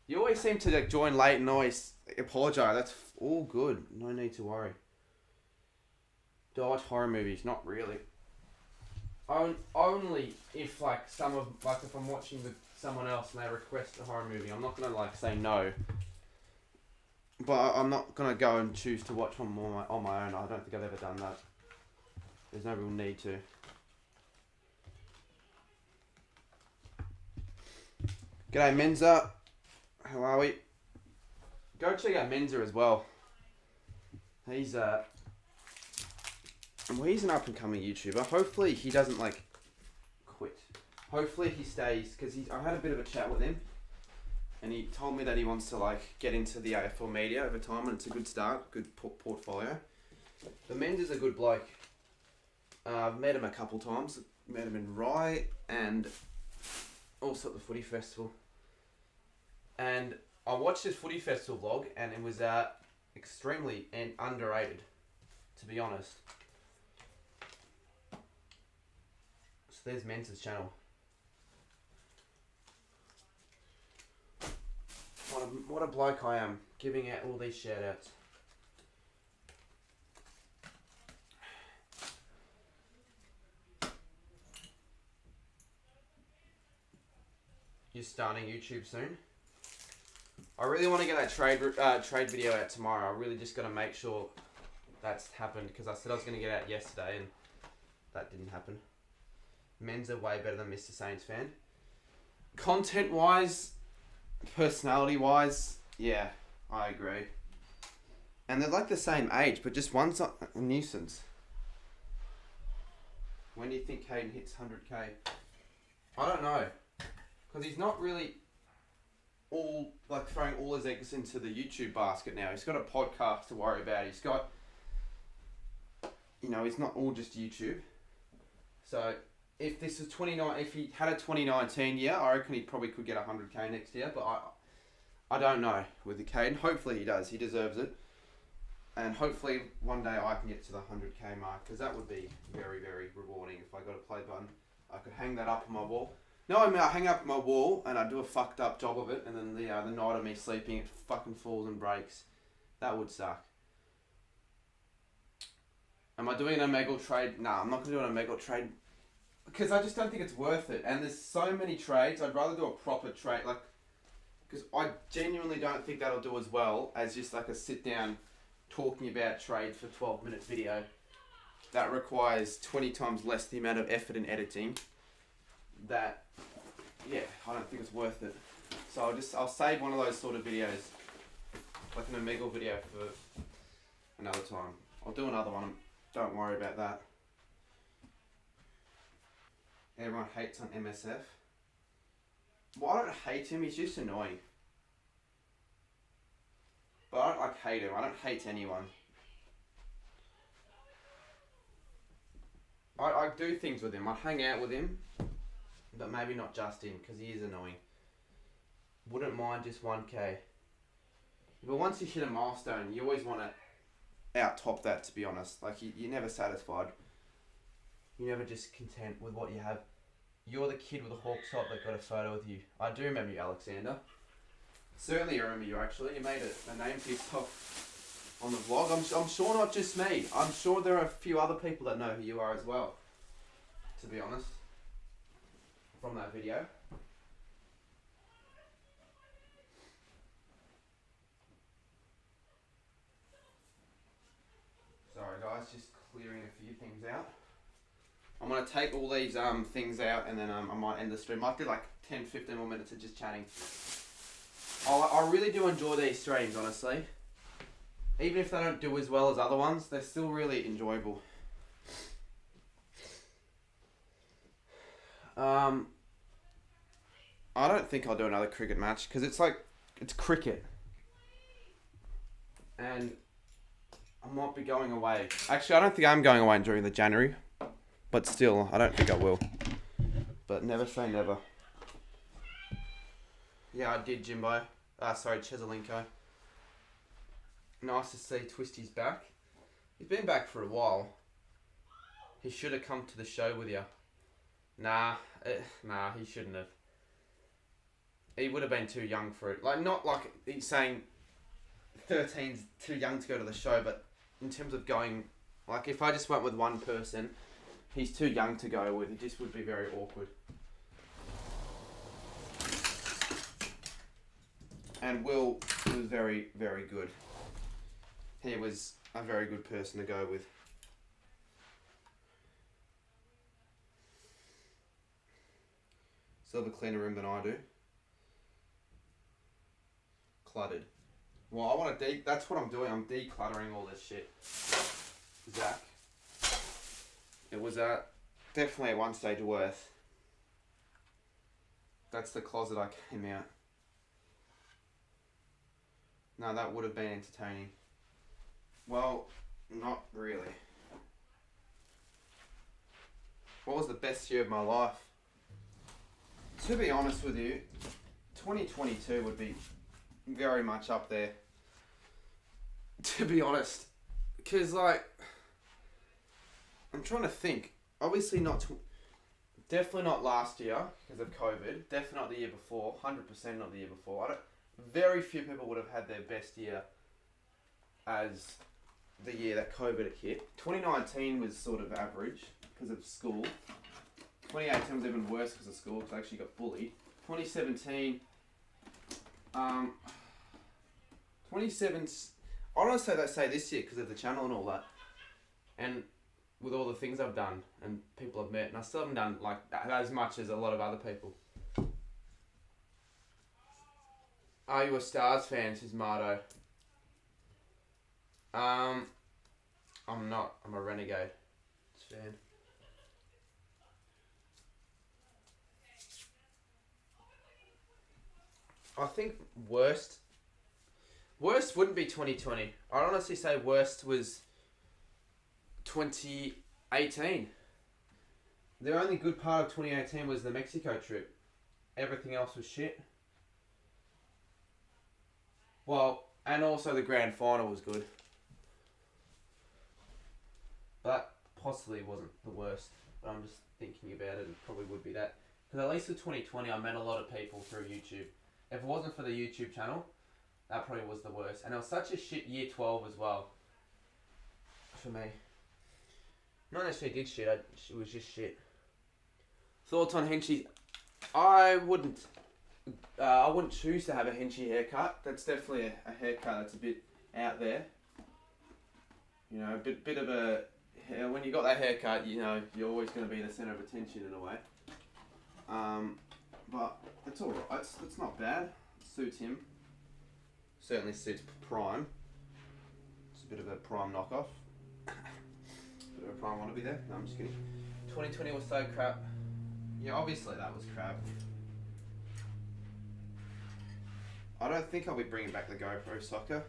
You always seem to like, join late and always apologise. That's all good. No need to worry. Do I watch horror movies? Not really. Only if like if I'm watching with someone else and they request a horror movie, I'm not gonna like say no. But I'm not going to go and choose to watch one more on my own. I don't think I've ever done that. There's no real need to. G'day Menza. How are we? Go check out Menza as well. He's an up and coming YouTuber. Hopefully he doesn't like quit. Hopefully he stays, because I had a bit of a chat with him, and he told me that he wants to like get into the AFL media over time, and it's a good start, good portfolio. The Menza's a good bloke. I've met him a couple times. Met him in Rye and also at the footy festival. And I watched his footy festival vlog, and it was extremely underrated, to be honest. So there's Menza's channel. What a bloke I am, giving out all these shout outs. You're starting YouTube soon. I really want to get that trade video out tomorrow. I really just got to make sure that's happened, because I said I was going to get it out yesterday and that didn't happen. Men's are way better than Mr. Saints fan. Content wise, personality wise, yeah, I agree. And they're like the same age, but just one's a nuisance. When do you think Caden hits 100k? I don't know. Because he's not really all like throwing all his eggs into the YouTube basket now. He's got a podcast to worry about. He's got, he's not all just YouTube. So if this is if he had a 2019 year, I reckon he probably could get 100k next year. But I don't know with the Caden. Hopefully he does. He deserves it. And hopefully one day I can get to the 100k mark, because that would be very, very rewarding if I got a play button. I could hang that up on my wall. No, I mean, I hang up my wall and I do a fucked up job of it, and then the night of me sleeping, it fucking falls and breaks. That would suck. Am I doing an Omegle trade? Nah, I'm not going to do an Omegle trade, because I just don't think it's worth it. And there's so many trades, I'd rather do a proper trade, like, because I genuinely don't think that'll do as well as just like a sit down talking about trades for 12 minutes video. That requires 20 times less the amount of effort in editing. That, yeah, I don't think it's worth it. So I'll save one of those sort of videos, like an Omegle video, for another time. I'll do another one, don't worry about that. Everyone hates on MSF. Well, I don't hate him, he's just annoying. But I don't like hate him, I don't hate anyone. I do things with him, I hang out with him, but maybe not just him, because he is annoying. Wouldn't mind just 1k. But once you hit a milestone, you always want to out-top that, to be honest. Like, you're never satisfied. You're never just content with what you have. You're the kid with a hawk top that got a photo with you. I do remember you, Alexander. Certainly I remember you, actually. You made a name for yourself on the vlog. I'm sure not just me. I'm sure there are a few other people that know who you are as well, to be honest, from that video. Sorry guys, just clearing a few things out. I'm going to take all these things out, and then I might end the stream. Might do like 10-15 more minutes of just chatting. I really do enjoy these streams, honestly. Even if they don't do as well as other ones, they're still really enjoyable. I don't think I'll do another cricket match, because it's cricket. And I might be going away. Actually, I don't think I'm going away during the January. But still, I don't think I will. But never say never. Yeah, I did, Jimbo. Sorry, Cheselinko. Nice to see Twisty's back. He's been back for a while. He should have come to the show with you. Nah, he shouldn't have. He would have been too young for it. Like, not like he's saying 13's too young to go to the show, but in terms of going, like, if I just went with one person, he's too young to go with. It just would be very awkward. And Will was very, very good. He was a very good person to go with. Still have a cleaner room than I do. Cluttered. Well, I want to that's what I'm doing. I'm decluttering all this shit. Zach. It was definitely at one stage worth. That's the closet I came out. No, that would have been entertaining. Well, not really. What was the best year of my life? To be honest with you, 2022 would be very much up there. To be honest. Because, like, I'm trying to think. Obviously definitely not last year because of COVID. Definitely not the year before. 100% not the year before. Very few people would have had their best year as the year that COVID hit. 2019 was sort of average because of school. 2018 was even worse because of school because I actually got bullied. 2017, I don't say they say this year because of the channel and all that, and with all the things I've done and people I've met, and I still haven't done like as much as a lot of other people. Are you a Stars fan? Says Mardo. I'm not. I'm a Renegade fan. I think worst wouldn't be 2020. I'd honestly say worst was 2018. The only good part of 2018 was the Mexico trip. Everything else was shit. Well, and also the grand final was good. That possibly wasn't the worst, but I'm just thinking about it, it probably would be that. Because at least with 2020, I met a lot of people through YouTube. If it wasn't for the YouTube channel, that probably was the worst. And it was such a shit year 12 as well. For me. Not necessarily did shit, it was just shit. Thoughts on Henchy? I wouldn't choose to have a Henchy haircut. That's definitely a haircut that's a bit out there. You know, a bit of a... When you got that haircut, you know, you're always going to be the centre of attention in a way. But it's alright, it's not bad. It suits him. Certainly suits Prime. It's a bit of a Prime knockoff. Bit of a Prime wannabe there. No, I'm just kidding. 2020 was so crap. Yeah, obviously that was crap. I don't think I'll be bringing back the GoPro soccer.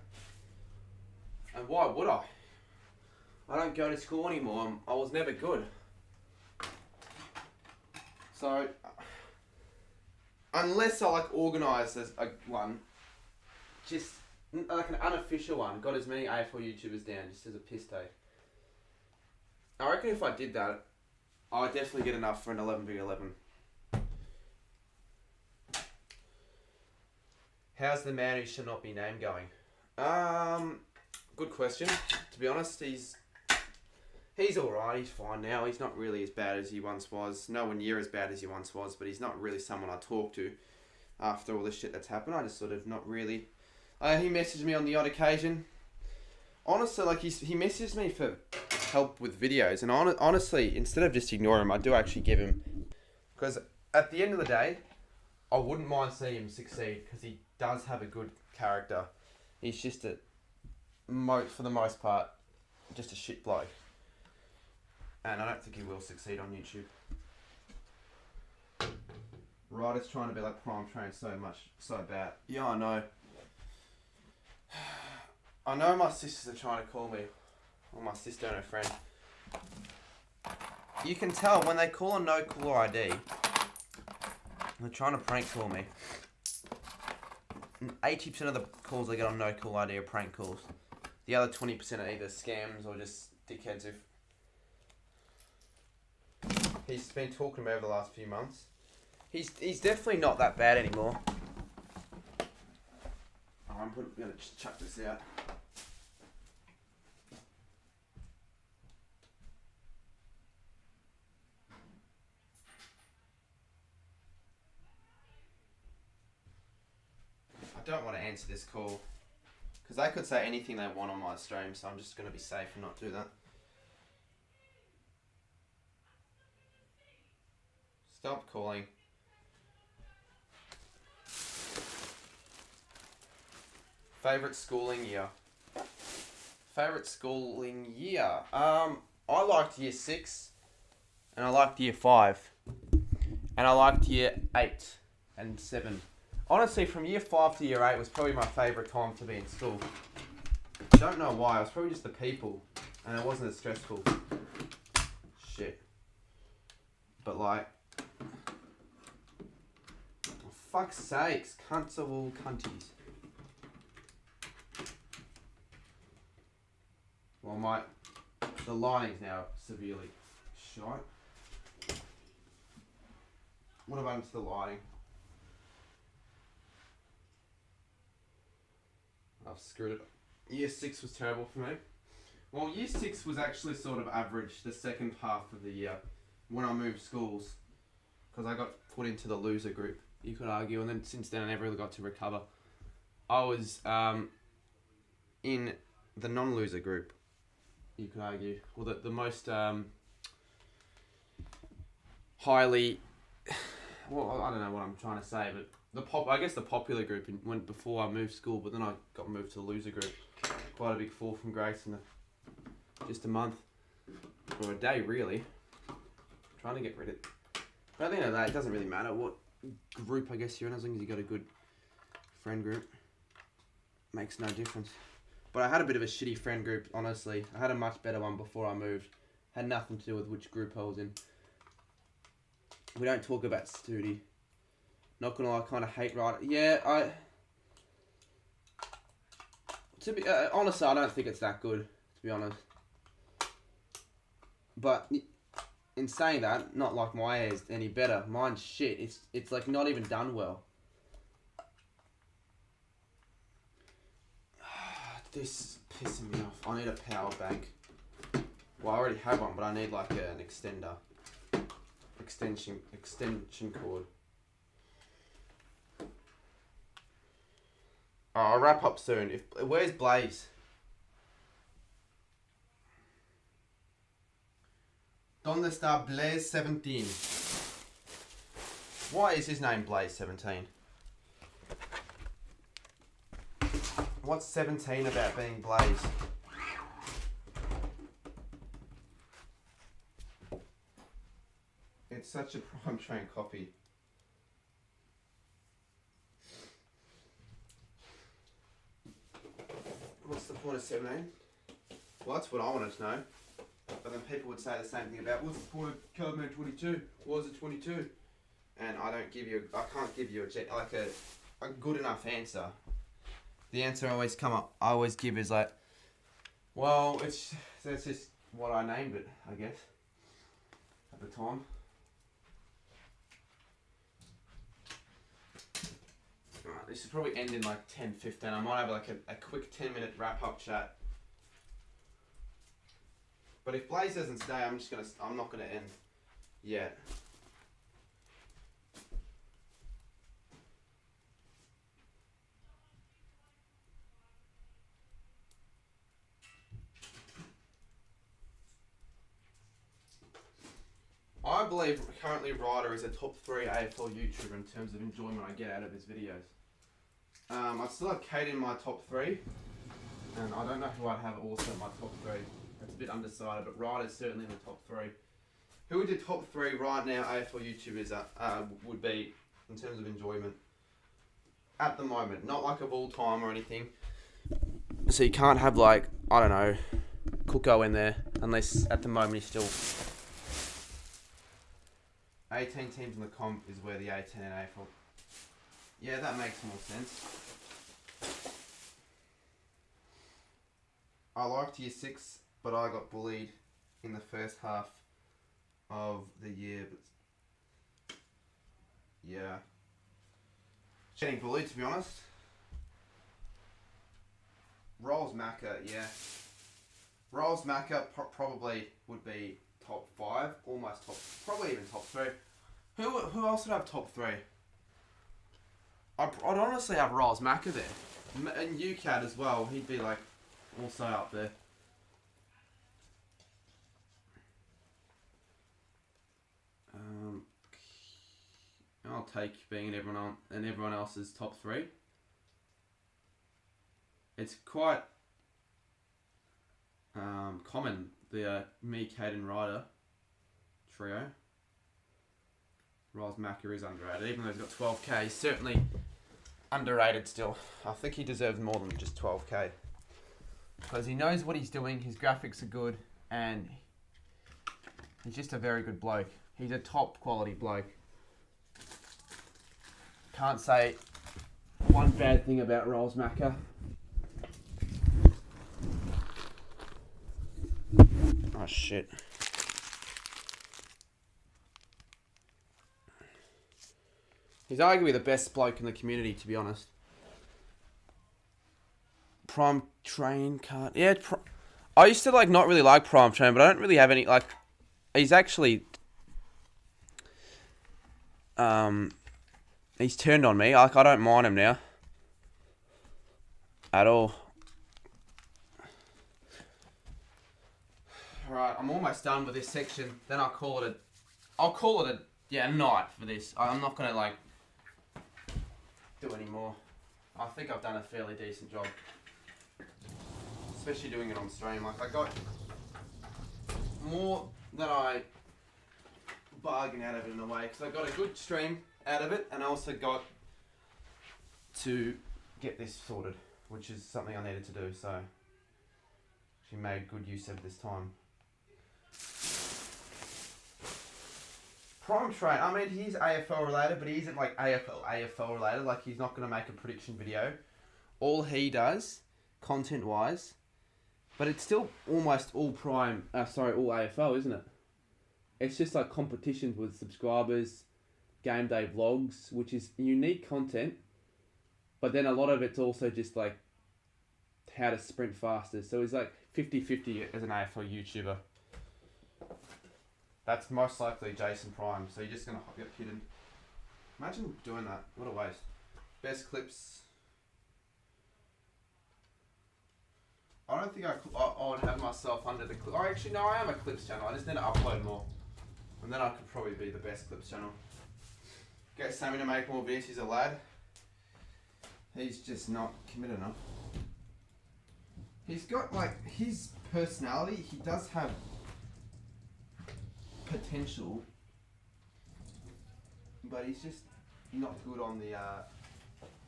And why would I? I don't go to school anymore. I was never good. So, unless I like organise as one, just like an unofficial one, got as many AFL YouTubers down just as a piss take. I reckon if I did that, I'd definitely get enough for an 11v11. How's the man who should not be named going? Good question. To be honest, he's alright, he's fine now. He's not really as bad as he once was. Nowhere near as bad as he once was, but he's not really someone I talk to after all the shit that's happened. I just sort of not really... he messaged me on the odd occasion. Honestly, like he messaged me for help with videos, and honestly, instead of just ignoring him, I do actually give him... Because at the end of the day, I wouldn't mind seeing him succeed, because he does have a good character. He's just for the most part, just a shit bloke. And I don't think he will succeed on YouTube. Right, it's trying to be like Prime Train so bad. Yeah, I know. I know my sisters are trying to call me. Or my sister and her friend. You can tell when they call a no caller ID, they're trying to prank call me. 80% of the calls I get on no call ID are prank calls. The other 20% are either scams or just dickheads who've... He's been talking about over the last few months. He's definitely not that bad anymore. Oh, I'm going to chuck this out. I don't want to answer this call because they could say anything they want on my stream, so I'm just going to be safe and not do that. Stop calling. Favourite schooling year. Favourite schooling year. I liked year 6, and I liked year 5, and I liked year 8 and 7. Honestly, from year 5 to year 8 was probably my favourite time to be in school. Don't know why. It was probably just the people, and it wasn't as stressful. Shit. But like, for fuck's sakes, cunts of all cunties. Well, the lighting's now severely shite. What happened to the lighting? I've screwed it up. Year 6 was terrible for me. Well, year 6 was actually sort of average the second half of the year when I moved schools, because I got put into the loser group, you could argue, and then since then I never really got to recover. I was in the non-loser group, you could argue, or the most highly, well, I don't know what I'm trying to say, but I guess the popular group went before I moved school, but then I got moved to the loser group. Quite a big fall from grace in just a month, or a day really. Trying to get rid of it. But at the end of the day, it doesn't really matter what group I guess you're in, as long as you got a good friend group. Makes no difference. But I had a bit of a shitty friend group, honestly. I had a much better one before I moved. Had nothing to do with which group I was in. We don't talk about Studi. Not gonna lie, I kind of hate writing. Yeah, honestly, I don't think it's that good, to be honest. But in saying that, not like my hair's any better. Mine's shit. It's like not even done well. This is pissing me off. I need a power bank. Well, I already have one, but I need like an extender. Extension cord. I'll wrap up soon. Where's Blaze? Donde está Blaze 17? Why is his name Blaze 17? What's 17 about being Blaze? It's such a prime train copy. What's the point of 17? Well, that's what I wanted to know. But then people would say the same thing about, what's the point of card mode 22? Why is it 22? And I can't give you a good enough answer. The answer I always give is like, well, that's just what I named it, I guess, at the time. Alright, this will probably end in like 10-15. I might have like a quick 10-minute wrap-up chat. But if Blaze doesn't stay, I'm not gonna end yet. I believe currently Ryder is a top 3 AFL YouTuber in terms of enjoyment I get out of his videos. I still have Kate in my top 3, and I don't know who I'd have also in my top 3. It's a bit undecided, but Ryder's certainly in the top 3. Who would the top 3 right now AFL YouTubers would be in terms of enjoyment? At the moment, not like of all time or anything. So you can't have like, I don't know, Cooko in there, unless at the moment he's still 18 teams in the comp is where the 18 in AFL. Yeah, that makes more sense. I liked year 6, but I got bullied in the first half of the year. But yeah, getting bullied, to be honest. Rolls Macca, yeah. Rolls Macca probably would be top 5, almost top, probably even top 3. Who else would have top 3? I'd honestly have Rolls Macca there, and UCAT as well. He'd be like also up there. I'll take being in everyone else's top 3. it's quite common, the me, Kate and Ryder trio. Riles Macca is underrated, even though he's got 12k. He's certainly underrated still. I think he deserves more than just 12k. Because he knows what he's doing, his graphics are good, and he's just a very good bloke. He's a top quality bloke. Can't say one bad thing about Riles Macca. Oh shit. He's arguably the best bloke in the community, to be honest. Prime Train card. Yeah, I used to not really like Prime Train, but I don't really have any he's actually he's turned on me. I don't mind him now at all. Alright, I'm almost done with this section. Then I'll call it a night for this. I'm not gonna do any more. I think I've done a fairly decent job. Especially doing it on stream. I got more than I bargained out of it in a way, because I got a good stream out of it, and I also got to get this sorted, which is something I needed to do, so she made good use of this time. Prime Train, I mean, he's AFL related, but he isn't AFL related. He's not going to make a prediction video. All he does, content wise, but it's still almost all all AFL, isn't it? It's just competitions with subscribers, game day vlogs, which is unique content, but then a lot of it's also just how to sprint faster. So he's 50-50 as an AFL YouTuber. That's most likely Jason Prime, so you're just going to get hidden. Imagine doing that. What a waste. Best clips. I don't think I would have myself under the clip. Oh, actually, no, I am a clips channel. I just need to upload more. And then I could probably be the best clips channel. Get Sammy to make more videos. He's a lad. He's just not committed enough. He's got, his personality, he does have potential, but he's just not good on the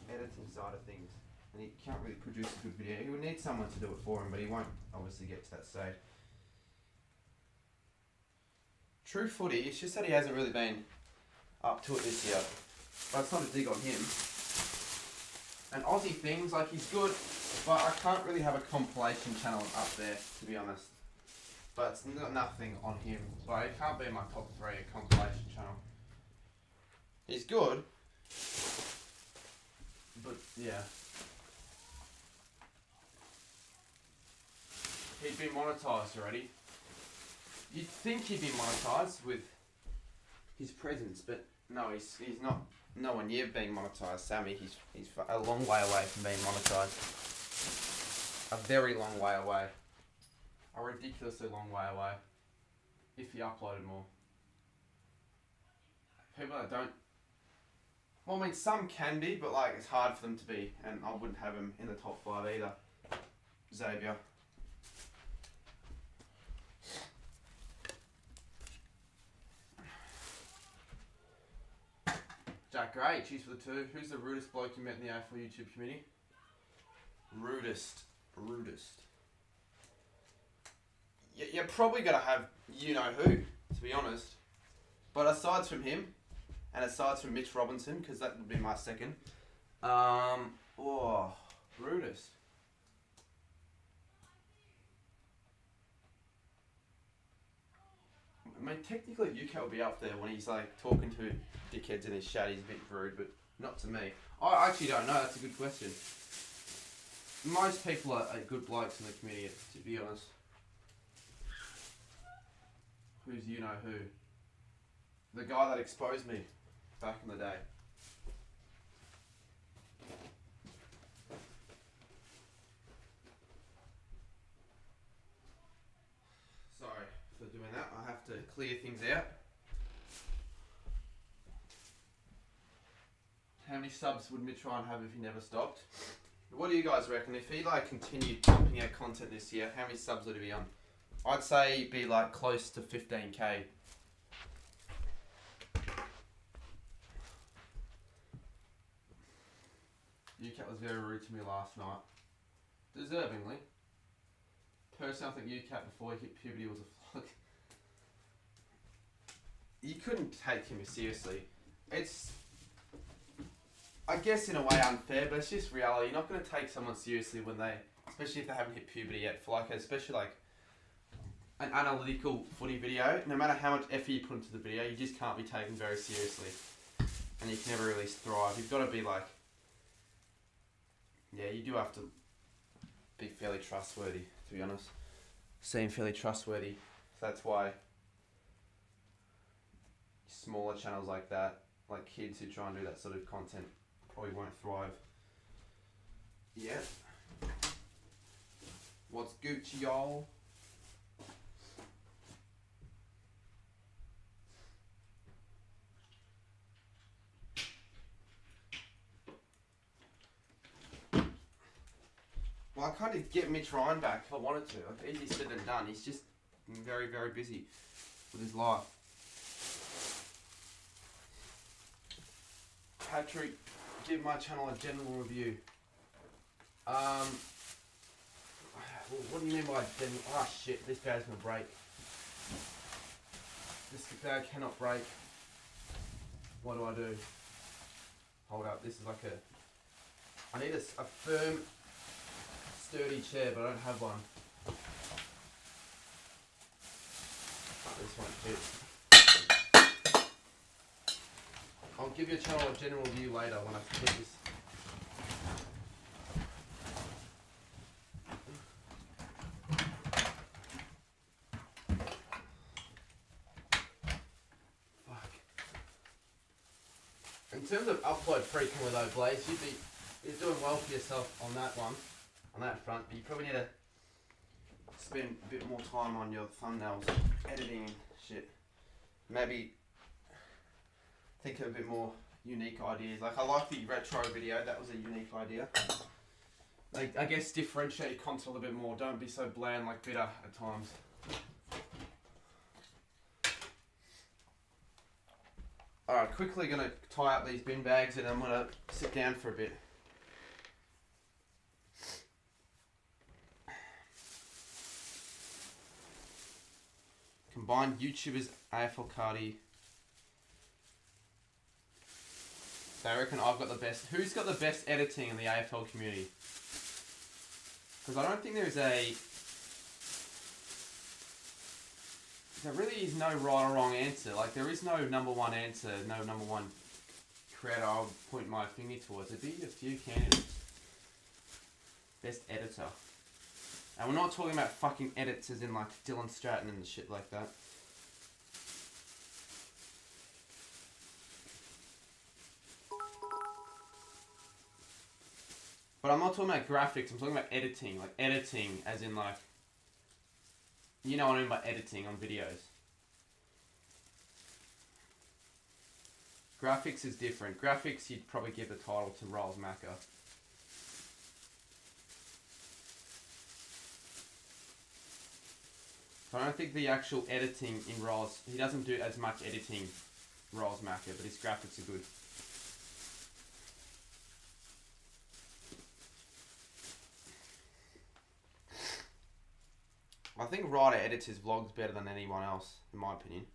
editing side of things, and he can't really produce a good video. He would need someone to do it for him, but he won't obviously get to that stage. True footy, it's just that he hasn't really been up to it this year, but it's not a dig on him. And Aussie things, he's good, but I can't really have a compilation channel up there, to be honest. But it's nothing on him. It can't be my top 3 compilation channel. He's good, but yeah. He'd be monetized already. You'd think he'd be monetized with his presence, but no, he's not. Nowhere near being monetized. Sammy, he's a long way away from being monetized. A very long way away. A ridiculously long way away. If he uploaded more. People that don't... Well, I mean, some can be, but it's hard for them to be, and I wouldn't have him in the top 5 either. Xavier. Jack Gray, cheers for the 2. Who's the rudest bloke you met in the AFL YouTube community? Rudest. You're probably going to have you-know-who, to be honest. But aside from him, and aside from Mitch Robinson, because that would be my second, rudest. I mean, technically UK will be up there when he's talking to dickheads in his chat. He's a bit rude, but not to me. I actually don't know. That's a good question. Most people are good blokes in the community, to be honest. Who's you-know-who? The guy that exposed me back in the day. Sorry for doing that. I have to clear things out. How many subs would Mitch Ryan have if he never stopped? What do you guys reckon? If he like continued pumping out content this year, how many subs would he be on? I'd say he'd be like close to 15k. UCAT was very rude to me last night. Deservingly. Personally, I think UCAT before he hit puberty was a flog. You couldn't take him seriously. It's, I guess in a way unfair, but it's just reality. You're not going to take someone seriously when they, especially if they haven't hit puberty yet, for like, especially like an analytical footy video. No matter how much effort you put into the video, you just can't be taken very seriously. And you can never really thrive. You've got to be like, yeah, you do have to be fairly trustworthy, to be honest. Seem fairly trustworthy. So that's why smaller channels like that, like kids who try and do that sort of content, probably won't thrive. Yeah. What's Gucci, y'all? Well, I kind of get Mitch Ryan back if I wanted to. Like, easy said than done. He's just very, very busy with his life. Patrick, give my channel a general review. What do you mean by general? Ah, shit, this bag's gonna break. This bag cannot break. What do I do? Hold up, this is like a... I need a firm, sturdy chair, but I don't have one. Oh, this won't fit. I'll give your channel a general review later when I put this. Fuck. In terms of upload frequent with O'Blaze, you're doing well for yourself on that one, on that front, but you probably need to spend a bit more time on your thumbnails, editing and shit. Maybe think of a bit more unique ideas. Like, I like the retro video, that was a unique idea. Like, I guess differentiate your content a little bit more. Don't be so bland like Bitter at times. Alright, quickly gonna tie up these bin bags and I'm gonna sit down for a bit. Combined YouTubers, AFL Cardi. They reckon I've got the best. Who's got the best editing in the AFL community? Because I don't think there really is no right or wrong answer. Like, there is no number one answer, no number one creator I would point my finger towards. There'd be a few candidates. Best editor. And we're not talking about fucking edits as in like Dylan Stratton and shit like that. But I'm not talking about graphics, I'm talking about editing. Like, editing as in like, you know what I mean by editing on videos. Graphics is different. Graphics, you'd probably give the title to Riles Macca. I don't think the actual editing in Riles, he doesn't do as much editing, Riles Macca, but his graphics are good. I think Ryder edits his vlogs better than anyone else, in my opinion.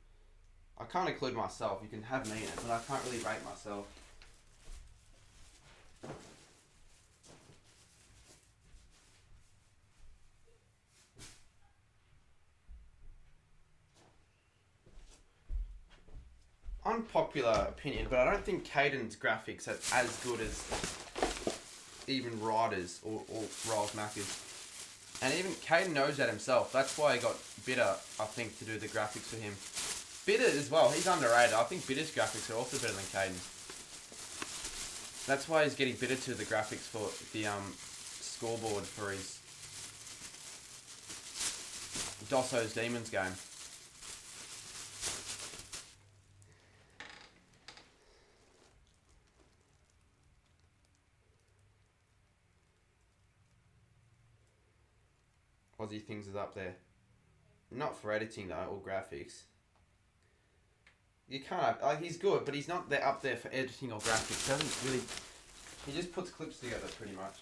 I can't include myself, you can have me in it, but I can't really rate myself. Unpopular opinion, but I don't think Caden's graphics are as good as even Ryder's or Riles Macca's. And even Caden knows that himself. That's why he got Bitter, I think, to do the graphics for him. Bitter as well, he's underrated. I think Bitter's graphics are also better than Caden. That's why he's getting Bitter to the graphics for the scoreboard for his Dosso's Demons game. Aussie things is up there. Not for editing though, or graphics. You can't, like, he's good, but he's not there up there for editing or graphics. Doesn't really, he just puts clips together pretty much.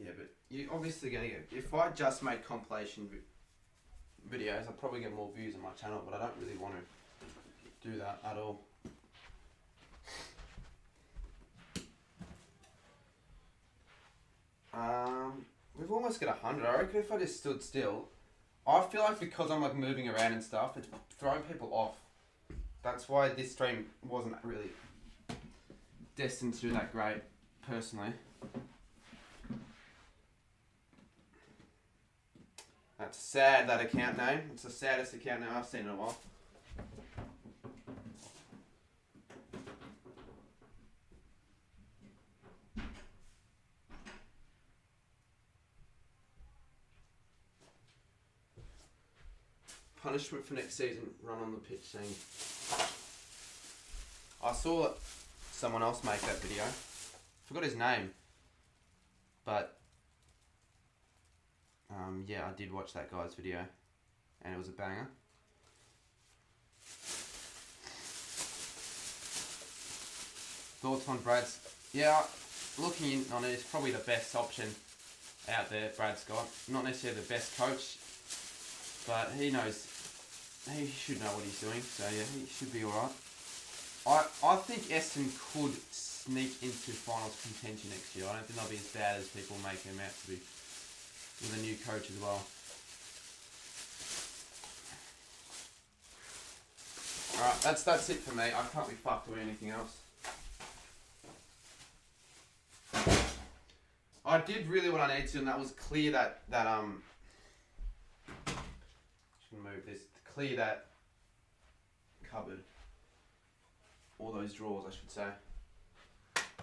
Yeah, but you're obviously gonna get, if I just made compilation videos, I'd probably get more views on my channel, but I don't really want to do that at all. We've almost got 100. I reckon if I just stood still, I feel like because I'm like moving around and stuff, it's throwing people off. That's why this stream wasn't really destined to do that great, personally. That's sad, that account name. It's the saddest account name I've seen in a while. Punishment for next season, run on the pitch scene. I saw someone else make that video. Forgot his name. But, yeah, I did watch that guy's video. And it was a banger. Thoughts on Brad's? Yeah, looking in on it, it's probably the best option out there, Brad Scott. Not necessarily the best coach, but he knows, he should know what he's doing, so yeah, he should be alright. I think Essendon could sneak into finals contention next year. I don't think they'll be as bad as people make them out to be, with a new coach as well. Alright, that's it for me. I can't be fucked with anything else. I did really what I needed to, and that was clear that should move this, clear that cupboard. All those drawers, I should say.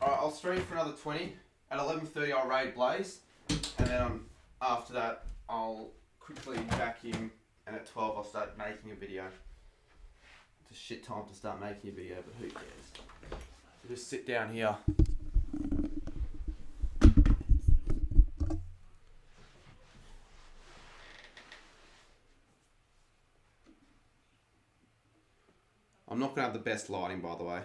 Alright, I'll stream for another 20. At 11:30 I'll raid Blaze, and then after that I'll quickly vacuum, and at 12 I'll start making a video. It's a shit time to start making a video, but who cares? So just sit down here. I'm not going to have the best lighting, by the way.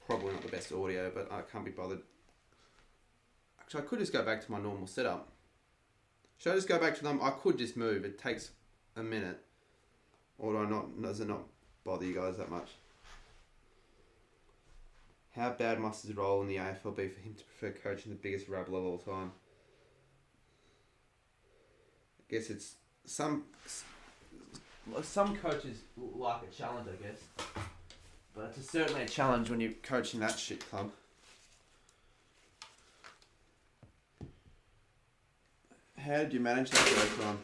Probably not the best audio, but I can't be bothered. Actually, I could just go back to my normal setup. Should I just go back to them? I could just move. It takes a minute. Or do I not? Does it not bother you guys that much? How bad must his role in the AFL be for him to prefer coaching the biggest rabble of all time? I guess it's some coaches like a challenge, I guess. But it's certainly a challenge when you're coaching that shit club. How did you manage that growth on?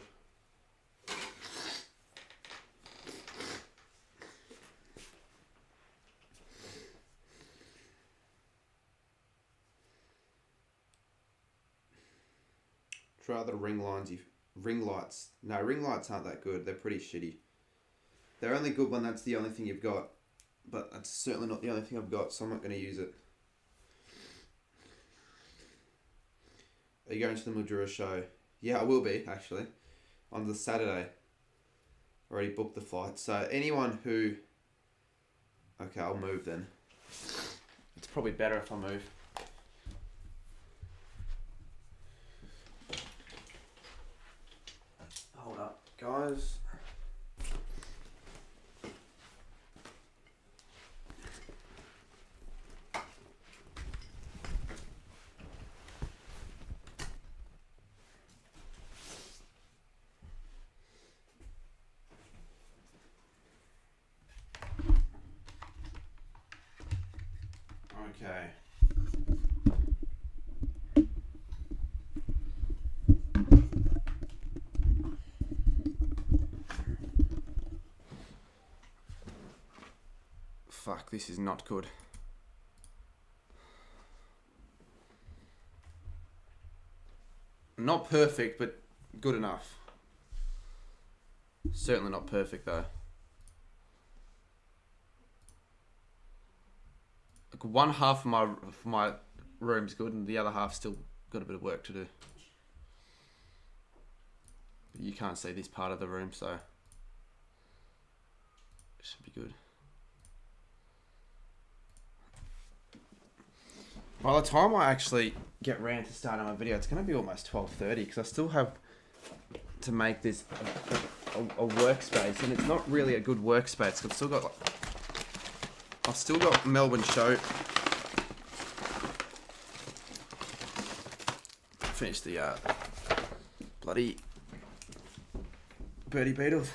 Try the ring lights. No, ring lights aren't that good. They're pretty shitty. They're only good when that's the only thing you've got. But that's certainly not the only thing I've got, so I'm not going to use it. Are you going to the Mildura show? Yeah, I will be, actually. On the Saturday. Already booked the flight. So anyone who... Okay, I'll move then. It's probably better if I move. Hold up, guys. Okay. Fuck, this is not good. Not perfect, but good enough. Certainly not perfect though. Like one half of my room's good, and the other half still got a bit of work to do. But you can't see this part of the room, so it should be good. By the time I actually get round to starting my video, it's going to be almost 12:30 because I still have to make this a workspace, and it's not really a good workspace. I've still got Melbourne show. Finish the bloody Birdie Beatles.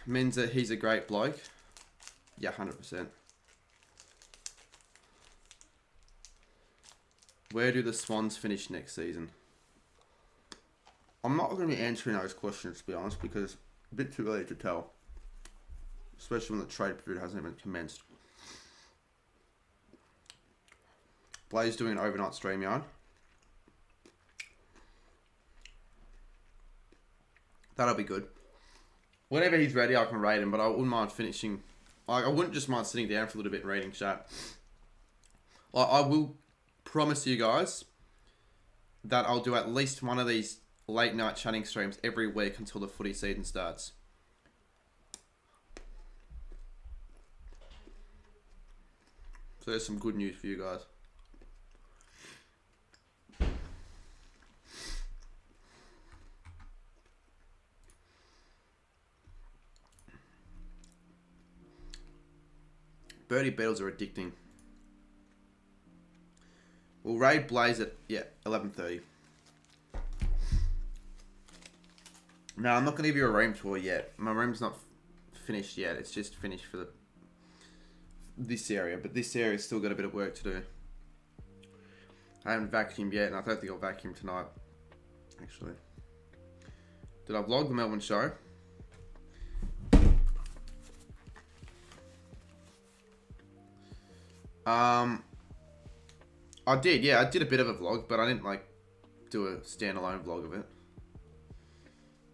Menza, he's a great bloke. Yeah, 100%. Where do the Swans finish next season? I'm not going to be answering those questions, to be honest, because it's a bit too early to tell. Especially when the trade period hasn't even commenced. Blaze doing an overnight stream yard. That'll be good. Whenever he's ready, I can raid him, but I wouldn't mind finishing. I wouldn't just mind sitting down for a little bit and reading chat. I will promise you guys that I'll do at least one of these late night chatting streams every week until the footy season starts. So there's some good news for you guys. Birdie Beetles are addicting. We'll raid Blaze at 11:30. No, I'm not going to give you a room tour yet. My room's not finished yet. It's just finished for this area, but this area's still got a bit of work to do. I haven't vacuumed yet, and I don't think I'll vacuum tonight, actually. Did I vlog the Melbourne show? I did, yeah, I did a bit of a vlog, but I didn't like do a standalone vlog of it.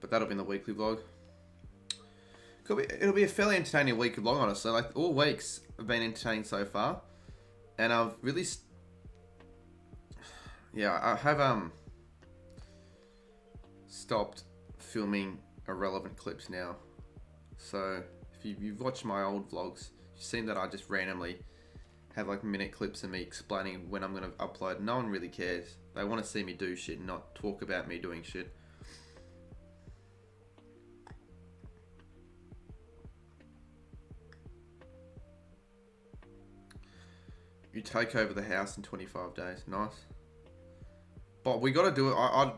But that'll be in the weekly vlog. It'll be a fairly entertaining weekly vlog, honestly. Like all weeks have been entertaining so far, and I've really, I have stopped filming irrelevant clips now. So if you've watched my old vlogs, you've seen that I just randomly have like minute clips of me explaining when I'm going to upload. No one really cares. They want to see me do shit, not talk about me doing shit. You take over the house in 25 days. Nice. But we got to do it. I'd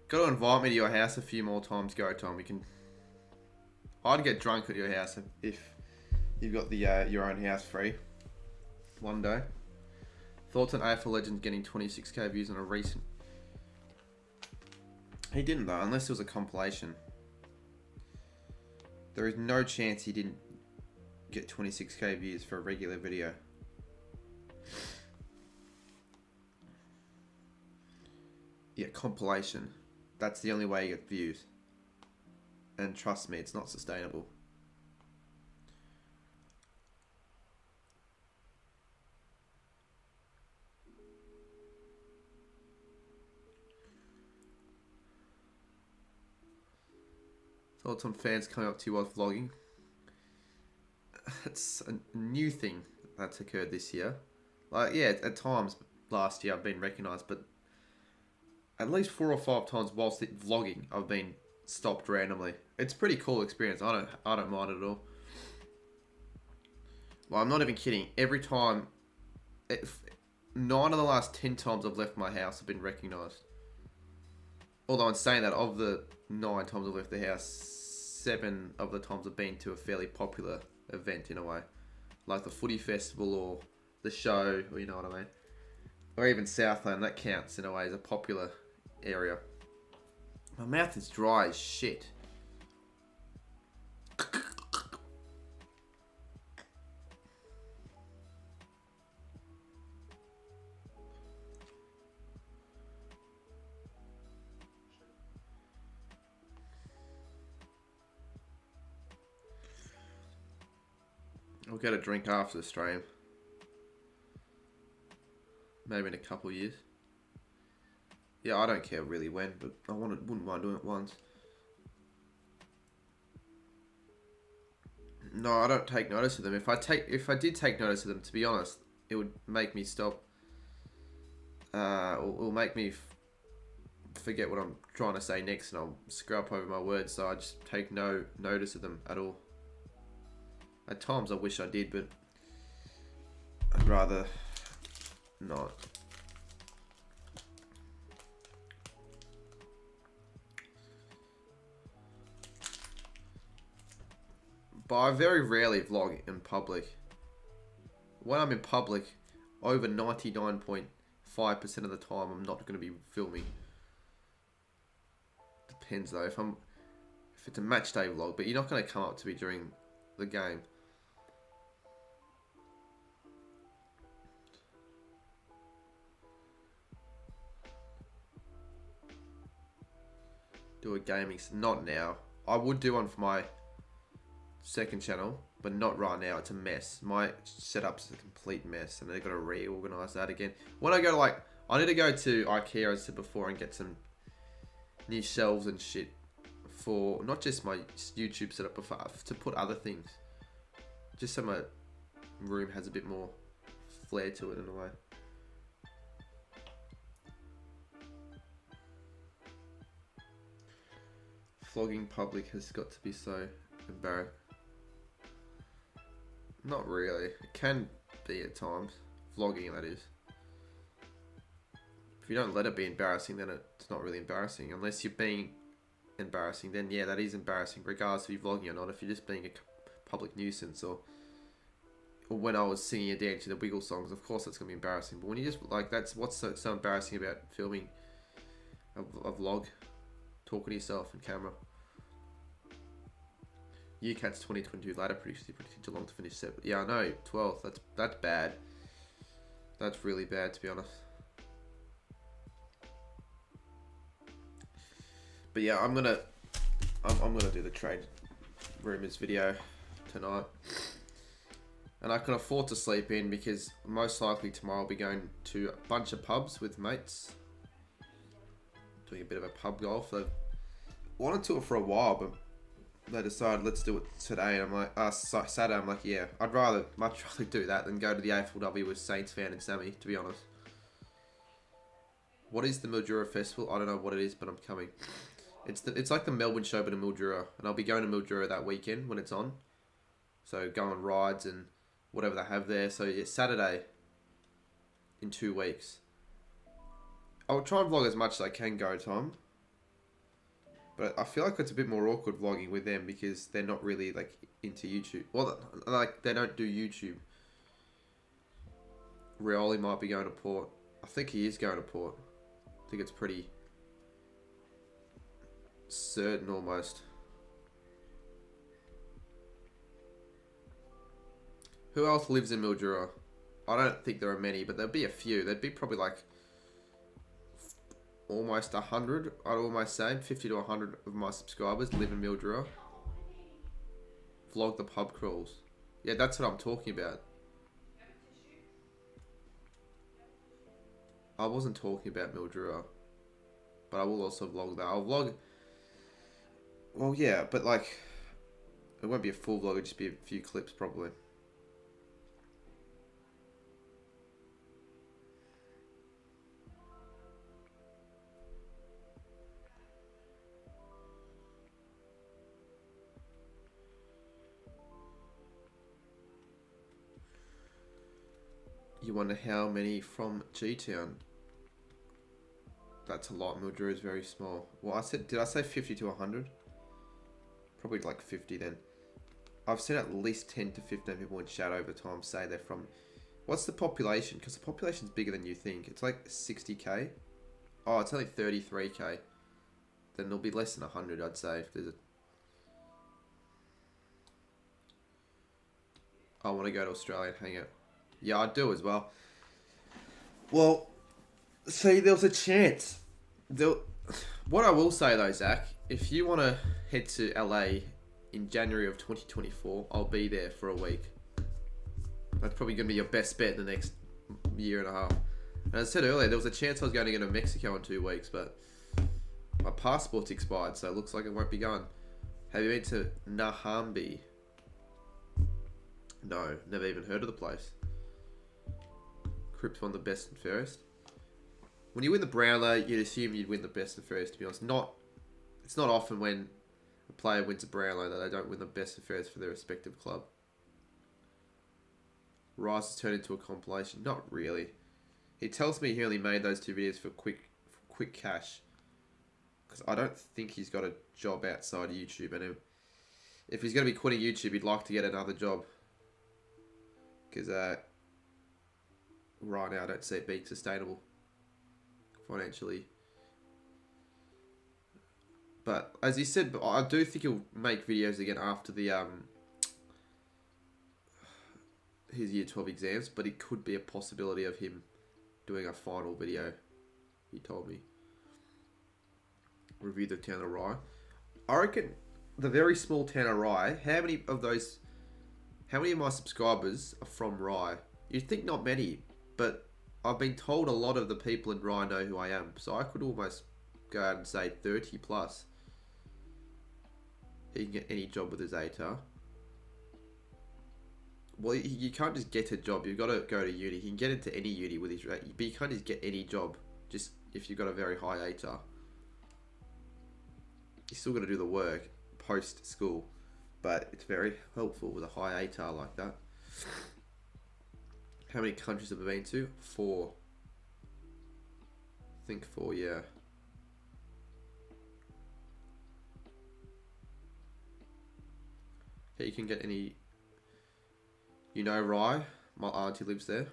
got to invite me to your house a few more times. Go, Tom. I'd get drunk at your house if you've got the your own house free one day. Thoughts on AFL Legends getting 26k views on a recent... He didn't though, unless it was a compilation. There is no chance he didn't get 26k views for a regular video. Yeah, compilation. That's the only way you get views. And trust me, it's not sustainable. Thoughts on fans coming up to you while vlogging? It's a new thing that's occurred this year. Like, yeah, at times last year I've been recognised, but at least 4 or 5 times whilst vlogging I've been stopped randomly. It's a pretty cool experience. I don't mind it at all. Well, I'm not even kidding. Every time, 9 of the last 10 times I've left my house, I've been recognised. Although in saying that, of the 9 times I've left the house, 7 of the times I've been to a fairly popular event in a way. Like the footy festival or the show, or you know what I mean. Or even Southland, that counts in a way as a popular area. My mouth is dry as shit. I'll get a drink after the stream. Maybe in a couple of years. Yeah, I don't care really when, but I wouldn't mind doing it once. No, I don't take notice of them. If I did take notice of them, to be honest, it would make me stop. It'll make me forget what I'm trying to say next, and I'll screw up over my words. So I just take no notice of them at all. At times I wish I did, but I'd rather not. But I very rarely vlog in public. When I'm in public, over 99.5% of the time, I'm not going to be filming. Depends though. If it's a match day vlog, but you're not going to come up to me during the game. Do a gaming, not now. I would do one for my second channel, but not right now. It's a mess. My setup's a complete mess, and they've got to reorganize that again. When I go to I need to go to IKEA, as I said before, and get some new shelves and shit for not just my YouTube setup, but to put other things. Just so my room has a bit more flair to it in a way. Vlogging public has got to be so embarrassing. Not really. It can be at times. Vlogging, that is. If you don't let it be embarrassing, then it's not really embarrassing. Unless you're being embarrassing, then yeah, that is embarrassing, regardless if you're vlogging or not. If you're just being a public nuisance, or when I was singing and dancing the Wiggle songs, of course that's going to be embarrassing. But when you just, that's what's so embarrassing about filming a vlog, talking to yourself in camera. UCAT's 2022 ladder pretty too long to finish set. Yeah, I know, 12th. That's bad. That's really bad, to be honest. But yeah, I'm gonna do the trade rumors video tonight, and I can afford to sleep in because most likely tomorrow I'll be going to a bunch of pubs with mates, doing a bit of a pub golf. I wanted to do it for a while, but they decided let's do it today, and I'm like, Saturday. I'm like, yeah, I'd much rather do that than go to the AFLW with Saints fan and Sammy, to be honest. What is the Mildura Festival? I don't know what it is, but I'm coming. It's like the Melbourne show, but in Mildura, and I'll be going to Mildura that weekend when it's on. So go on rides and whatever they have there. So yeah, Saturday in 2 weeks. I'll try and vlog as much as I can go, Tom. But I feel like it's a bit more awkward vlogging with them because they're not really into YouTube. Well, they don't do YouTube. Rioli might be going to Port. I think he is going to Port. I think it's pretty certain almost. Who else lives in Mildura? I don't think there are many, but there'll be a few. There'd be probably almost 100. I'd almost say 50 to 100 of my subscribers live in Mildura. Vlog the pub crawls. Yeah, that's what I'm talking about. I wasn't talking about Mildura, but I will also vlog that. I'll vlog. Well, yeah, but it won't be a full vlog. It'll just be a few clips probably. You wonder how many from G-Town? That's a lot. Mildura is very small. Well, did I say 50 to 100? Probably 50 then. I've seen at least 10 to 15 people in chat over time say they're from... What's the population? Because the population's bigger than you think. It's 60k. Oh, it's only 33k. Then there'll be less than 100, I'd say. If there's a... I want to go to Australia and hang out. Yeah, I do as well. Well, see, there was a chance. What I will say though, Zach, if you want to head to LA in January of 2024, I'll be there for a week. That's probably going to be your best bet in the next year and a half. And as I said earlier, there was a chance I was going to go to Mexico in 2 weeks, but my passport's expired, so it looks like it won't be going. Have you been to Nahambi? No, never even heard of the place. Crips won the best and fairest. When you win the Brownlow, you'd assume you'd win the best and fairest, to be honest. It's not often when a player wins a Brownlow that they don't win the best and fairest for their respective club. Rise has turned into a compilation. Not really. He tells me he only made those 2 videos for quick cash. Because I don't think he's got a job outside YouTube. And if he's going to be quitting YouTube, he'd like to get another job. Because right now I don't see it being sustainable financially. But as he said, I do think he'll make videos again after the his year 12 exams. But it could be a possibility of him doing a final video. He told me. Review the town of Rye. I reckon the very small town of Rye. How many of my subscribers are from Rye? You'd think not many, but I've been told a lot of the people in Rye know who I am. So I could almost go out and say 30 plus. He can get any job with his ATAR. Well, you can't just get a job. You've got to go to uni. He can get into any uni with his rate, but you can't just get any job just if you've got a very high ATAR. You still got to do the work post school, but it's very helpful with a high ATAR like that. How many countries have I been to? 4. I think 4, yeah. Okay, you can get any. You know Rye? My auntie lives there.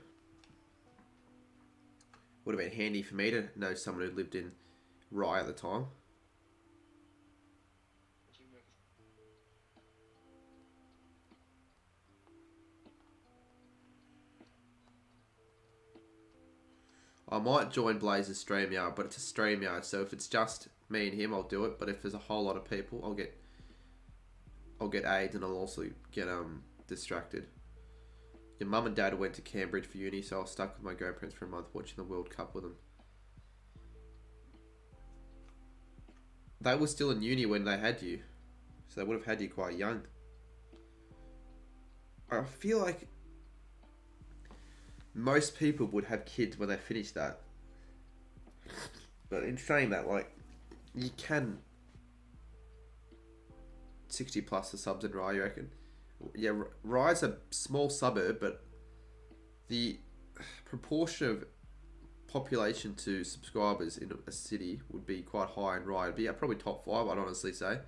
Would have been handy for me to know someone who lived in Rye at the time. I might join Blaze's StreamYard, but it's a StreamYard, so if it's just me and him, I'll do it. But if there's a whole lot of people, I'll get AIDS and I'll also get distracted. Your mum and dad went to Cambridge for uni, so I was stuck with my grandparents for a month watching the World Cup with them. They were still in uni when they had you, so they would have had you quite young. I feel like most people would have kids when they finish that. But in saying that, like, you can 60 plus the subs in Rye, you reckon? Yeah, Rye's a small suburb, but the proportion of population to subscribers in a city would be quite high in Rye. It'd be probably top 5, I'd honestly say.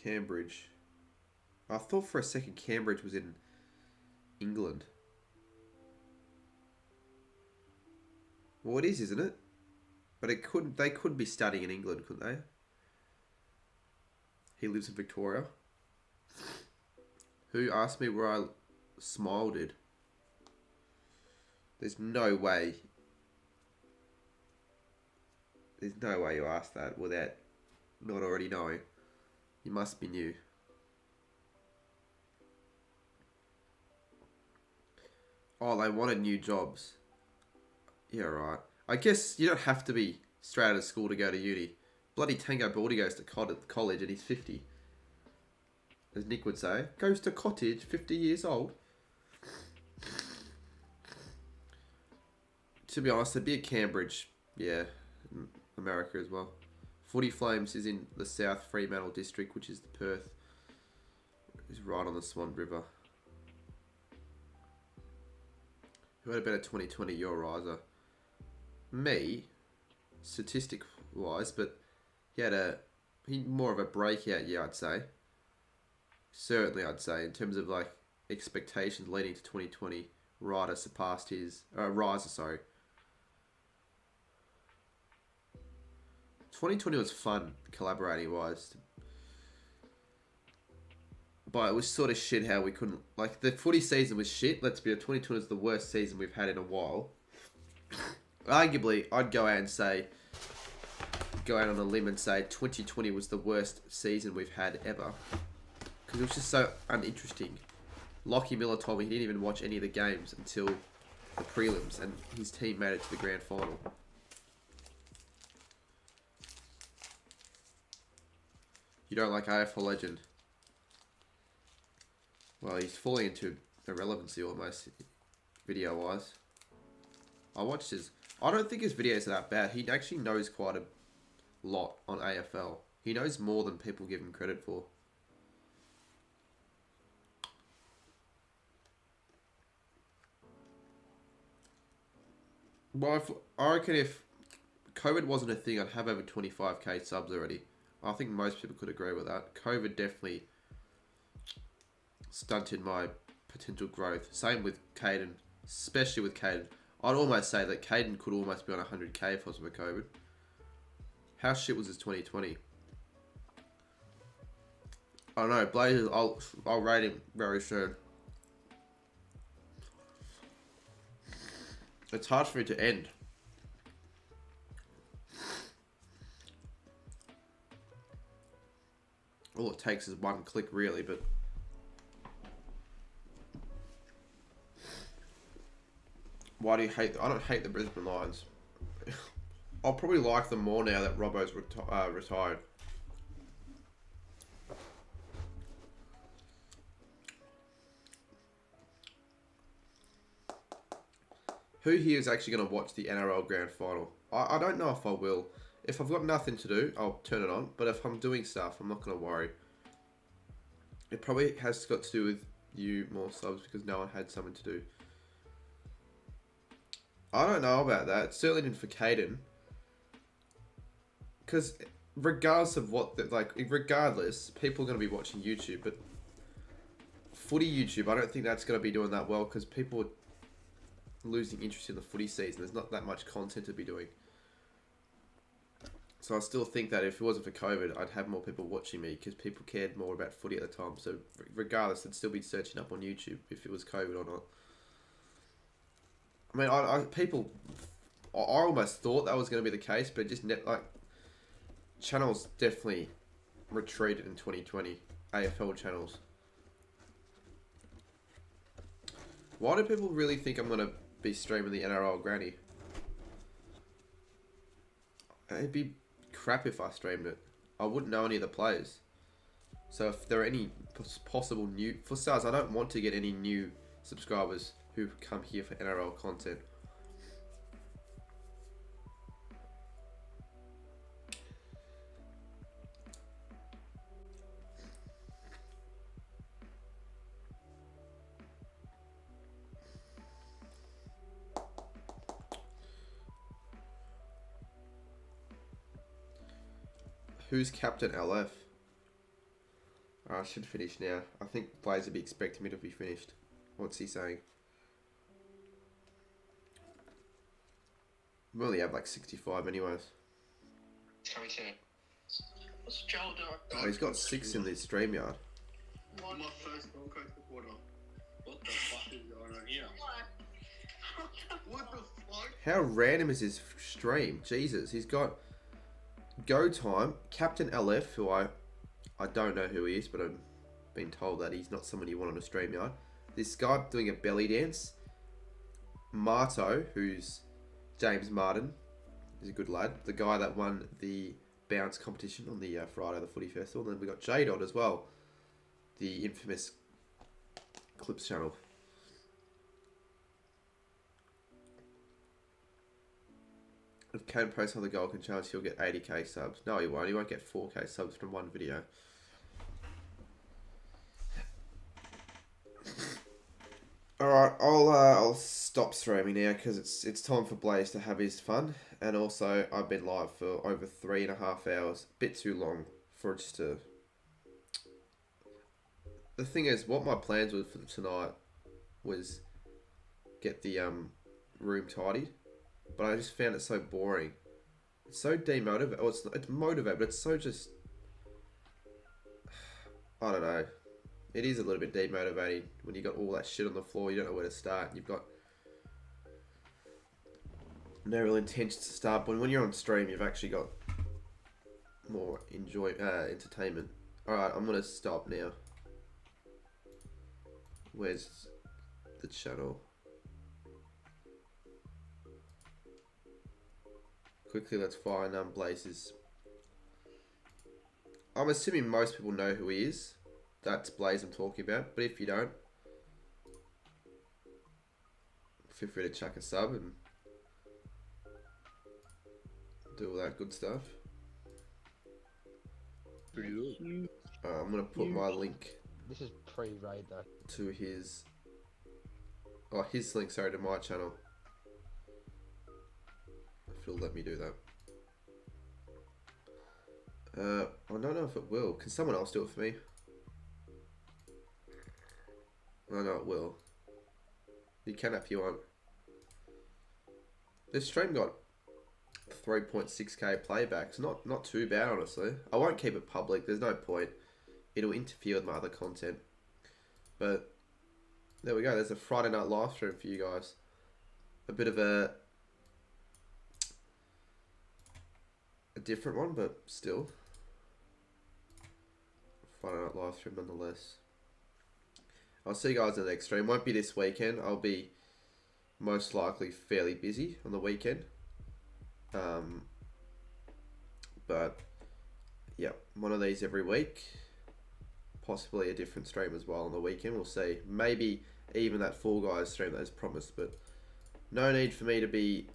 Cambridge. I thought for a second Cambridge was in England. Well, it is, isn't it? But they couldn't be studying in England, couldn't they? He lives in Victoria. Who asked me where I smiled did? There's no way. There's no way you asked that without not already knowing. You must be new. Oh, they wanted new jobs. Yeah, right. I guess you don't have to be straight out of school to go to uni. Bloody Tango Baldy goes to college and he's 50. As Nick would say. Goes to cottage, 50 years old. To be honest, it'd be at Cambridge. Yeah, America as well. Footy Flames is in the South Fremantle district, which is the Perth. It's right on the Swan River. Who had a better 2020 Euro riser? Me, statistic wise, but he more of a breakout year, I'd say. Certainly, I'd say in terms of like expectations leading to 2020, Riser surpassed his Riser. Sorry. 2020 was fun collaborating wise, but it was sort of shit how we couldn't, like, the footy season was shit. Let's be honest, 2020 was the worst season we've had in a while. Arguably, I'd go out on a limb and say 2020 was the worst season we've had ever. because it was just so uninteresting. Lockie Miller told me he didn't even watch any of the games until the prelims, and his team made it to the grand final. You don't like AFL legend? Well, he's falling into irrelevancy almost, video-wise. I watched his... I don't think his videos are that bad. He actually knows quite a lot on AFL. He knows more than people give him credit for. Well, I reckon if COVID wasn't a thing, I'd have over 25k subs already. I think most people could agree with that. COVID definitely stunted my potential growth. Same with Caden, especially with Caden. I'd almost say that Caden could almost be on 100k if it wasn't for COVID. How shit was his 2020? I don't know, Blazers, I'll rate him very soon. It's hard for me to end. All it takes is one click, really, but... Why do you hate... I don't hate the Brisbane Lions. I'll probably like them more now that Robbo's retired. Who here is actually going to watch the NRL Grand Final? I don't know if I will. If I've got nothing to do, I'll turn it on. But if I'm doing stuff, I'm not going to worry. It probably has got to do with you more subs because no one had something to do. I don't know about that. It certainly didn't for Caden. Because regardless of what, regardless, people are going to be watching YouTube. But footy YouTube, I don't think that's going to be doing that well because people are losing interest in the footy season. There's not that much content to be doing. So I still think that if it wasn't for COVID, I'd have more people watching me because people cared more about footy at the time. So regardless, I'd still be searching up on YouTube if it was COVID or not. I mean, I almost thought that was going to be the case, but just channels definitely retreated in 2020. AFL channels. Why do people really think I'm going to be streaming the NRL Granny? It'd be crap if I streamed it. I wouldn't know any of the players. So if there are any possible new... For starters, I don't want to get any new subscribers who come here for NRL content. Who's Captain LF? Oh, I should finish now. I think Blaze would be expecting me to be finished. What's he saying? We only have like 65 anyways. What's Joel doing? Oh, he's got 6 in the StreamYard. What? My first Gold Coast quarter. What the fuck is going on here? What the fuck? How random is his stream? Jesus, he's got Go Time, Captain LF, who I don't know who he is, but I've been told that he's not someone you want on a StreamYard. This guy doing a belly dance. Marto, who's James Martin, is a good lad. The guy that won the bounce competition on the Friday of the Footy Festival. And then we got J-Dot as well, the infamous Clips channel. If Kane posts on the Golden Challenge, he'll get 80k subs. No, he won't. He won't get 4k subs from one video. Alright, I'll stop streaming now because it's time for Blaze to have his fun. And also, I've been live for over 3.5 hours. Bit too long for just to... The thing is, what my plans were for tonight was get the room tidied. But I just found it so boring. It's so demotivating. Oh, it's motivating, but it's so just... I don't know. It is a little bit demotivating when you got all that shit on the floor. You don't know where to start. You've got no real intention to start. But when you're on stream, you've actually got more entertainment. Alright, I'm going to stop now. Where's the channel? Quickly, let's find Blaze's. I'm assuming most people know who he is. That's Blaze I'm talking about. But if you don't, feel free to chuck a sub and do all that good stuff. I'm gonna put my link. This is pre-raid though. To his. Oh, his link. Sorry, to my channel. If it'll let me do that. I don't know if it will. Can someone else do it for me? I know it will. You can if you want. This stream got 3.6k playbacks. Not too bad, honestly. I won't keep it public. There's no point. It'll interfere with my other content. But there we go. There's a Friday night live stream for you guys. A bit of a different one, but still. Friday night live stream nonetheless. I'll see you guys in the next stream. Won't be this weekend. I'll be most likely fairly busy on the weekend. But yeah, one of these every week. Possibly a different stream as well on the weekend. We'll see. Maybe even that Fall Guys stream that is promised. But no need for me to be,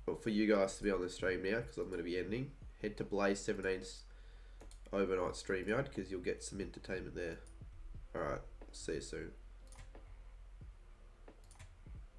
or for you guys to be on the stream now, because I'm going to be ending. Head to Blaze 17's overnight StreamYard because you'll get some entertainment there. Alright, see you soon.